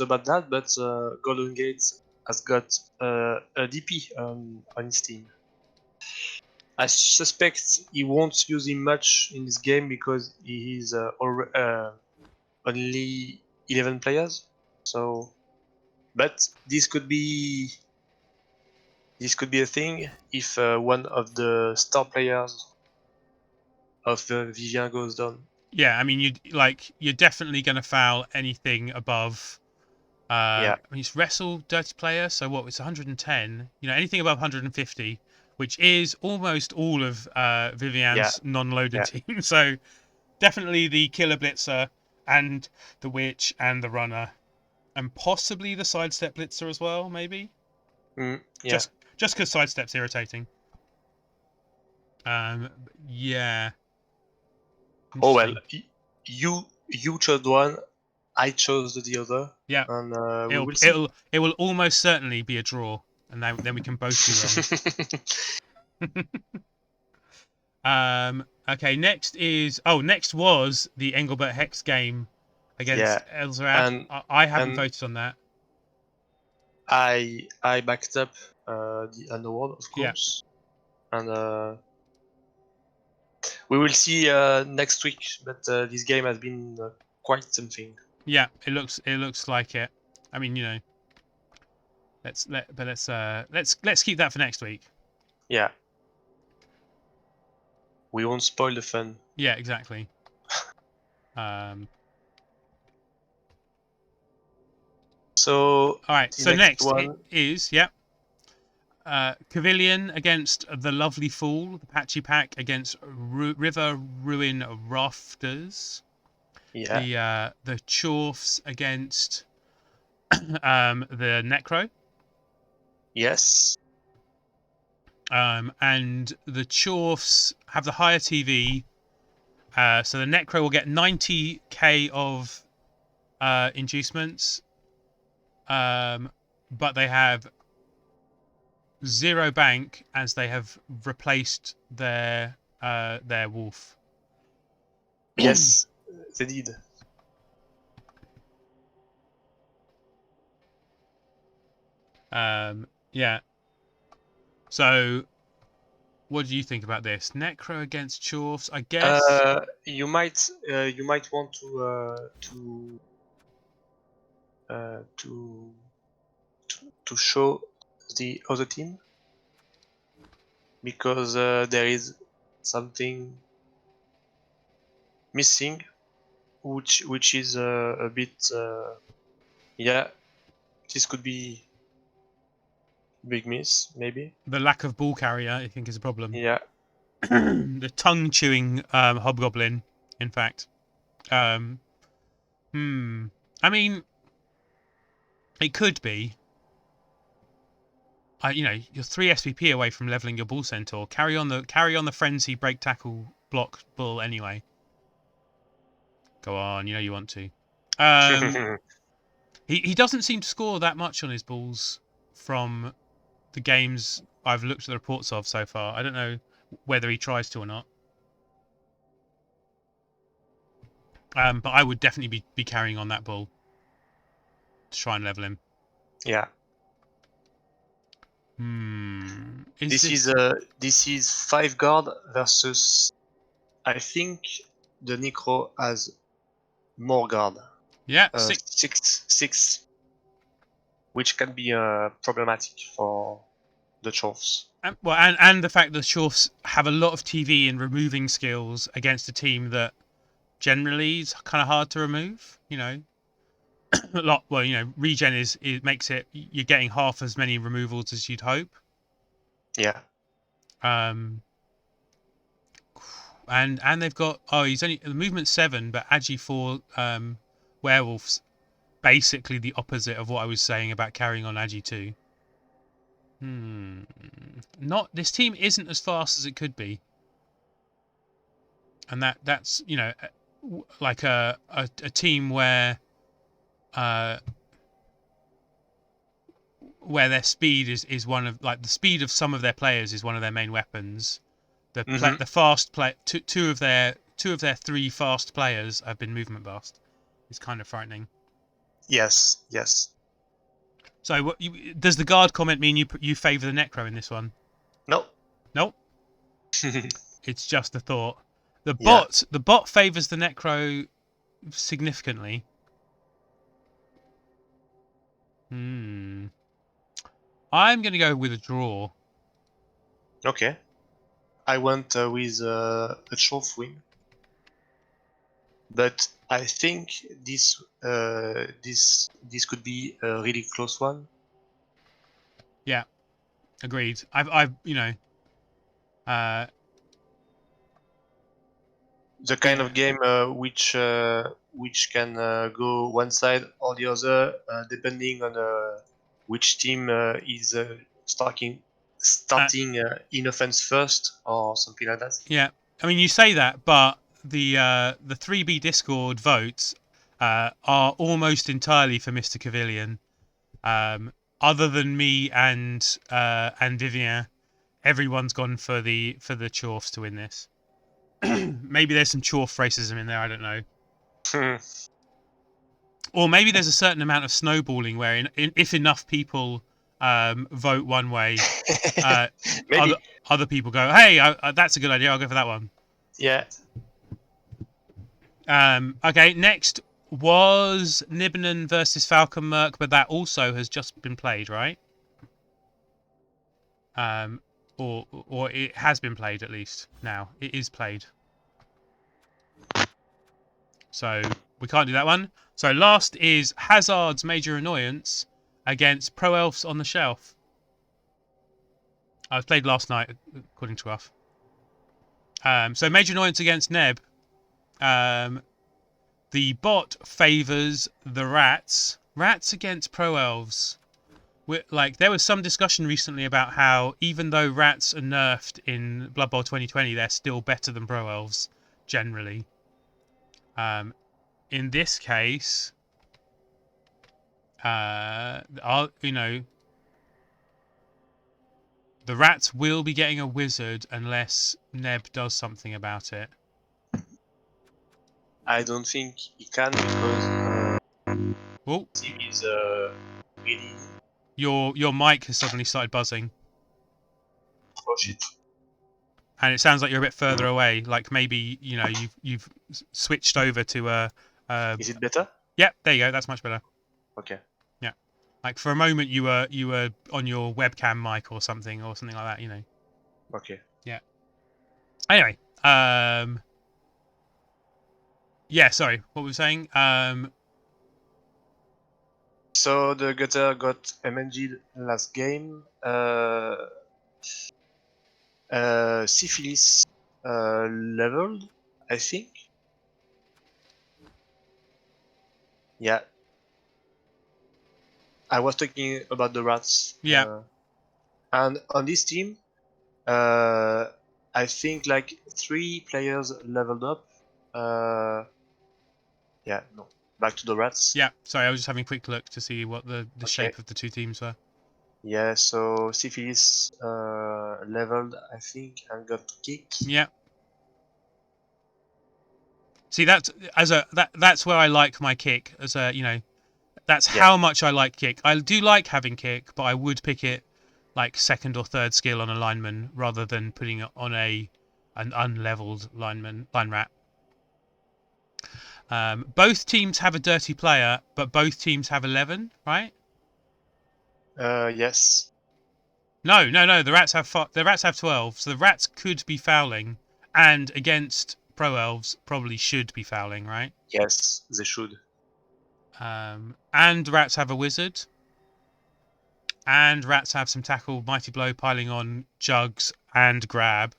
Speaker 2: about that, but Golden Gate has got a DP on his team. I suspect he won't use him much in this game because he is only 11 players. So, but this could be a thing if one of the star players of Vivien goes down.
Speaker 1: Yeah, I mean, you're definitely going to foul anything above.
Speaker 2: Yeah.
Speaker 1: I mean, it's wrestle dirty player, so what? It's 110. Anything above 150, which is almost all of Vivian's non-loaded
Speaker 2: Yeah.
Speaker 1: team. So definitely the killer blitzer and the witch and the runner, and possibly the sidestep blitzer as well, maybe.
Speaker 2: Yeah.
Speaker 1: Just because sidestep's irritating. Yeah.
Speaker 2: Oh well, you chose one, I chose the other.
Speaker 1: Yeah.
Speaker 2: And we will see.
Speaker 1: It will almost certainly be a draw, and then we can both be wrong. Okay. Next was the Engelbert Hex game against Elzarad. I haven't voted on that.
Speaker 2: I backed up the Underworld, of course, and we will see next week. But this game has been quite something.
Speaker 1: Yeah, it looks like it. I mean, let's keep that for next week.
Speaker 2: Yeah. We won't spoil the fun.
Speaker 1: Yeah, exactly.
Speaker 2: So
Speaker 1: all right. So next is Cavilion against the Lovely Fool, the Patchy Pack against River Ruin Rafters.
Speaker 2: Yeah.
Speaker 1: The Chorfs against the Necro.
Speaker 2: Yes.
Speaker 1: And the Chorfs have the higher TV. So the Necro will get 90k of inducements. But they have 0 bank as they have replaced their wolf.
Speaker 2: Yes, they did.
Speaker 1: Yeah. So, what do you think about this? Necro against Chorfs, I guess.
Speaker 2: You might want to show the other team because there is something missing, which is a bit this could be big miss, maybe.
Speaker 1: The lack of ball carrier, I think, is a problem.
Speaker 2: Yeah.
Speaker 1: The tongue chewing hobgoblin, in fact. I mean, it could be. You're 3 SPP away from leveling your bull centaur. Carry on the frenzy break tackle block bull anyway. Go on, you want to. He doesn't seem to score that much on his bulls from the games I've looked at the reports of so far. I don't know whether he tries to or not. But I would definitely be carrying on that bull to try and level him.
Speaker 2: Yeah. This is 5 guard versus, I think the Necro has more guard.
Speaker 1: Yeah,
Speaker 2: 6, which can be problematic for the Chorfs.
Speaker 1: And the fact that the Chorfs have a lot of TV and removing skills against a team that generally is kind of hard to remove. A lot. Well, regen makes it you're getting half as many removals as you'd hope.
Speaker 2: Yeah.
Speaker 1: And they've got he's only the movement 7, but Agi 4 werewolves, basically the opposite of what I was saying about carrying on Agi 2. Not this team isn't as fast as it could be, and that's like a team where their speed is one of the speed of some of their players is one of their main weapons. The fast play two of their 3 fast players have been movement buffed. It's kind of frightening.
Speaker 2: Yes.
Speaker 1: So, does the guard comment mean you favour the Necro in this one?
Speaker 2: No.
Speaker 1: Nope. It's just a thought. The bot favours the Necro significantly. I'm going to go with a draw.
Speaker 2: Okay. I went with a short wing, but I think this could be a really close one.
Speaker 1: Yeah, agreed. I've
Speaker 2: the kind of game which can go one side or the other, depending on which team is starting in offense first or something like that.
Speaker 1: Yeah, I mean you say that, but the 3B Discord votes are almost entirely for Mr. Cavillion. Other than me and Vivien, everyone's gone for the Chorfs to win this. Maybe there's some Chorf racism in there, I don't know. Or maybe there's a certain amount of snowballing where if enough people vote one way, other people go, hey, that's a good idea, I'll go for that one.
Speaker 2: Yeah.
Speaker 1: Okay, next was Nibnan versus Falcon Merc, but that also has just been played, right? Or it has been played at least now. It is played. So we can't do that one. So last is Hazard's Major Annoyance against Pro Elves on the Shelf. I was played last night, according to Ruff. So Major Annoyance against Neb. The bot favours the rats. Rats against Pro Elves. There was some discussion recently about how even though rats are nerfed in Blood Bowl 2020, they're still better than Pro Elves generally. In this case, the rats will be getting a wizard unless Neb does something about it.
Speaker 2: I don't think he can because team is really.
Speaker 1: Your mic has suddenly started buzzing.
Speaker 2: Oh shit!
Speaker 1: And it sounds like you're a bit further away. Like maybe you've switched over to a.
Speaker 2: Is it better?
Speaker 1: Yep, there you go. That's much better.
Speaker 2: Okay.
Speaker 1: Yeah, like for a moment you were on your webcam mic or something like that.
Speaker 2: Okay.
Speaker 1: Yeah. Anyway, yeah. Sorry, what were we saying?
Speaker 2: So the Gutter got MNG'd last game. Syphilis leveled, I think. Yeah. I was talking about the rats.
Speaker 1: Yeah.
Speaker 2: And on this team, I think 3 players leveled up. Yeah, no. Back to the rats.
Speaker 1: Yeah, sorry, I was just having a quick look to see what the shape of the two teams were.
Speaker 2: Yeah, so Syphilis leveled, I think, and got kicked.
Speaker 1: Yeah. See, that's where I like my kick as a that's how much I like kick. I do like having kick, but I would pick it like second or third skill on a lineman rather than putting it on an unleveled line rat. Both teams have a dirty player, but both teams have 11, right?
Speaker 2: Yes.
Speaker 1: No. The rats have 12, so the rats could be fouling, and against Pro Elves probably should be fouling, right?
Speaker 2: Yes, they should.
Speaker 1: And rats have a wizard, and rats have some tackle, mighty blow, piling on, jugs, and grab.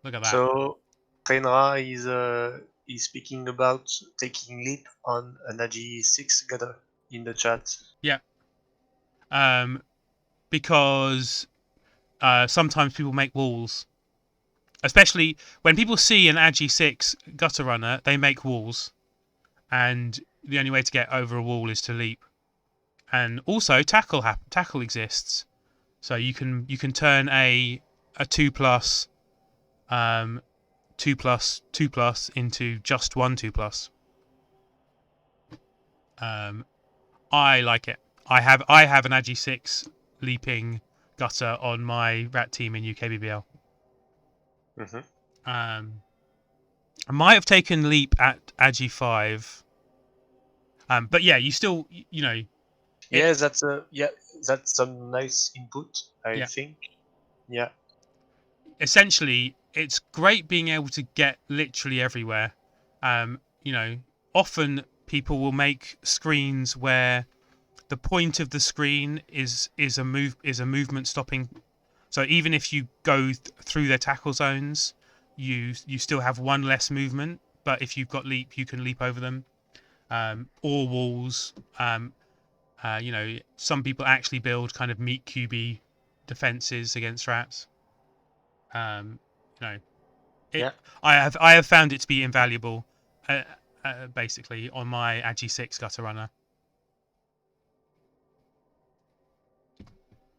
Speaker 1: Look at that.
Speaker 2: So Trainra is speaking about taking leap on an AG6 gutter in the chat.
Speaker 1: Yeah. Because sometimes people make walls. Especially when people see an AG6 gutter runner, they make walls. And the only way to get over a wall is to leap. And also tackle exists. So you can turn a 2+, 2+, into just 1 2+. I like it. I have an AG6 leaping gutter on my rat team in UKBBL.
Speaker 2: Mm-hmm.
Speaker 1: I might have taken leap at AG5. But yeah, you still, you know.
Speaker 2: That's some nice input, I think. Yeah.
Speaker 1: Essentially, it's great being able to get literally everywhere. Often people will make screens where the point of the screen is a movement stopping. So even if you go through their tackle zones, you still have one less movement. But if you've got leap, you can leap over them. Or walls. Some people actually build kind of meat cubey defenses against rats. I have found it to be invaluable, basically on my AG6 gutter runner.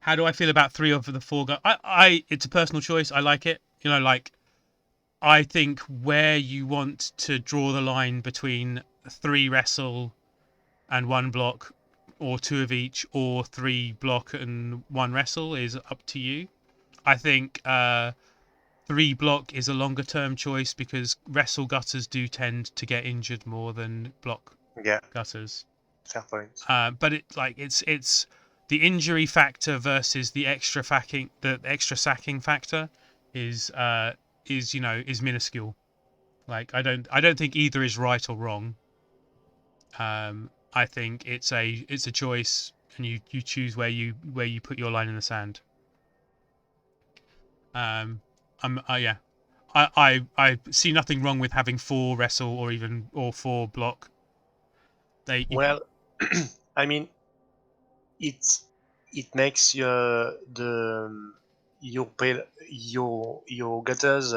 Speaker 1: How do I feel about 3 of the 4 gutters? It's a personal choice. I like it. I think where you want to draw the line between 3 wrestle and 1 block, or 2 of each, or 3 block and 1 wrestle is up to you. I think 3 block is a longer term choice because wrestle gutters do tend to get injured more than block gutters.
Speaker 2: Fair point.
Speaker 1: But it's the injury factor versus the extra sacking factor is minuscule. Like I don't think either is right or wrong. I think it's a choice, and you choose where you put your line in the sand. I see nothing wrong with having 4 wrestle or 4 block.
Speaker 2: I mean, it makes your gutters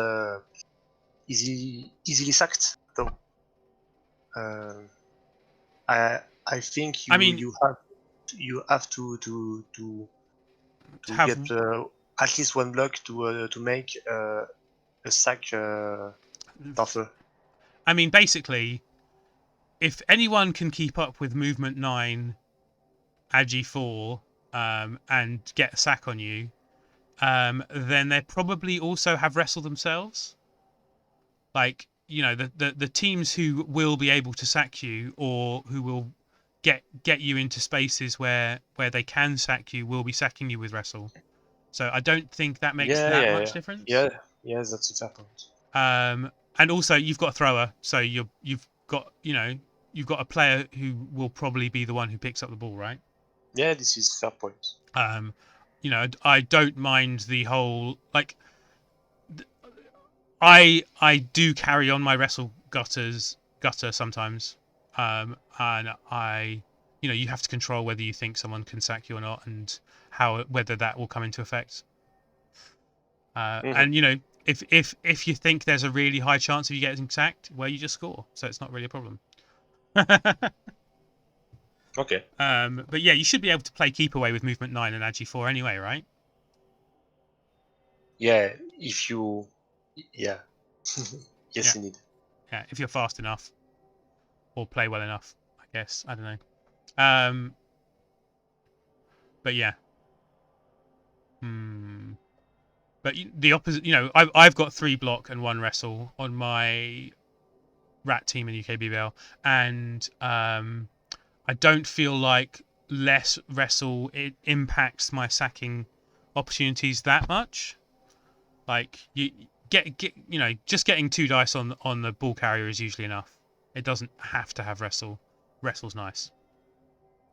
Speaker 2: easily sacked though. I think you have to get at least 1 block to make a sack tougher.
Speaker 1: I mean, basically, if anyone can keep up with movement 9, AG4, and get a sack on you, then they probably also have wrestle themselves. Like, the teams who will be able to sack you, or who will get you into spaces where they can sack you, will be sacking you with wrestle. So I don't think that makes much difference.
Speaker 2: Yeah, that's a fair point.
Speaker 1: And also you've got a thrower, so you've got a player who will probably be the one who picks up the ball, right?
Speaker 2: Yeah, this is a fair point.
Speaker 1: I don't mind the whole I do carry on my wrestle gutter sometimes, and you have to control whether you think someone can sack you or not, and whether that will come into effect. And if you think there's a really high chance of you getting sacked, well, you just score, so it's not really a problem.
Speaker 2: Okay.
Speaker 1: But yeah, you should be able to play keep away with movement 9 and AG4 anyway, right?
Speaker 2: Yeah, if you... Yeah. Yes, indeed.
Speaker 1: Yeah, if you're fast enough. Or play well enough, I guess. I don't know. But yeah. But the opposite, I've got 3 block and 1 wrestle on my rat team in UKBBL, and I don't feel like less wrestle it impacts my sacking opportunities that much. Like you just getting 2 dice on the ball carrier is usually enough. It doesn't have to have wrestle. Wrestle's nice.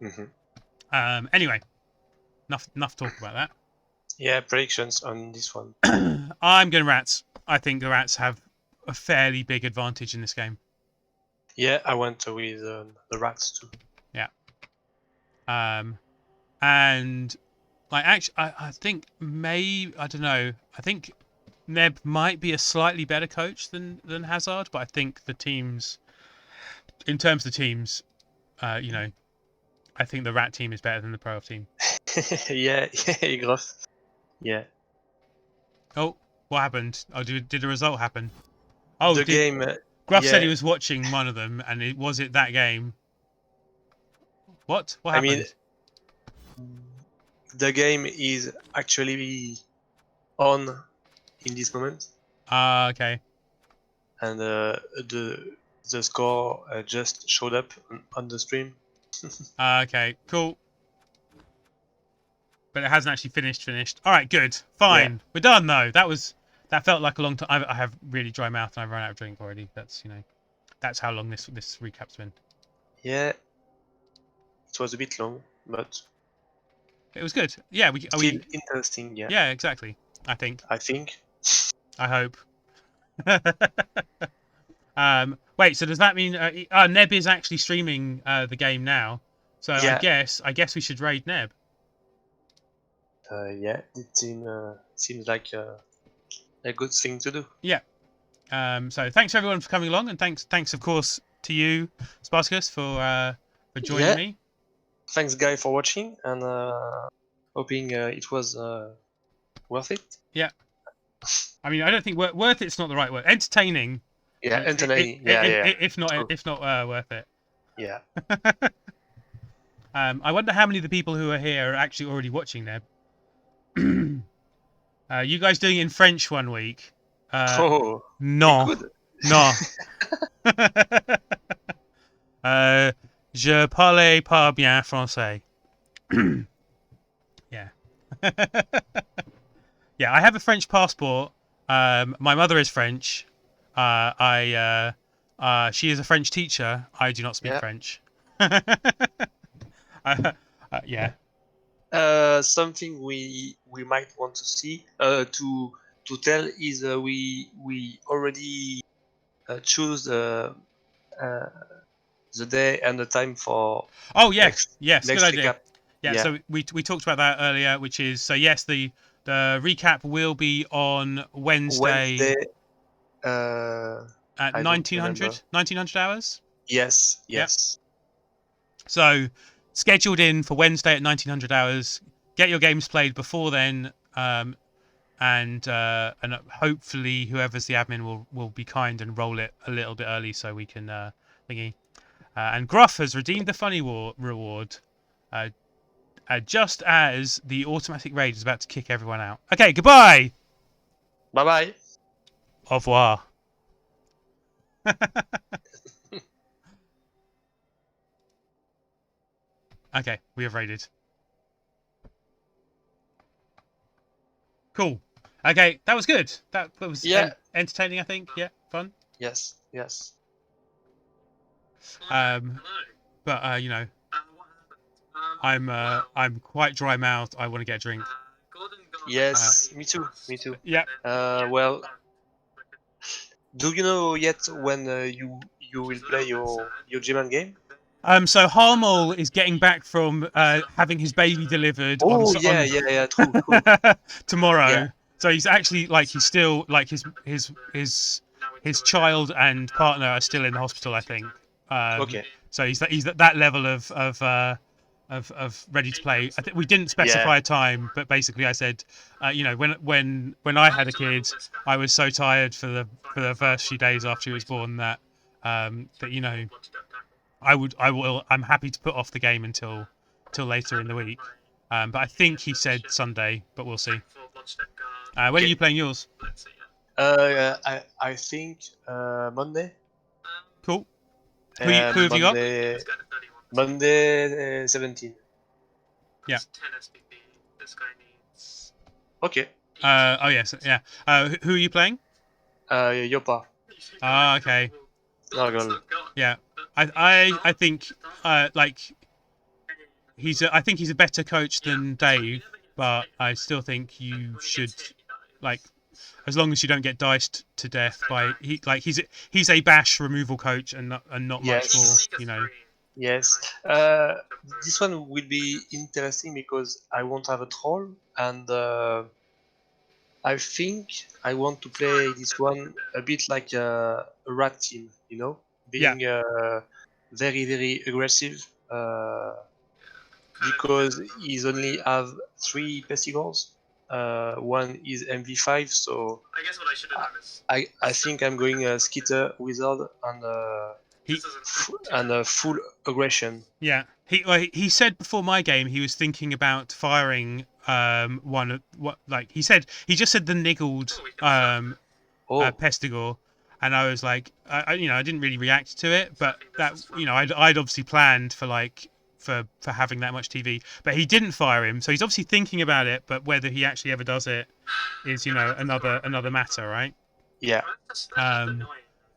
Speaker 2: Mm-hmm.
Speaker 1: Anyway, enough talk about that.
Speaker 2: Yeah, predictions on this one.
Speaker 1: I'm going rats. I think the rats have a fairly big advantage in this game.
Speaker 2: Yeah, I went with the rats too.
Speaker 1: And like actually, I think I don't know. I think Neb might be a slightly better coach than Hazard, but I think the teams, in terms of the teams, you know, I think the Rat team is better than the Pro team.
Speaker 2: Yeah, Groff. Yeah.
Speaker 1: Oh, what happened? Oh, did a result happen? Oh,
Speaker 2: the game.
Speaker 1: Gruff said
Speaker 2: Yeah.
Speaker 1: he was watching one of them, and was it that game? What
Speaker 2: I mean,
Speaker 1: happened?
Speaker 2: the game is actually on in this moment,
Speaker 1: Ah, okay.
Speaker 2: and the score just showed up on the stream.
Speaker 1: Okay, cool. But it hasn't actually finished. All right, good, fine.
Speaker 2: Yeah.
Speaker 1: We're done though. That felt like a long time. I have really dry mouth and I've run out of drink already. That's that's how long this recap's been.
Speaker 2: Yeah, it was a bit long, but
Speaker 1: It was good. Yeah,
Speaker 2: still interesting. Yeah.
Speaker 1: Yeah, exactly. I think.
Speaker 2: I think.
Speaker 1: I hope. Wait. So does that mean Neb is actually streaming the game now? So
Speaker 2: Yeah.
Speaker 1: I guess we should raid Neb.
Speaker 2: Yeah, it seems like a good thing to do.
Speaker 1: Yeah. So thanks everyone for coming along, and thanks of course to you, Spartakus, for joining me.
Speaker 2: Thanks, guy, for watching, and hoping it was worth it.
Speaker 1: Yeah. I mean, I don't think worth it's not the right word. Entertaining.
Speaker 2: Yeah, entertaining.
Speaker 1: If not worth it.
Speaker 2: Yeah.
Speaker 1: I wonder how many of the people who are here are actually already watching Neb. You guys doing it in French one week? Non. Non. Je parle pas bien français. Yeah. Yeah, I have a French passport. My mother is French. She is a French teacher. I do not speak French. Yeah.
Speaker 2: Something we might want to see to tell is we already choose the day and the time for.
Speaker 1: Oh yes, good idea.
Speaker 2: Recap.
Speaker 1: Yeah, so we talked about that earlier, which is so yes, the recap will be on Wednesday at 1900 hours.
Speaker 2: Yes.
Speaker 1: Yep. So scheduled in for Wednesday at 1900 hours. Get your games played before then, and hopefully whoever's the admin will be kind and roll it a little bit early so we can thingy. And Gruff has redeemed the funny reward. Just as the automatic raid is about to kick everyone out. Okay, goodbye.
Speaker 2: Bye.
Speaker 1: Au revoir. Okay, we have raided. Cool. Okay, that was good. That was entertaining, I think. Yeah, fun.
Speaker 2: Yes.
Speaker 1: But I'm quite dry mouthed. I want to get a drink.
Speaker 2: Yes, me too.
Speaker 1: Yeah.
Speaker 2: Well, do you know yet when you will play your GMan game?
Speaker 1: So Harmel is getting back from having his baby delivered.
Speaker 2: True.
Speaker 1: Tomorrow.
Speaker 2: Yeah.
Speaker 1: So he's actually he's still his child and partner are still in the hospital, I think.
Speaker 2: Okay.
Speaker 1: So he's at that level of ready to play. I think we didn't specify a time, but basically I said, when I had a kid, I was so tired for the first few days after he was born that I'm happy to put off the game until later in the week. But I think he said Sunday, but we'll see. When are you playing yours?
Speaker 2: I think Monday.
Speaker 1: Cool. Who have you got?
Speaker 2: Monday 17.
Speaker 1: Yeah.
Speaker 2: Okay.
Speaker 1: Oh yes, yeah. Who are you playing?
Speaker 2: Yopa.
Speaker 1: Ah, okay. Yeah. I think I think he's a better coach than Dave, but I still think you should as long as you don't get diced to death by he's a bash removal coach and not much more, you know.
Speaker 2: Yes. This one will be interesting because I won't have a troll, and I think I want to play this one a bit like a rat team, you know, being very very aggressive. Because he's only have 3 pestigores. One is MV5, so
Speaker 4: I guess what I should have done is.
Speaker 2: I think I'm going Skitter Wizard and full aggression.
Speaker 1: Yeah, he said before my game he was thinking about firing one of what like he just said the niggled Pestigore, and I was like I didn't really react to it, but that I'd obviously planned for like for having that much TV, but he didn't fire him, so he's obviously thinking about it, but whether he actually ever does it is another matter, right?
Speaker 2: Yeah.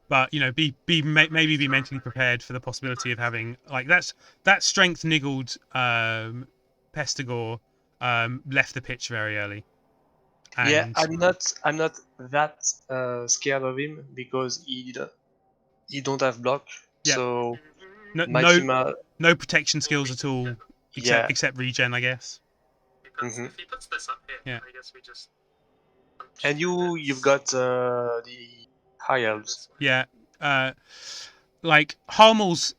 Speaker 1: But maybe be mentally prepared for the possibility of having like that strength niggled Pestigore left the pitch very early. And
Speaker 2: yeah, I'm not that scared of him because he don't have block.
Speaker 1: Yeah.
Speaker 2: So
Speaker 1: no protection skills at all except regen, I guess.
Speaker 4: If he puts this up here, I guess we just.
Speaker 2: And you've got the high elves.
Speaker 1: Yeah, like Harmel's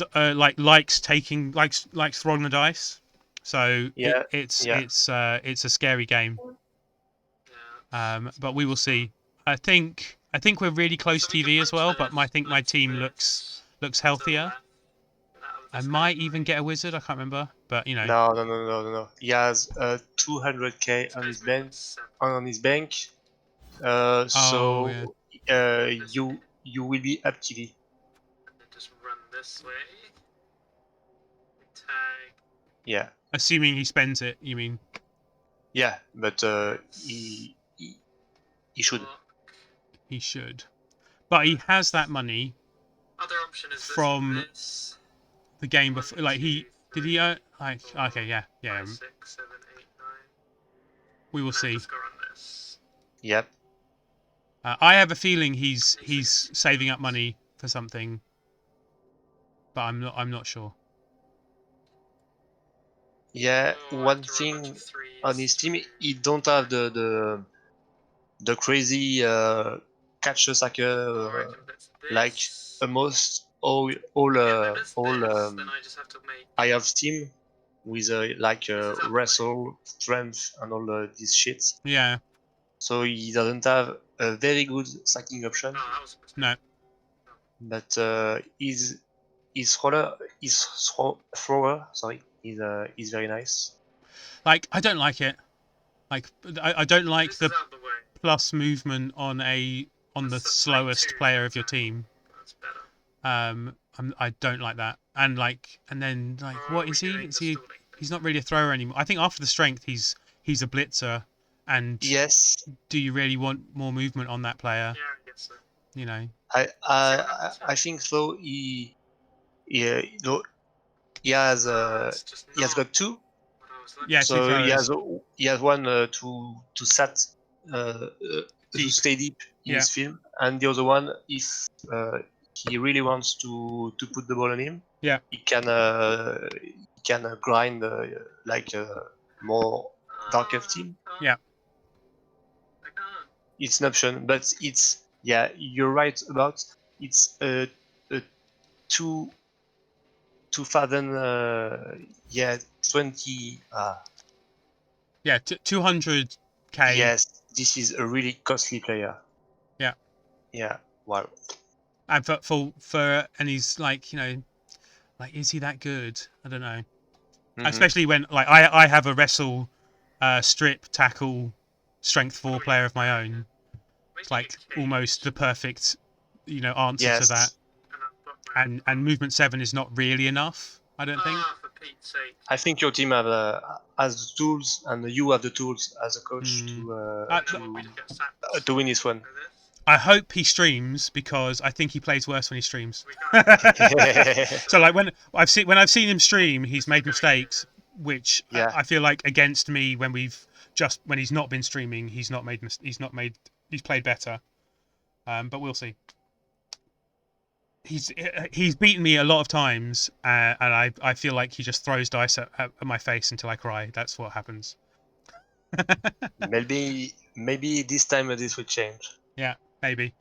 Speaker 1: likes throwing the dice, so it's a scary game. But we will see. I think we're really close TV as well, but I think my team looks healthier. I might even get a wizard. I can't remember, but you know.
Speaker 2: No. He has 200k on his bank. So you will be up TV.
Speaker 4: Just run this way. Tag.
Speaker 2: Yeah.
Speaker 1: Assuming he spends it, you mean?
Speaker 2: Yeah, but he should.
Speaker 1: He should, but he has that money.
Speaker 4: Other option is
Speaker 1: from the game before. Like did he earn? Like okay, yeah.
Speaker 4: 5, 6, 7, 8, 9.
Speaker 1: We will see.
Speaker 2: Yep.
Speaker 1: I have a feeling he's saving up money for something, but I'm not sure.
Speaker 2: Yeah, one thing on his team, he don't have the crazy catcher sucker like almost all I have team with wrestle, strength, and all this shit.
Speaker 1: Yeah.
Speaker 2: So he doesn't have a very good sacking option.
Speaker 1: No.
Speaker 2: But his thrower, sorry, is very nice.
Speaker 1: Like I don't like it. Like I don't like the plus movement on the slowest player of your team. I don't like that. And then what is he? He's not really a thrower anymore. I think after the strength he's a blitzer. And
Speaker 2: yes,
Speaker 1: do you really want more movement on that player?
Speaker 4: Yeah, I guess so.
Speaker 1: You know.
Speaker 2: I think so. He has got 2.
Speaker 1: Yeah,
Speaker 2: so he has one to sat to stay deep in his field, and the other one if he really wants to put the ball on him, he can grind like more dark elf team.
Speaker 1: Yeah.
Speaker 2: It's an option, but it's you're right about it's a 2000 20
Speaker 1: 200k.
Speaker 2: Yes, this is a really costly player. Yeah, wow.
Speaker 1: And and he's is he that good? I don't know. Especially when I have a wrestle, strip, tackle, strength 4 player of my own. It's like almost the perfect answer to that. And movement 7 is not really enough, I don't think.
Speaker 4: For Pete's sake.
Speaker 2: I think your team has the tools, and you have the tools as a coach to win this one.
Speaker 1: I hope he streams because I think he plays worse when he streams. So when I've seen him stream, he's made mistakes which
Speaker 2: Yeah.
Speaker 1: I feel like against me when he's not been streaming, he's played better. But we'll see. He's beaten me a lot of times, and I feel like he just throws dice at my face until I cry. That's what happens.
Speaker 2: Maybe this time this will change.
Speaker 1: Yeah, maybe.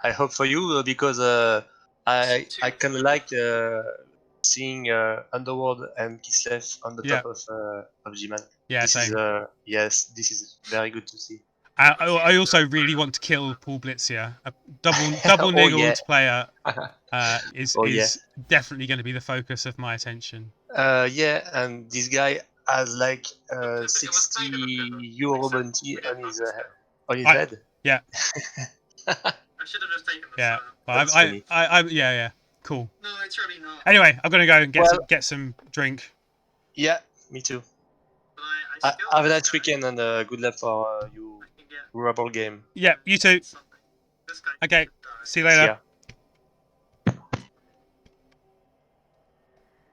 Speaker 2: I hope for you because I kind of like seeing Underworld and Kislev on the
Speaker 1: Yeah.
Speaker 2: top of GMan.
Speaker 1: Yeah,
Speaker 2: This
Speaker 1: same.
Speaker 2: is this is very good to see.
Speaker 1: I also really want to kill Paul Blitzier. A double
Speaker 2: Oh yeah.
Speaker 1: niggled player is
Speaker 2: Oh yeah.
Speaker 1: definitely going to be the focus of my attention.
Speaker 2: Yeah, and this guy has like
Speaker 4: It was
Speaker 2: 60
Speaker 4: kind of a pivot.
Speaker 2: euro
Speaker 4: Except
Speaker 2: bounty
Speaker 4: we didn't
Speaker 2: on his
Speaker 1: I-
Speaker 2: head.
Speaker 1: Yeah,
Speaker 4: I should have just taken this.
Speaker 1: yeah. Well,
Speaker 2: That's funny.
Speaker 1: yeah. Cool.
Speaker 4: No, it's really not.
Speaker 1: Anyway, I'm gonna go and
Speaker 2: Well-
Speaker 1: get some drink.
Speaker 2: Yeah, me too.
Speaker 4: But I still
Speaker 2: Have a
Speaker 4: this
Speaker 2: nice
Speaker 4: guy.
Speaker 2: weekend and good luck for you
Speaker 4: I can get
Speaker 2: Rubble game.
Speaker 1: Yeah, you too.
Speaker 4: something. This guy
Speaker 1: Okay.
Speaker 4: can die.
Speaker 1: See you later.
Speaker 2: Yeah.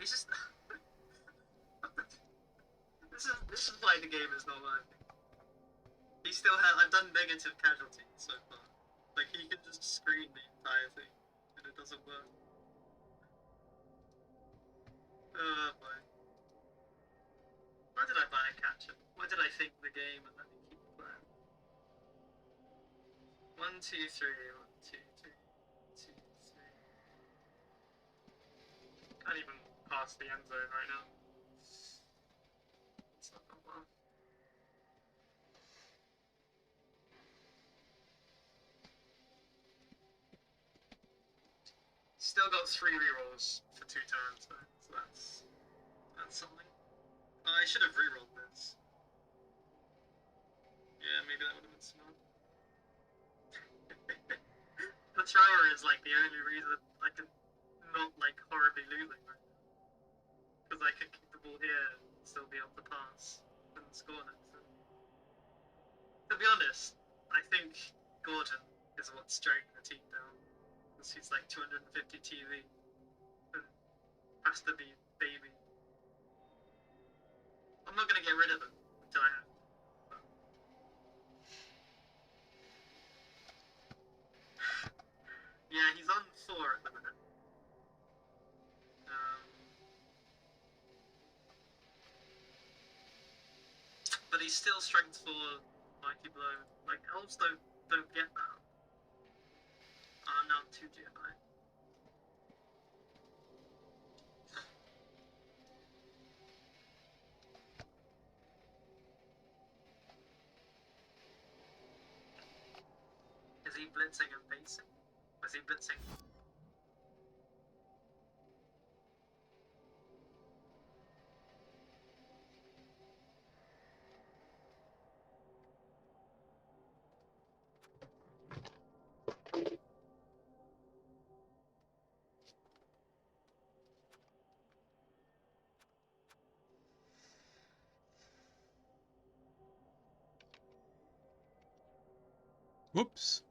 Speaker 4: It's just this is why the game is not working. He still has. I've done negative casualties so far. Like he can just screen the entire thing, and it doesn't work. Oh boy. Why did I buy a catcher? Why did I think the game and let me keep playing? 1, 2, 3, 1, 2, 3, 2, 3. Can't even pass the end zone right now. It's not gone well. Still got 3 rerolls for 2 turns though, so that's something. I should have rerolled this. Yeah, maybe that would have been smart. The thrower is like the only reason I can not like horribly losing right now. Because I could keep the ball here and still be able to pass and score next time. To be honest, I think Gordon is what's dragging the team down. Because he's like 250 TV and has to be baby. I'm not gonna get rid of him until I have to. But... yeah, he's on 4 at the minute. But he's still strength 4, mighty blow. Like elves don't get that. I'm now 2 GMI. Is he blitzing and basing? Or is he blitzing?
Speaker 1: Whoops.